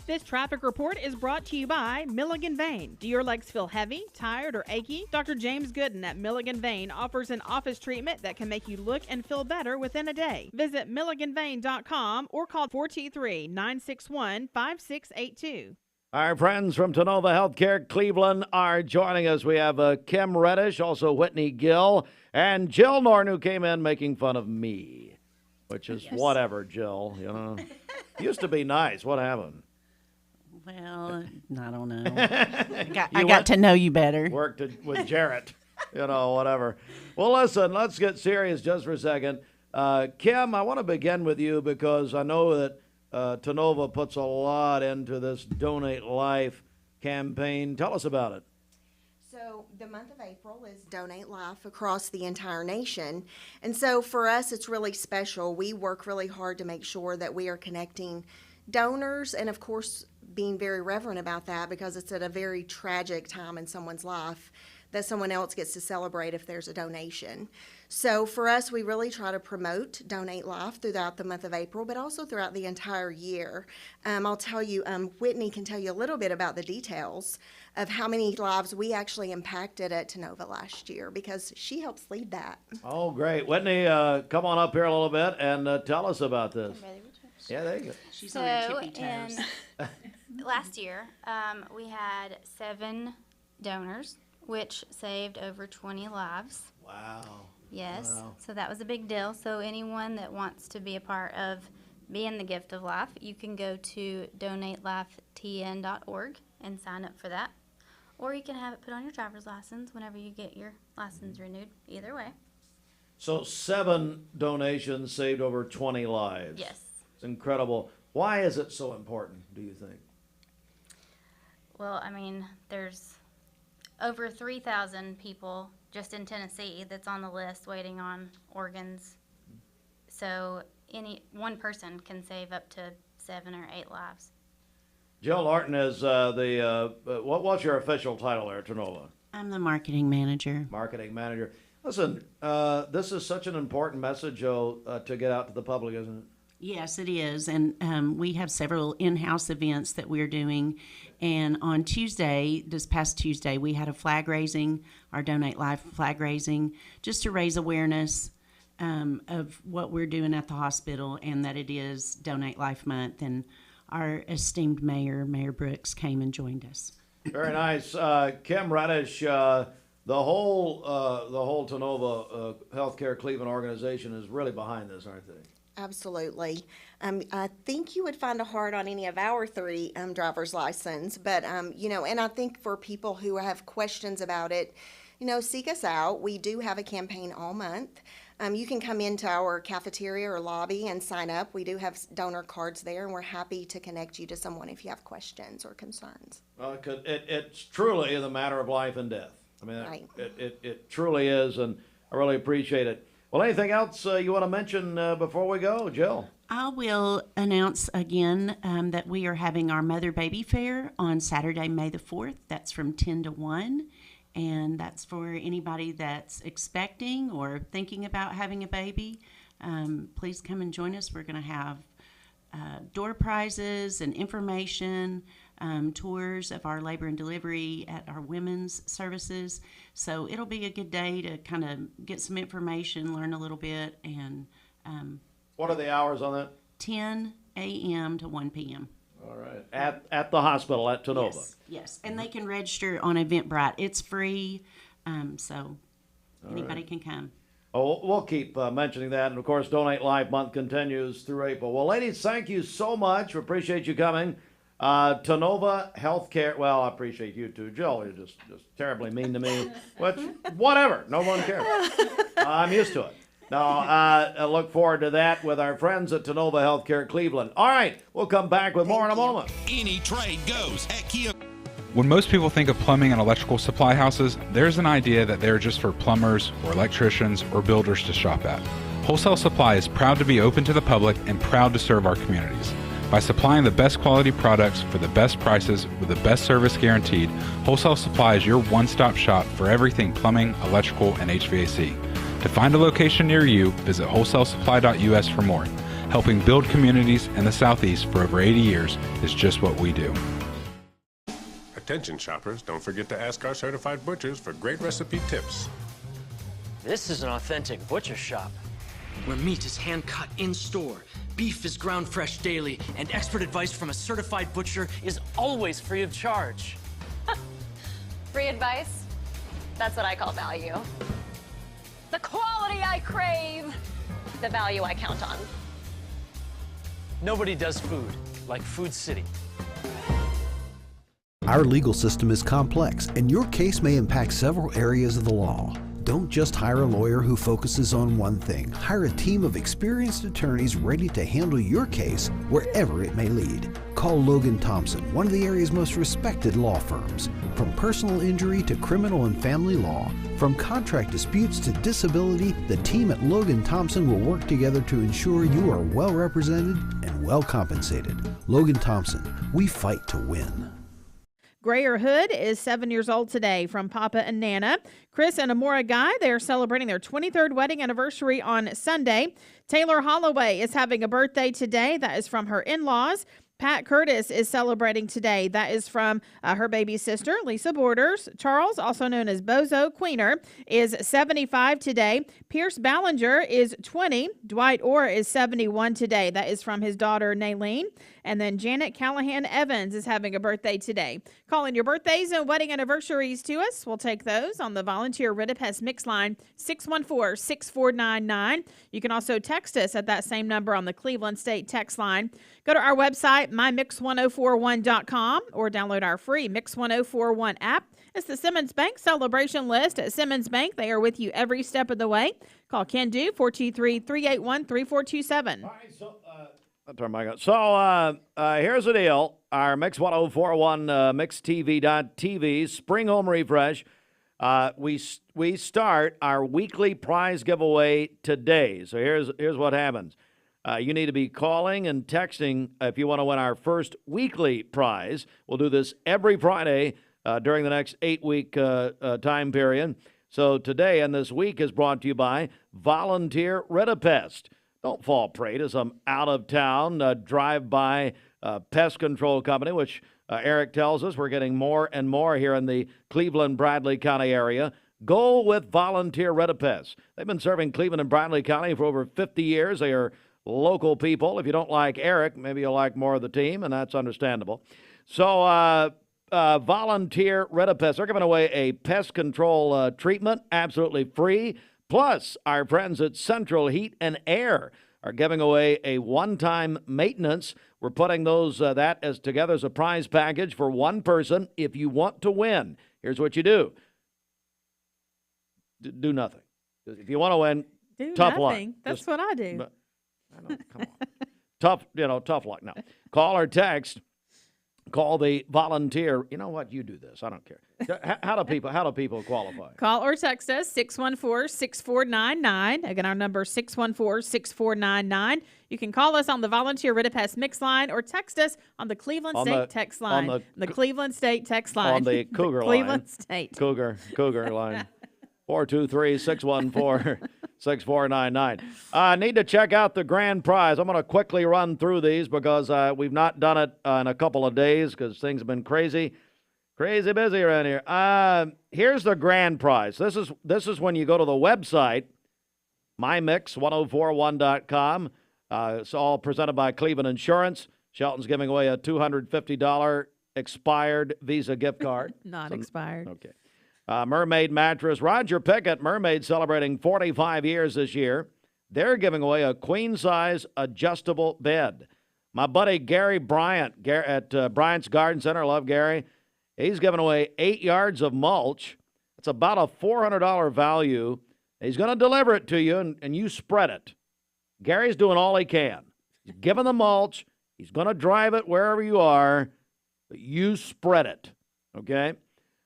This traffic report is brought to you by Milligan Vein. Do your legs feel heavy, tired, or achy? Dr. James Gooden at Milligan Vein offers an office treatment that can make you look and feel better within a day. Visit milliganvein.com or call 423-961-5682. Our friends from Tennova Healthcare Cleveland are joining us. We have Kim Reddish, also Whitney Gill, and Jill Norton, who came in making fun of me, which is whatever, Jill. You know, used to be nice. What happened? Well, I don't know. I got to know you better. Worked with Jarrett, you know, whatever. Well, listen, let's get serious just for a second. Kim, I want to begin with you because I know that Tennova puts a lot into this Donate Life campaign. Tell us about it. So the month of April is Donate Life across the entire nation. And so for us, it's really special. We work really hard to make sure that we are connecting donors and, of course, being very reverent about that because it's at a very tragic time in someone's life that someone else gets to celebrate if there's a donation. So for us, we really try to promote Donate Life throughout the month of April, but also throughout the entire year. I'll tell you, Whitney can tell you a little bit about the details of how many lives we actually impacted at Tennova last year because she helps lead that. Oh, great. Whitney, come on up here a little bit and tell us about this. Yeah, there you go. She's on her tippy toes. Last year, we had 7 donors, which saved over 20 lives. Wow. Yes, Wow. So that was a big deal. So anyone that wants to be a part of being the Gift of Life, you can go to donatelifetn.org and sign up for that. Or you can have it put on your driver's license whenever you get your license renewed, either way. So 7 donations saved over 20 lives. Yes. It's incredible. Why is it so important, do you think? Well, I mean, there's over 3,000 people just in Tennessee that's on the list waiting on organs. So any one person can save up to 7 or 8 lives. Jill Norton is what's your official title there, Tennova? I'm the marketing manager. Marketing manager. Listen, this is such an important message, Joe, to get out to the public, isn't it? Yes, it is. And we have several in-house events that we're doing. And on Tuesday, this past Tuesday, we had a flag raising, our Donate Life flag raising, just to raise awareness of what we're doing at the hospital and that it is Donate Life Month. And our esteemed mayor, Mayor Brooks, came and joined us. Very nice. Kim Reddish, the whole Tennova Healthcare Cleveland organization is really behind this, aren't they? Absolutely. I think you would find a heart on any of our 3 driver's license, but, and I think for people who have questions about it, seek us out. We do have a campaign all month. You can come into our cafeteria or lobby and sign up. We do have donor cards there, and we're happy to connect you to someone if you have questions or concerns. Well, it's truly the matter of life and death. I mean, Right. it truly is, and I really appreciate it. Well, anything else you want to mention before we go, Jill? I will announce again that we are having our Mother Baby Fair on Saturday, May the 4th. That's from 10 to 1. And that's for anybody that's expecting or thinking about having a baby. Please come and join us. We're going to have door prizes and information, tours of our labor and delivery at our women's services. So it'll be a good day to kind of get some information, learn a little bit, and what are the hours on that? 10 a.m. to 1 p.m. All right. At the hospital at Tennova. Yes. And they can register on Eventbrite. It's free, so anybody right. can come. Oh, we'll keep mentioning that. And, of course, Donate Life Month continues through April. Well, ladies, thank you so much. We appreciate you coming. Tennova Healthcare. Well, I appreciate you too, Jill. You're just terribly mean to me. Which, whatever. No one cares. I'm used to it. No, I look forward to that with our friends at Tennova Healthcare Cleveland. All right, we'll come back with more in a moment. Any trade goes at Kia. When most people think of plumbing and electrical supply houses, there's an idea that they're just for plumbers or electricians or builders to shop at. Wholesale Supply is proud to be open to the public and proud to serve our communities. By supplying the best quality products for the best prices with the best service guaranteed, Wholesale Supply is your one-stop shop for everything plumbing, electrical, and HVAC. To find a location near you, visit wholesalesupply.us for more. Helping build communities in the Southeast for over 80 years is just what we do. Attention shoppers, don't forget to ask our certified butchers for great recipe tips. This is an authentic butcher shop, where meat is hand-cut in-store, beef is ground fresh daily, and expert advice from a certified butcher is always free of charge. Free advice? That's what I call value. The quality I crave, the value I count on. Nobody does food like Food City. Our legal system is complex, and your case may impact several areas of the law. Don't just hire a lawyer who focuses on one thing. Hire a team of experienced attorneys ready to handle your case wherever it may lead. Call Logan Thompson, one of the area's most respected law firms. From personal injury to criminal and family law, from contract disputes to disability, the team at Logan Thompson will work together to ensure you are well represented and well compensated. Logan Thompson, we fight to win. Grayer Hood is 7 years old today from Papa and Nana. Chris and Amora Guy, they are celebrating their 23rd wedding anniversary on Sunday. Taylor Holloway is having a birthday today. That is from her in-laws. Pat Curtis is celebrating today. That is from her baby sister, Lisa Borders. Charles, also known as Bozo Queener, is 75 today. Pierce Ballinger is 20. Dwight Orr is 71 today. That is from his daughter, Naylene. And then Janet Callahan Evans is having a birthday today. Calling your birthdays and wedding anniversaries to us. We'll take those on the Volunteer Reddish Mix line, 614-6499. You can also text us at that same number on the Cleveland State text line. Go to our website, mymix1041.com, or download our free Mix 1041 app. It's the Simmons Bank celebration list at Simmons Bank. They are with you every step of the way. Call Ken Do, 423-381-3427. So here's the deal. Our Mix 1041 MixTV.TV Spring Home Refresh. We start our weekly prize giveaway today. So here's what happens. You need to be calling and texting if you want to win our first weekly prize. We'll do this every Friday during the next 8-week time period. So today and this week is brought to you by Volunteer Reddish. Don't fall prey to some out-of-town drive-by pest control company, which Eric tells us we're getting more and more here in the Cleveland-Bradley County area. Go with Volunteer Reddish. They've been serving Cleveland and Bradley County for over 50 years. They are local people. If you don't like Eric, maybe you'll like more of the team, and that's understandable. So Volunteer Reddish, they're giving away a pest control treatment, absolutely free. Plus, our friends at Central Heat and Air are giving away a one-time maintenance. We're putting those together as a prize package for one person. If you want to win, here's what you do. Do nothing. If you want to win, tough luck. That's what I do. I know, come on. Tough luck. No. Call or text. Call the volunteer. You know what? You do this. I don't care. How do people qualify? Call or text us, 614-6499. Again, our number is 614-6499. You can call us on the Volunteer Reddish Mix line or text us on the Cleveland State text line. On the Cleveland State text line. On the Cougar line. Cleveland State. Cougar line. 423-614-6499. Need to check out the grand prize. I'm going to quickly run through these because we've not done it in a couple of days because things have been crazy busy around here. Here's the grand prize. This is when you go to the website, mymix1041.com. It's all presented by Cleveland Insurance. Shelton's giving away a $250 expired Visa gift card. Not expired. Okay. Mermaid Mattress. Roger Pickett, Mermaid, celebrating 45 years this year. They're giving away a queen-size adjustable bed. My buddy Gary Bryant at Bryant's Garden Center, love Gary, he's giving away 8 yards of mulch. It's about a $400 value. He's going to deliver it to you, and you spread it. Gary's doing all he can. He's giving the mulch. He's going to drive it wherever you are, but you spread it. Okay?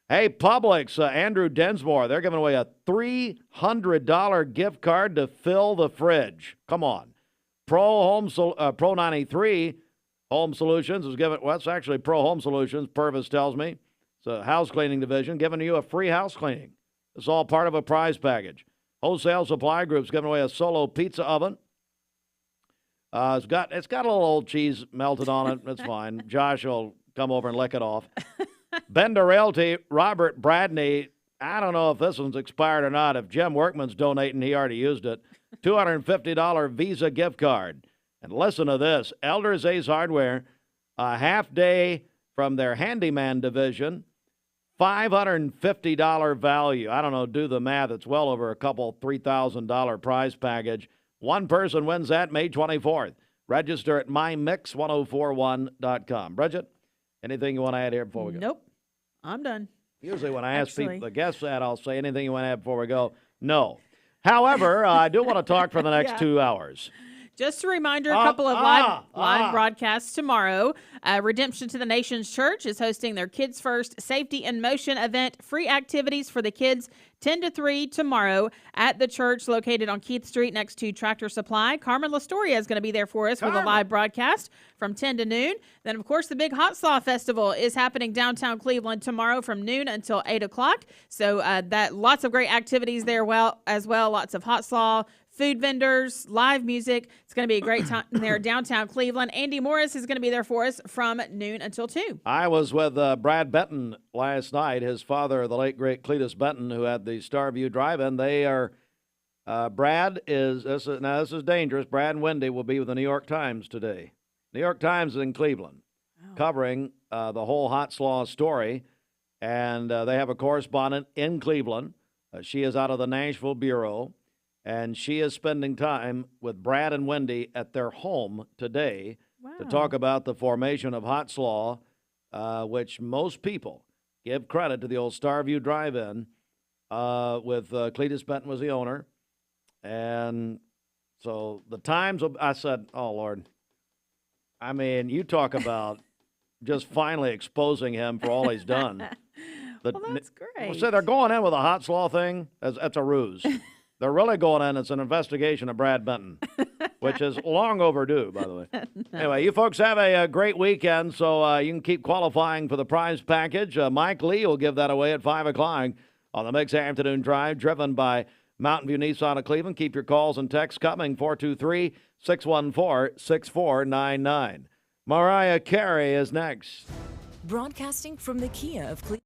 Hey, Publix, Andrew Densmore, they're giving away a $300 gift card to fill the fridge. Come on. Pro 93 Home Solutions is giving, well, it's actually Pro Home Solutions, Purvis tells me. It's a house cleaning division giving you a free house cleaning. It's all part of a prize package. Wholesale Supply Group's giving away a Solo pizza oven. It's got a little old cheese melted on it. It's fine. Josh will come over and lick it off. Bender Realty, Robert Bradney. I don't know if this one's expired or not. If Jim Workman's donating, he already used it. $250 Visa gift card. And listen to this. Elders Ace Hardware, a half day from their handyman division, $550 value. I don't know, do the math. It's well over a couple $3,000 prize package. One person wins that May 24th. Register at mymix1041.com. Bridget, anything you want to add here before we go? Nope. I'm done. Usually when I ask people, the guests that, I'll say anything you want to add before we go. No. However, I do want to talk for the next 2 hours. Just a reminder, a couple of live broadcasts tomorrow. Redemption to the Nations Church is hosting their Kids First Safety in Motion event. Free activities for the kids 10 to 3 tomorrow at the church located on Keith Street next to Tractor Supply. Carmen Lastoria is going to be there for us with a live broadcast from 10 to noon. Then, of course, the big Hot Slaw Festival is happening downtown Cleveland tomorrow from noon until 8 o'clock. So that lots of great activities there as well. Lots of hot slaw, food vendors, live music. It's going to be a great time there downtown Cleveland. Andy Morris is going to be there for us from noon until 2. I was with Brad Benton last night. His father, the late, great Cletus Benton, who had the Starview Drive-In. They are, Brad is, this is dangerous. Brad and Wendy will be with the New York Times today. New York Times is in Cleveland, covering the whole hot slaw story. And they have a correspondent in Cleveland. She is out of the Nashville Bureau. And she is spending time with Brad and Wendy at their home today to talk about the formation of Hot Slaw, which most people give credit to the old Starview Drive-In with Cletus Benton was the owner. And so the Times, I said, oh, Lord. I mean, you talk about just finally exposing him for all he's done. Well, that's great. So they're going in with a Hot Slaw thing. That's a ruse. They're really going in. It's an investigation of Brad Benton, which is long overdue, by the way. Anyway, you folks have a great weekend, so you can keep qualifying for the prize package. Mike Lee will give that away at 5 o'clock on the Mix Afternoon Drive, driven by Mountain View Nissan of Cleveland. Keep your calls and texts coming, 423-614-6499. Mariah Carey is next. Broadcasting from the Kia of Cleveland.